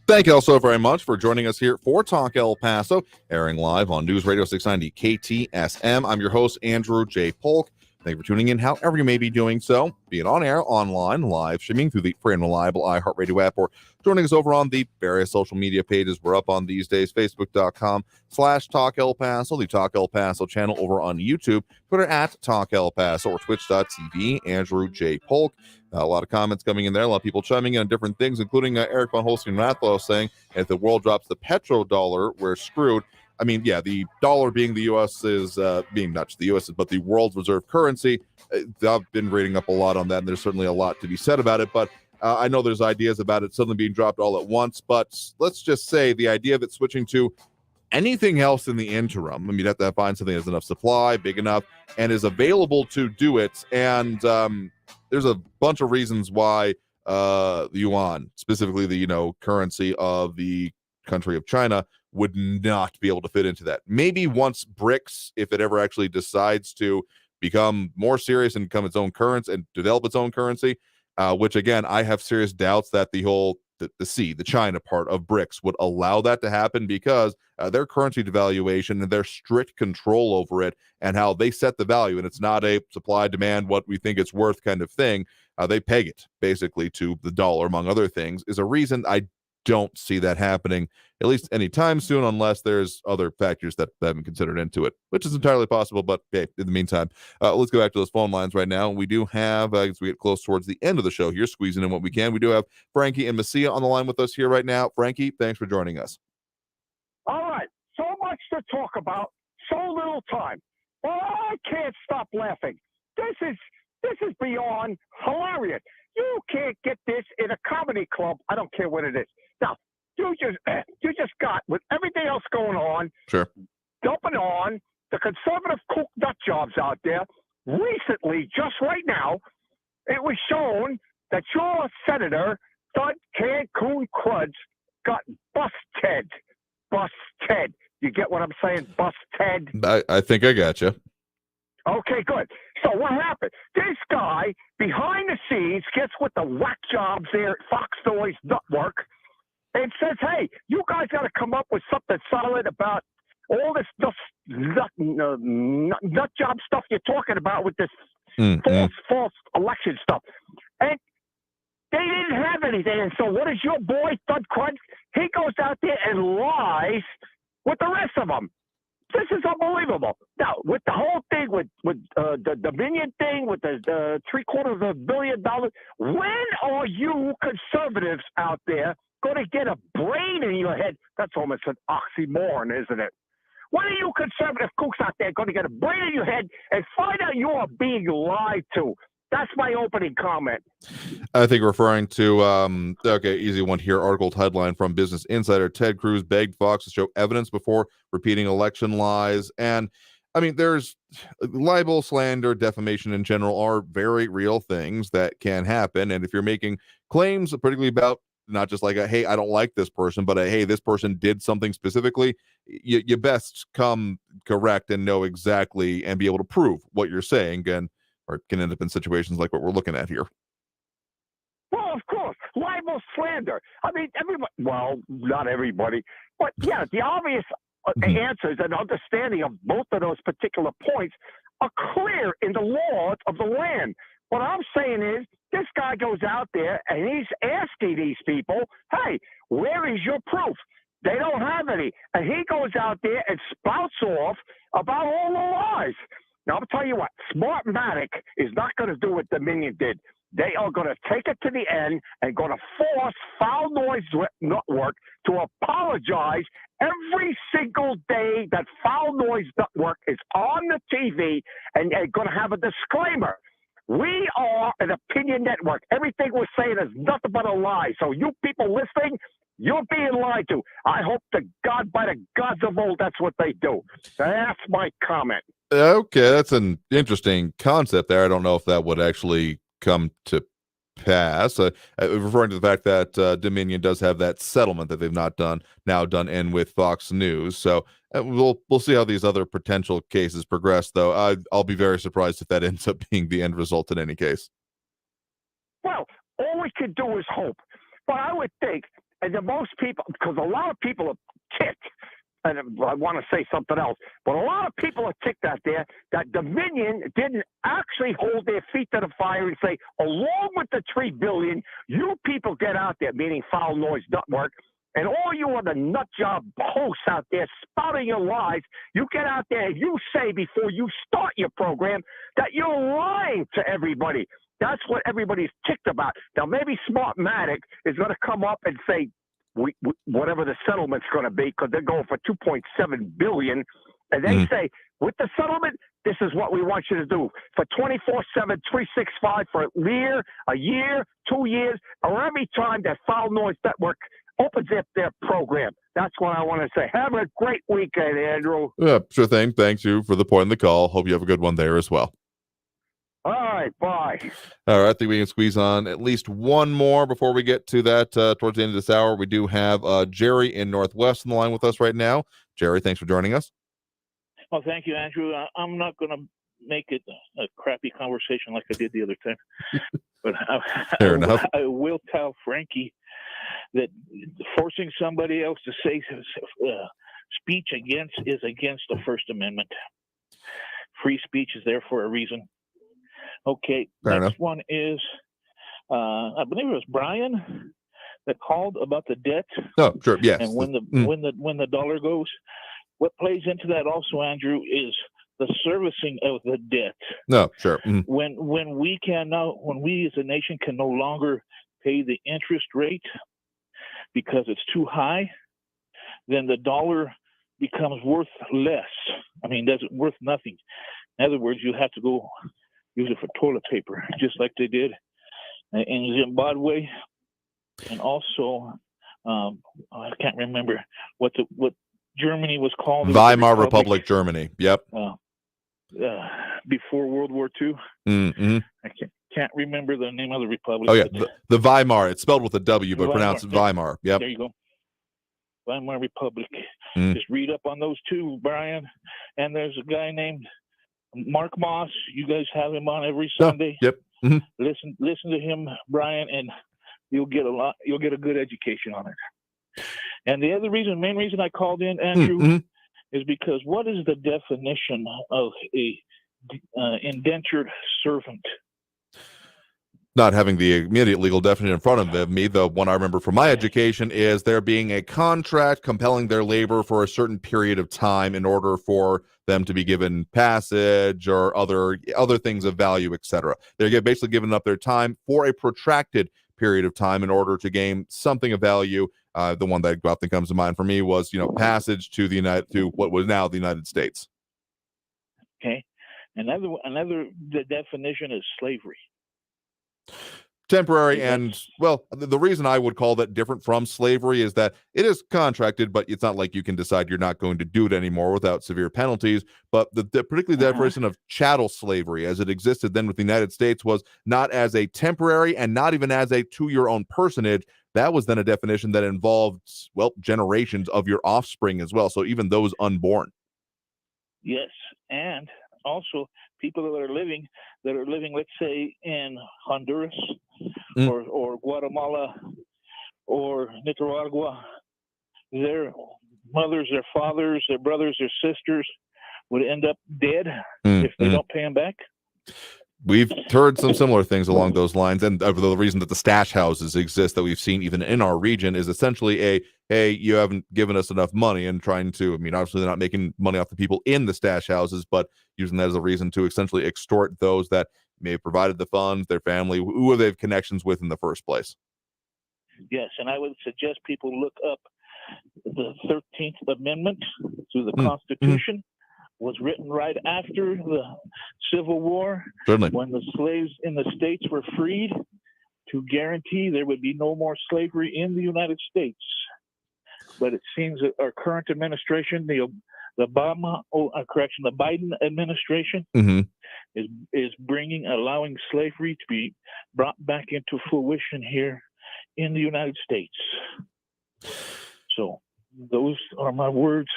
Speaker 1: Thank you all so very much for joining us here for Talk El Paso, airing live on News Radio 690 KTSM. I'm your host, Andrew J. Polk. Thank you for tuning in however you may be doing so, be it on air, online, live streaming through the free and reliable iHeartRadio app, or joining us over on the various social media pages we're up on these days, facebook.com/Talk El Paso, the Talk El Paso channel over on YouTube, Twitter at Talk El Paso, or twitch.tv, Andrew J. Polk. A lot of comments coming in there, a lot of people chiming in on different things, including Eric von Holstein-Rathlow saying, if the world drops the petrodollar, we're screwed. I mean, yeah, the dollar being the U.S. is being not just the U.S., but the world's reserve currency. I've been reading up a lot on that, and there's certainly a lot to be said about it. But I know there's ideas about it suddenly being dropped all at once. But let's just say the idea of it switching to anything else in the interim. I mean, you have to find something that has enough supply, big enough, and is available to do it. And there's a bunch of reasons why the yuan, specifically the currency of the country of China, would not be able to fit into that. Maybe once BRICS, if it ever actually decides to become more serious and become its own currency and develop its own currency, which again, I have serious doubts that the China part of BRICS would allow that to happen, because their currency devaluation and their strict control over it and how they set the value, and it's not a supply demand, what we think it's worth kind of thing. They peg it basically to the dollar, among other things, is a reason I don't see that happening at least anytime soon, unless there's other factors that haven't considered into it, which is entirely possible. But hey, in the meantime, let's go back to those phone lines right now. We do have, as we get close towards the end of the show here, squeezing in what we can, we do have Frankie and Messia on the line with us here right now. Frankie, thanks for joining us.
Speaker 5: All right, so much to talk about, so little time. Well, I can't stop laughing. This is beyond hilarious. You can't get this in a comedy club. I don't care what it is. Now, you just got, with everything else going on,
Speaker 1: sure,
Speaker 5: dumping on the conservative kook nut jobs out there. Recently, just right now, it was shown that your senator, Thud Cancun Cruds, got busted. Busted. You get what I'm saying? Busted.
Speaker 1: I think I got you.
Speaker 5: Okay, good. So what happened? This guy, behind the scenes, gets with the whack jobs there at Fox Noise Network and says, hey, you guys got to come up with something solid about all this nut job stuff you're talking about with this false election stuff. And they didn't have anything. And so what does your boy, Thud Crud? He goes out there and lies with the rest of them. This is unbelievable. Now, with the whole thing, with the Dominion thing, with the $750 million, when are you conservatives out there going to get a brain in your head? That's almost an oxymoron, isn't it? When are you conservative kooks out there going to get a brain in your head and find out you are being lied to? That's my opening comment.
Speaker 1: I think referring to, okay, easy one here, article headline from Business Insider, Ted Cruz begged Fox to show evidence before repeating election lies. And I mean, there's libel, slander, defamation in general are very real things that can happen. And if you're making claims, particularly about not just like a, hey, I don't like this person, but a, hey, this person did something specifically, you best come correct and know exactly and be able to prove what you're saying, and or can end up in situations like what we're looking at here.
Speaker 5: Well, of course, libel, slander. I mean, everybody. Well, not everybody, but yeah, the obvious answers and understanding of both of those particular points are clear in the laws of the land. What I'm saying is, this guy goes out there and he's asking these people, "Hey, where is your proof?" They don't have any, and he goes out there and spouts off about all the lies. Now, I'll tell you what, Smartmatic is not going to do what Dominion did. They are going to take it to the end and going to force Foul Noise Network to apologize every single day that Foul Noise Network is on the TV, and they're going to have a disclaimer. We are an opinion network. Everything we're saying is nothing but a lie. So you people listening, you're being lied to. I hope to God, by the gods of old, that's what they do. That's my comment.
Speaker 1: Okay, that's an interesting concept there. I don't know if that would actually come to pass. Referring to the fact that Dominion does have that settlement that they've not done in with Fox News. So we'll see how these other potential cases progress, though. I'll be very surprised if that ends up being the end result in any case.
Speaker 5: Well, all we can do is hope. But I would think, and the most people, because a lot of people are ticked, and I want to say something else, but a lot of people are ticked out there that Dominion didn't actually hold their feet to the fire and say, along with the $3 billion, you people get out there, meaning Foul Noise Network, and all you other nut job hosts out there spouting your lies, you get out there and you say before you start your program that you're lying to everybody. That's what everybody's ticked about. Now, maybe Smartmatic is going to come up and say, whatever the settlement's going to be, because they're going for $2.7 billion, and they say, with the settlement, this is what we want you to do for 24/7, 365 for a year, 2 years, or every time that Foul Noise Network opens up their program. That's what I want to say. Have a great weekend, Andrew.
Speaker 1: Yeah, sure thing. Thanks you for the point in the call. Hope you have a good one there as well.
Speaker 5: All right, bye.
Speaker 1: All right, I think we can squeeze on at least one more before we get to that towards the end of this hour. We do have Jerry in Northwest on the line with us right now. Jerry, thanks for joining us.
Speaker 4: Well, thank you, Andrew. I'm not going to make it a crappy conversation like I did the other time, but
Speaker 1: Fair enough.
Speaker 4: I will tell Frankie that forcing somebody else to say speech is against the First Amendment. Free speech is there for a reason. Okay,
Speaker 1: Fair
Speaker 4: next
Speaker 1: enough.
Speaker 4: one is, I believe it was Brian that called about the debt.
Speaker 1: Oh, sure, yes.
Speaker 4: And when the dollar goes, what plays into that also, Andrew, is the servicing of the debt.
Speaker 1: No, sure.
Speaker 4: When we as a nation can no longer pay the interest rate because it's too high, then the dollar becomes worth less. I mean, that's worth nothing. In other words, you have to go use it for toilet paper, just like they did in Zimbabwe, and also I can't remember what Germany was called.
Speaker 1: Weimar Republic, Germany. Yep.
Speaker 4: Before World War II.
Speaker 1: Mm-hmm.
Speaker 4: I can't remember the name of the republic.
Speaker 1: Oh yeah, the Weimar. It's spelled with a W, but pronounced Weimar. Yep.
Speaker 4: There you go. Weimar Republic.
Speaker 1: Mm.
Speaker 4: Just read up on those two, Brian. And there's a guy named Mark Moss. You guys have him on every Sunday.
Speaker 1: Yep. Mm-hmm.
Speaker 4: Listen to him, Brian, and you'll get a good education on it. And the main reason I called in, Andrew, is because what is the definition of a indentured servant?
Speaker 1: Not having the immediate legal definition in front of me, the one I remember from my education is there being a contract compelling their labor for a certain period of time in order for them to be given passage or other things of value, etc. They're basically giving up their time for a protracted period of time in order to gain something of value. The one that often comes to mind for me was, passage to what was now the United States.
Speaker 4: Okay, another the definition is slavery.
Speaker 1: temporary. And well, the reason I would call that different from slavery is that it is contracted, but it's not like you can decide you're not going to do it anymore without severe penalties. But particularly the definition of chattel slavery as it existed then with the United States was not as a temporary and not even as a to your own personage. That was then a definition that involved, well, generations of your offspring as well. So even those unborn.
Speaker 4: Yes, and also people that are living, let's say, in Honduras or Guatemala or Nicaragua, their mothers, their fathers, their brothers, their sisters would end up dead if they don't pay them back.
Speaker 1: We've heard some similar things along those lines, and the reason that the stash houses exist that we've seen even in our region is essentially hey, you haven't given us enough money, and trying to, obviously they're not making money off the people in the stash houses, but using that as a reason to essentially extort those that may have provided the funds, their family, who they have connections with in the first place.
Speaker 4: Yes, and I would suggest people look up the 13th Amendment to the Constitution. Was written right after the Civil War,
Speaker 1: certainly,
Speaker 4: when the slaves in the states were freed, to guarantee there would be no more slavery in the United States. But it seems that our current administration, the Biden administration, is allowing slavery to be brought back into fruition here in the United States. So those are my words.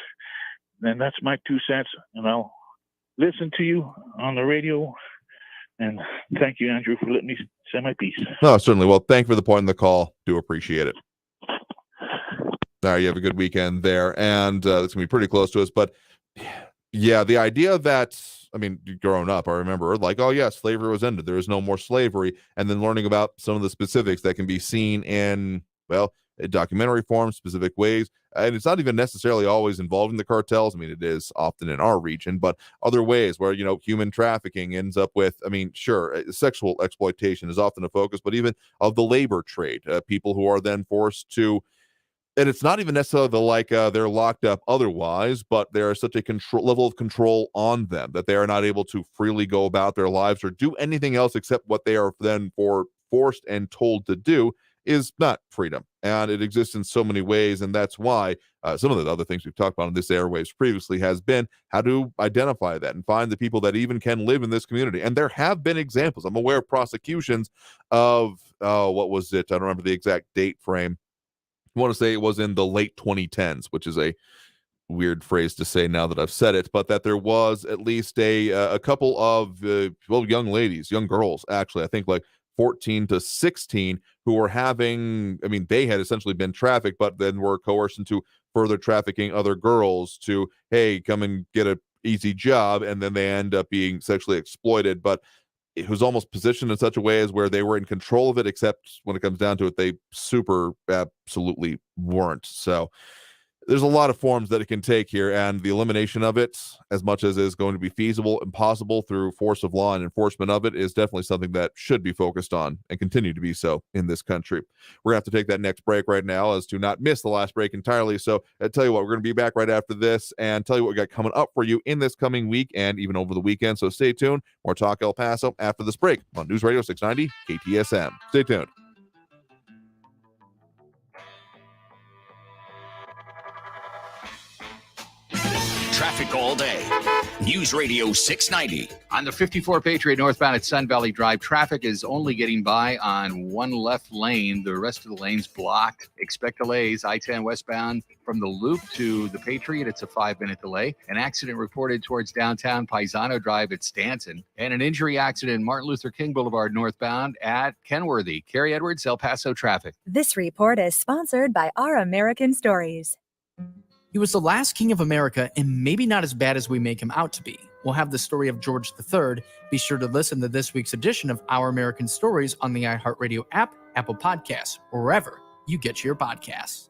Speaker 4: And that's my 2 cents, and I'll listen to you on the radio. And thank you, Andrew, for letting me say my piece.
Speaker 1: No, certainly. Well, thank you for the point in the call. Do appreciate it. All right, you have a good weekend there, and it's going to be pretty close to us. But, yeah, the idea that, growing up, I remember, like, oh, yeah, slavery was ended. There is no more slavery. And then learning about some of the specifics that can be seen in, well, documentary form, specific ways. And it's not even necessarily always involving the cartels. It is often in our region, but other ways where, human trafficking ends up with, sure, sexual exploitation is often a focus, but even of the labor trade, people who are then forced to, and it's not even necessarily they're locked up otherwise, but there is such a level of control on them that they are not able to freely go about their lives or do anything else except what they are then forced and told to do is not freedom. And it exists in so many ways, and that's why some of the other things we've talked about on this airwaves previously has been how to identify that and find the people that even can live in this community. And there have been examples. I'm aware of prosecutions of, what was it? I don't remember the exact date frame. I want to say it was in the late 2010s, which is a weird phrase to say now that I've said it, but that there was at least a couple of, young ladies, young girls, actually, I think 14 to 16 who were having, they had essentially been trafficked, but then were coerced into further trafficking other girls to, hey, come and get an easy job. And then they end up being sexually exploited. But it was almost positioned in such a way as where they were in control of it, except when it comes down to it, they absolutely weren't. So there's a lot of forms that it can take here, and the elimination of it, as much as is going to be feasible and possible through force of law and enforcement of it, is definitely something that should be focused on and continue to be so in this country. We're going to have to take that next break right now as to not miss the last break entirely. So I tell you what, we're going to be back right after this and tell you what we got coming up for you in this coming week and even over the weekend. So stay tuned. More Talk El Paso after this break on News Radio 690 KTSM. Stay tuned.
Speaker 3: Traffic all day. News Radio 690.
Speaker 7: On the 54 Patriot northbound at Sun Valley Drive, traffic is only getting by on one left lane. The rest of the lane's blocked. Expect delays. I-10 westbound from the Loop to the Patriot, it's a 5-minute delay. An accident reported towards downtown Paisano Drive at Stanton. And an injury accident in Martin Luther King Boulevard northbound at Kenworthy. Carrie Edwards, El Paso traffic.
Speaker 19: This report is sponsored by Our American Stories.
Speaker 20: He was the last king of America and maybe not as bad as we make him out to be. We'll have the story of George III. Be sure to listen to this week's edition of Our American Stories on the iHeartRadio app, Apple Podcasts, or wherever you get your podcasts.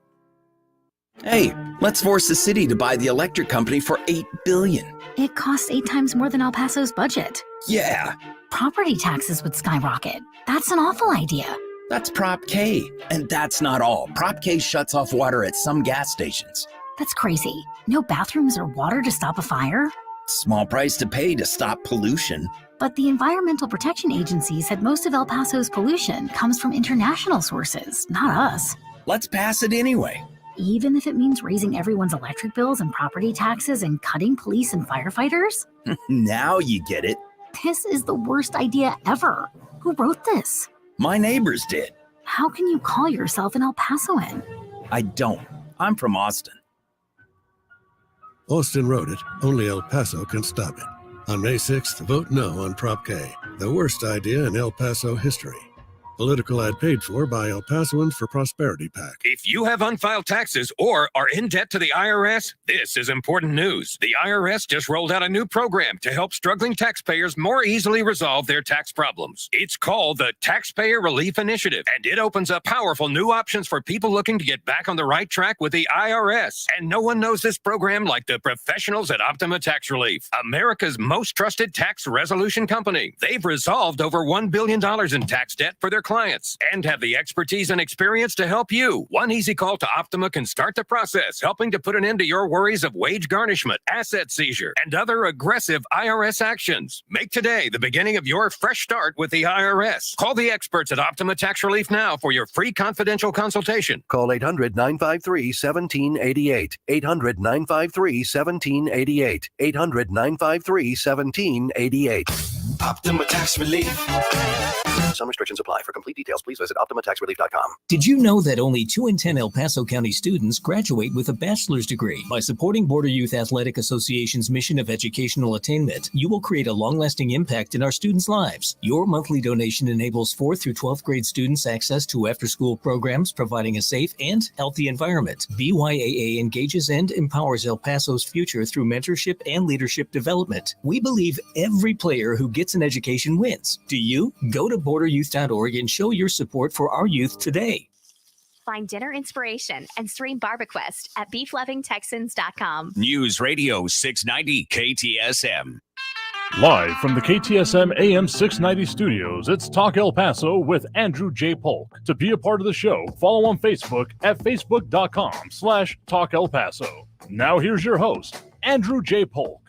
Speaker 6: Hey, let's force the city to buy the electric company for $8 billion.
Speaker 8: It costs 8 times more than El Paso's budget.
Speaker 6: Yeah.
Speaker 8: Property taxes would skyrocket. That's an awful idea.
Speaker 6: That's Prop K. And that's not all. Prop K shuts off water at some gas stations.
Speaker 8: That's crazy. No bathrooms or water to stop a fire?
Speaker 6: Small price to pay to stop pollution.
Speaker 8: But the Environmental Protection Agency said most of El Paso's pollution comes from international sources, not us.
Speaker 6: Let's pass it anyway.
Speaker 8: Even if it means raising everyone's electric bills and property taxes and cutting police and firefighters?
Speaker 6: Now you get it.
Speaker 8: This is the worst idea ever. Who wrote this?
Speaker 6: My neighbors did.
Speaker 8: How can you call yourself an El Pasoan?
Speaker 6: I don't. I'm from Austin.
Speaker 9: Austin wrote it. Only El Paso can stop it. On May 6th, vote no on Prop K, the worst idea in El Paso history. Political ad paid for by El Pasoans for Prosperity PAC.
Speaker 10: If you have unfiled taxes or are in debt to the IRS, this is important news. The IRS just rolled out a new program to help struggling taxpayers more easily resolve their tax problems. It's called the Taxpayer Relief Initiative, and it opens up powerful new options for people looking to get back on the right track with the IRS. And no one knows this program like the professionals at Optima Tax Relief, America's most trusted tax resolution company. They've resolved over $1 billion in tax debt for their clients and have the expertise and experience to help you. One easy call to Optima can start the process, helping to put an end to your worries of wage garnishment, asset seizure, and other aggressive IRS actions. Make today the beginning of your fresh start with the IRS. Call the experts at Optima Tax Relief now for your free confidential consultation.
Speaker 11: Call 800-953-1788. 800-953-1788. 800-953-1788.
Speaker 23: Optima Tax Relief.
Speaker 11: Some restrictions apply. For complete details, please visit OptimaTaxRelief.com.
Speaker 29: Did you know that only 2 in 10 El Paso County students graduate with a bachelor's degree? By supporting Border Youth Athletic Association's mission of educational attainment, you will create a long-lasting impact in our students' lives. Your monthly donation enables 4th through 12th grade students access to after-school programs, providing a safe and healthy environment. BYAA engages and empowers El Paso's future through mentorship and leadership development. We believe every player who gets an education wins. Do you? Go to borderyouth.org and show your support for our youth today.
Speaker 24: Find dinner inspiration and stream BarbeQuest at beeflovingtexans.com.
Speaker 3: News Radio 690 KTSM.
Speaker 14: Live from the KTSM AM 690 studios, it's Talk El Paso with Andrew J. Polk. To be a part of the show, follow on Facebook at facebook.com/Talk El Paso. Now here's your host, Andrew J. Polk.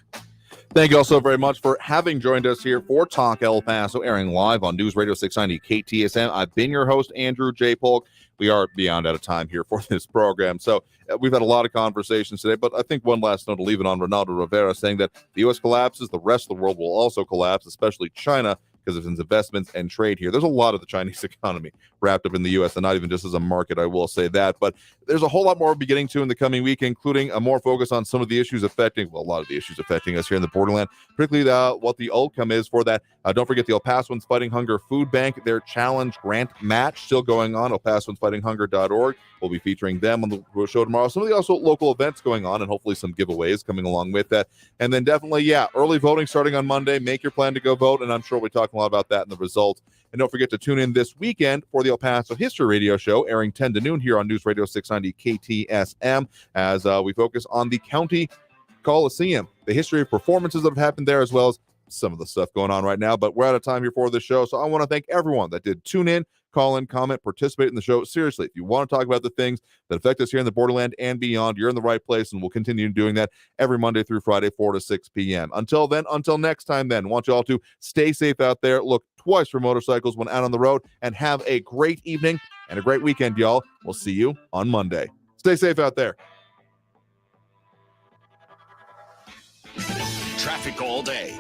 Speaker 1: Thank you all so very much for having joined us here for Talk El Paso, airing live on News Radio 690 KTSM. I've been your host, Andrew J. Polk. We are beyond out of time here for this program. So we've had a lot of conversations today, but I think one last note to leave it on Ronaldo Rivera saying that the U.S. collapses, the rest of the world will also collapse, especially China, because of its investments and trade here. There's a lot of the Chinese economy wrapped up in the U.S., and not even just as a market, I will say that. But there's a whole lot more we'll be getting to in the coming week, including a more focus on some of the issues affecting, well, a lot of the issues affecting us here in the borderland, particularly what the outcome is for that. Don't forget the El Pasoans Fighting Hunger Food Bank, their challenge grant match still going on, elpasoansfightinghunger.org. We'll be featuring them on the show tomorrow. Some of the also local events going on, and hopefully some giveaways coming along with that. And then definitely, early voting starting on Monday. Make your plan to go vote, and I'm sure we'll be talking a lot about that and the results. And don't forget to tune in this weekend for the El Paso History Radio Show, airing 10 to noon here on News Radio 690 KTSM, as we focus on the County Coliseum, the history of performances that have happened there, as well as some of the stuff going on right now. But we're out of time here for this show, so I want to thank everyone that did tune in, call in, comment, participate in the show. Seriously, if you want to talk about the things that affect us here in the borderland and beyond, you're in the right place, and we'll continue doing that every Monday through Friday, 4 to 6 p.m. Until then, until next time then, I want you all to stay safe out there, look twice for motorcycles when out on the road, and have a great evening and a great weekend, y'all. We'll see you on Monday. Stay safe out there.
Speaker 3: Traffic all day.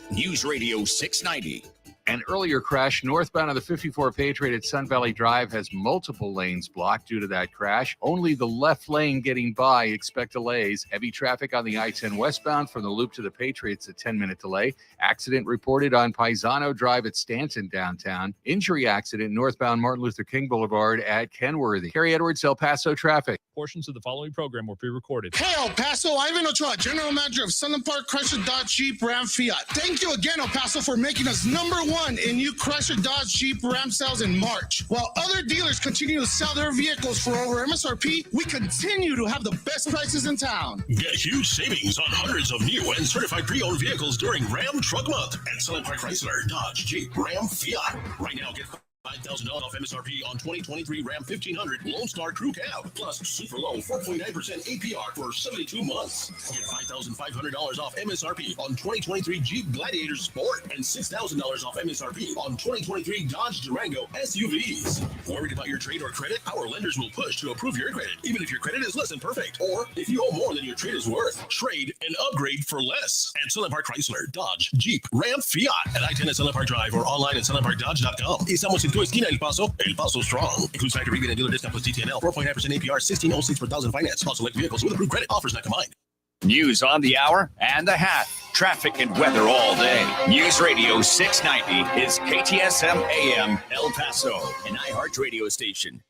Speaker 3: News Radio 690.
Speaker 7: An earlier crash northbound on the 54 Patriot at Sun Valley Drive has multiple lanes blocked due to that crash. Only the left lane getting by. Expect delays. Heavy traffic on the I-10 westbound from the loop to the Patriots, a 10-minute delay. Accident reported on Paisano Drive at Stanton downtown. Injury accident northbound Martin Luther King Boulevard at Kenworthy. Carrie Edwards, El Paso traffic.
Speaker 25: Portions of the following program were pre-recorded.
Speaker 21: Hey, El Paso, Ivan Ochoa, General Manager of Sunland Park Chrysler Dodge Jeep Ram Fiat. Thank you again, El Paso, for making us #1 in new Chrysler Dodge Jeep Ram sales in March. While other dealers continue to sell their vehicles for over MSRP, we continue to have the best prices in town.
Speaker 22: Get huge savings on hundreds of new and certified pre-owned vehicles during Ram Truck Month at Sunland Park Chrysler Dodge Jeep Ram Fiat. Right now, get $5,000 off MSRP on 2023 Ram 1500 Lone Star Crew Cab, plus super low 4.9% APR for 72 months. Get $5,500 off MSRP on 2023 Jeep Gladiator Sport and $6,000 off MSRP on 2023 Dodge Durango SUVs. Worried about your trade or credit? Our lenders will push to approve your credit, even if your credit is less than perfect, or if you owe more than your trade is worth. Trade and upgrade for less at Sunland Park Chrysler, Dodge, Jeep, Ram, Fiat at I-10 at Sunland Park Drive or online at sunlandparkdodge.com. Estamos en tu esquina, El Paso. El Paso Strong. Includes factory rebate and dealer discount plus DTNL. 4.9% APR, 1606 per thousand finance. On select vehicles with approved credit. Offers not combined.
Speaker 3: News on the hour and the hat. Traffic and weather all day. News Radio 690 is KTSM AM El Paso, an iHeart radio station.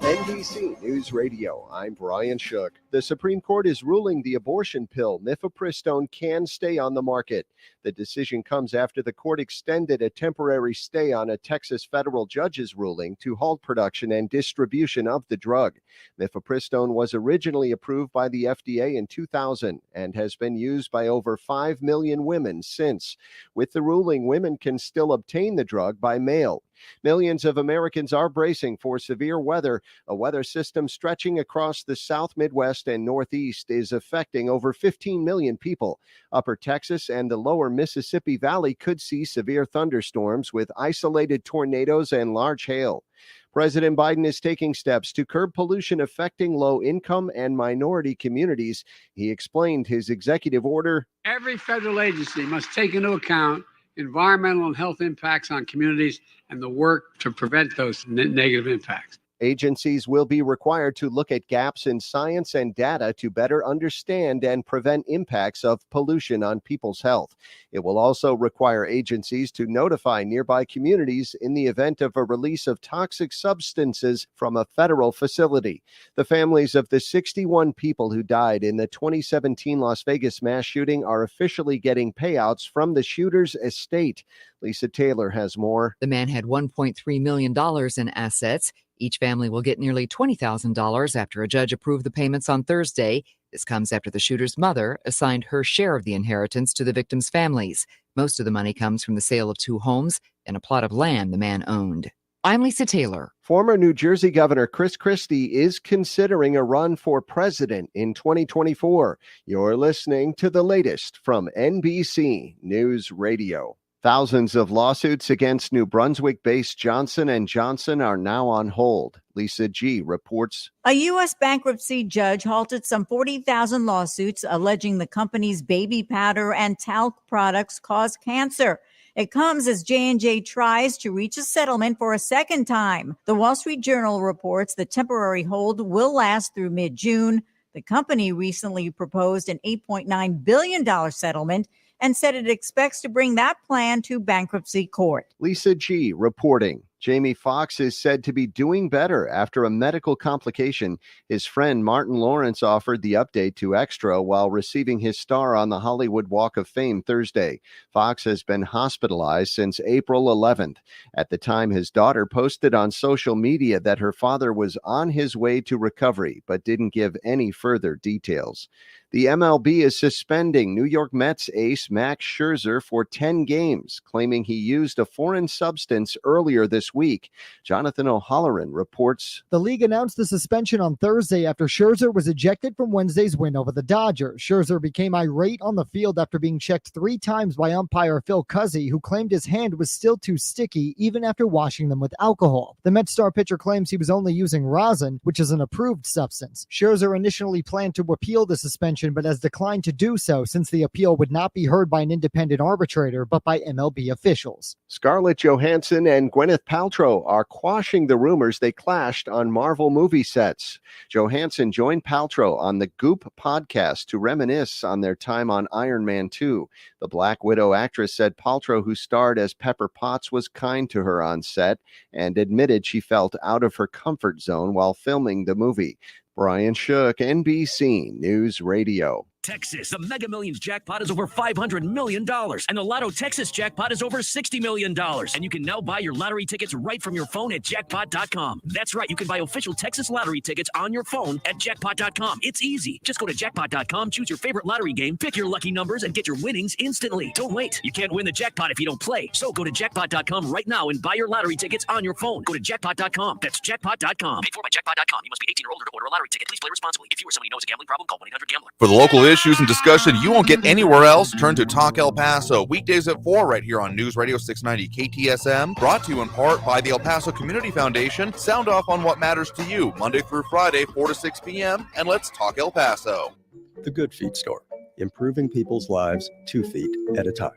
Speaker 12: NBC News Radio, I'm Brian Shook. The Supreme Court is ruling the abortion pill mifepristone can stay on the market. The decision comes after the court extended a temporary stay on a Texas federal judge's ruling to halt production and distribution of the drug. Mifepristone was originally approved by the FDA in 2000 and has been used by over 5 million women since. With the ruling, women can still obtain the drug by mail. Millions of Americans are bracing for severe weather. A weather system stretching across the South, Midwest, and Northeast is affecting over 15 million people. Upper Texas and the lower Mississippi Valley could see severe thunderstorms with isolated tornadoes and large hail. President Biden is taking steps to curb pollution affecting low-income and minority communities. He explained his executive order.
Speaker 13: Every federal agency must take into account environmental and health impacts on communities and the work to prevent those negative impacts.
Speaker 12: Agencies will be required to look at gaps in science and data to better understand and prevent impacts of pollution on people's health. It will also require agencies to notify nearby communities in the event of a release of toxic substances from a federal facility. The families of the 61 people who died in the 2017 Las Vegas mass shooting are officially getting payouts from the shooter's estate. Lisa Taylor has more.
Speaker 15: The man had $1.3 million in assets. Each family will get nearly $20,000 after a judge approved the payments on Thursday. This comes after the shooter's mother assigned her share of the inheritance to the victims' families. Most of the money comes from the sale of 2 homes and a plot of land the man owned. I'm Lisa Taylor.
Speaker 12: Former New Jersey Governor Chris Christie is considering a run for president in 2024. You're listening to the latest from NBC News Radio. Thousands of lawsuits against New Brunswick-based Johnson & Johnson are now on hold. Lisa G. reports.
Speaker 16: A U.S. bankruptcy judge halted some 40,000 lawsuits alleging the company's baby powder and talc products cause cancer. It comes as J&J tries to reach a settlement for a second time. The Wall Street Journal reports the temporary hold will last through mid-June. The company recently proposed an $8.9 billion settlement and said it expects to bring that plan to bankruptcy court.
Speaker 12: Lisa G. reporting. Jamie Foxx is said to be doing better after a medical complication. His friend Martin Lawrence offered the update to Extra while receiving his star on the Hollywood Walk of Fame Thursday. Foxx has been hospitalized since April 11th. At the time, his daughter posted on social media that her father was on his way to recovery, but didn't give any further details. The MLB is suspending New York Mets ace Max Scherzer for 10 games, claiming he used a foreign substance earlier this week. Jonathan O'Halloran reports.
Speaker 18: The league announced the suspension on Thursday after Scherzer was ejected from Wednesday's win over the Dodgers. Scherzer became irate on the field after being checked 3 times by umpire Phil Cuzzi, who claimed his hand was still too sticky even after washing them with alcohol. The Mets star pitcher claims he was only using rosin, which is an approved substance. Scherzer initially planned to appeal the suspension, but has declined to do so since the appeal would not be heard by an independent arbitrator, but by MLB officials.
Speaker 12: Scarlett Johansson and Gwyneth Paltrow are quashing the rumors they clashed on Marvel movie sets. Johansson joined Paltrow on the Goop podcast to reminisce on their time on Iron Man 2. The Black Widow actress said Paltrow, who starred as Pepper Potts, was kind to her on set and admitted she felt out of her comfort zone while filming the movie. Brian Shook, NBC News Radio.
Speaker 2: Texas. The Mega Millions jackpot is over $500 million, and the Lotto Texas jackpot is over $60 million. And you can now buy your lottery tickets right from your phone at jackpot.com. That's right, you can buy official Texas lottery tickets on your phone at jackpot.com. It's easy. Just go to jackpot.com, choose your favorite lottery game, pick your lucky numbers, and get your winnings instantly. Don't wait. You can't win the jackpot if you don't play. So go to jackpot.com right now and buy your lottery tickets on your phone. Go to jackpot.com. That's jackpot.com. Paid for by jackpot.com. You must be 18 or older to order a lottery ticket. Please play responsibly. If you or somebody knows a gambling problem, call 1-800-GAMBLER.
Speaker 1: For the local issues and discussion you won't get anywhere else, turn to Talk El Paso, weekdays at 4 right here on News Radio 690 KTSM, brought to you in part by the El Paso Community Foundation. Sound off on what matters to you, Monday through Friday, 4 to 6 p.m., and let's talk El Paso.
Speaker 4: The Good Feet Store, improving people's lives 2 feet at a time.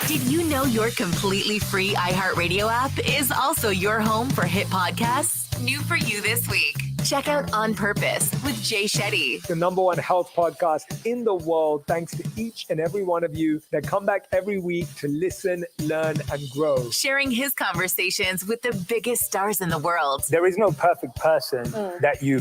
Speaker 5: Did you know your completely free iHeartRadio app is also your home for hit podcasts? New for you this week. Check out On Purpose with Jay Shetty.
Speaker 17: The #1 health podcast in the world, thanks to each and every one of you that come back every week to listen, learn, and grow.
Speaker 5: Sharing his conversations with the biggest stars in the world.
Speaker 17: There is no perfect person that you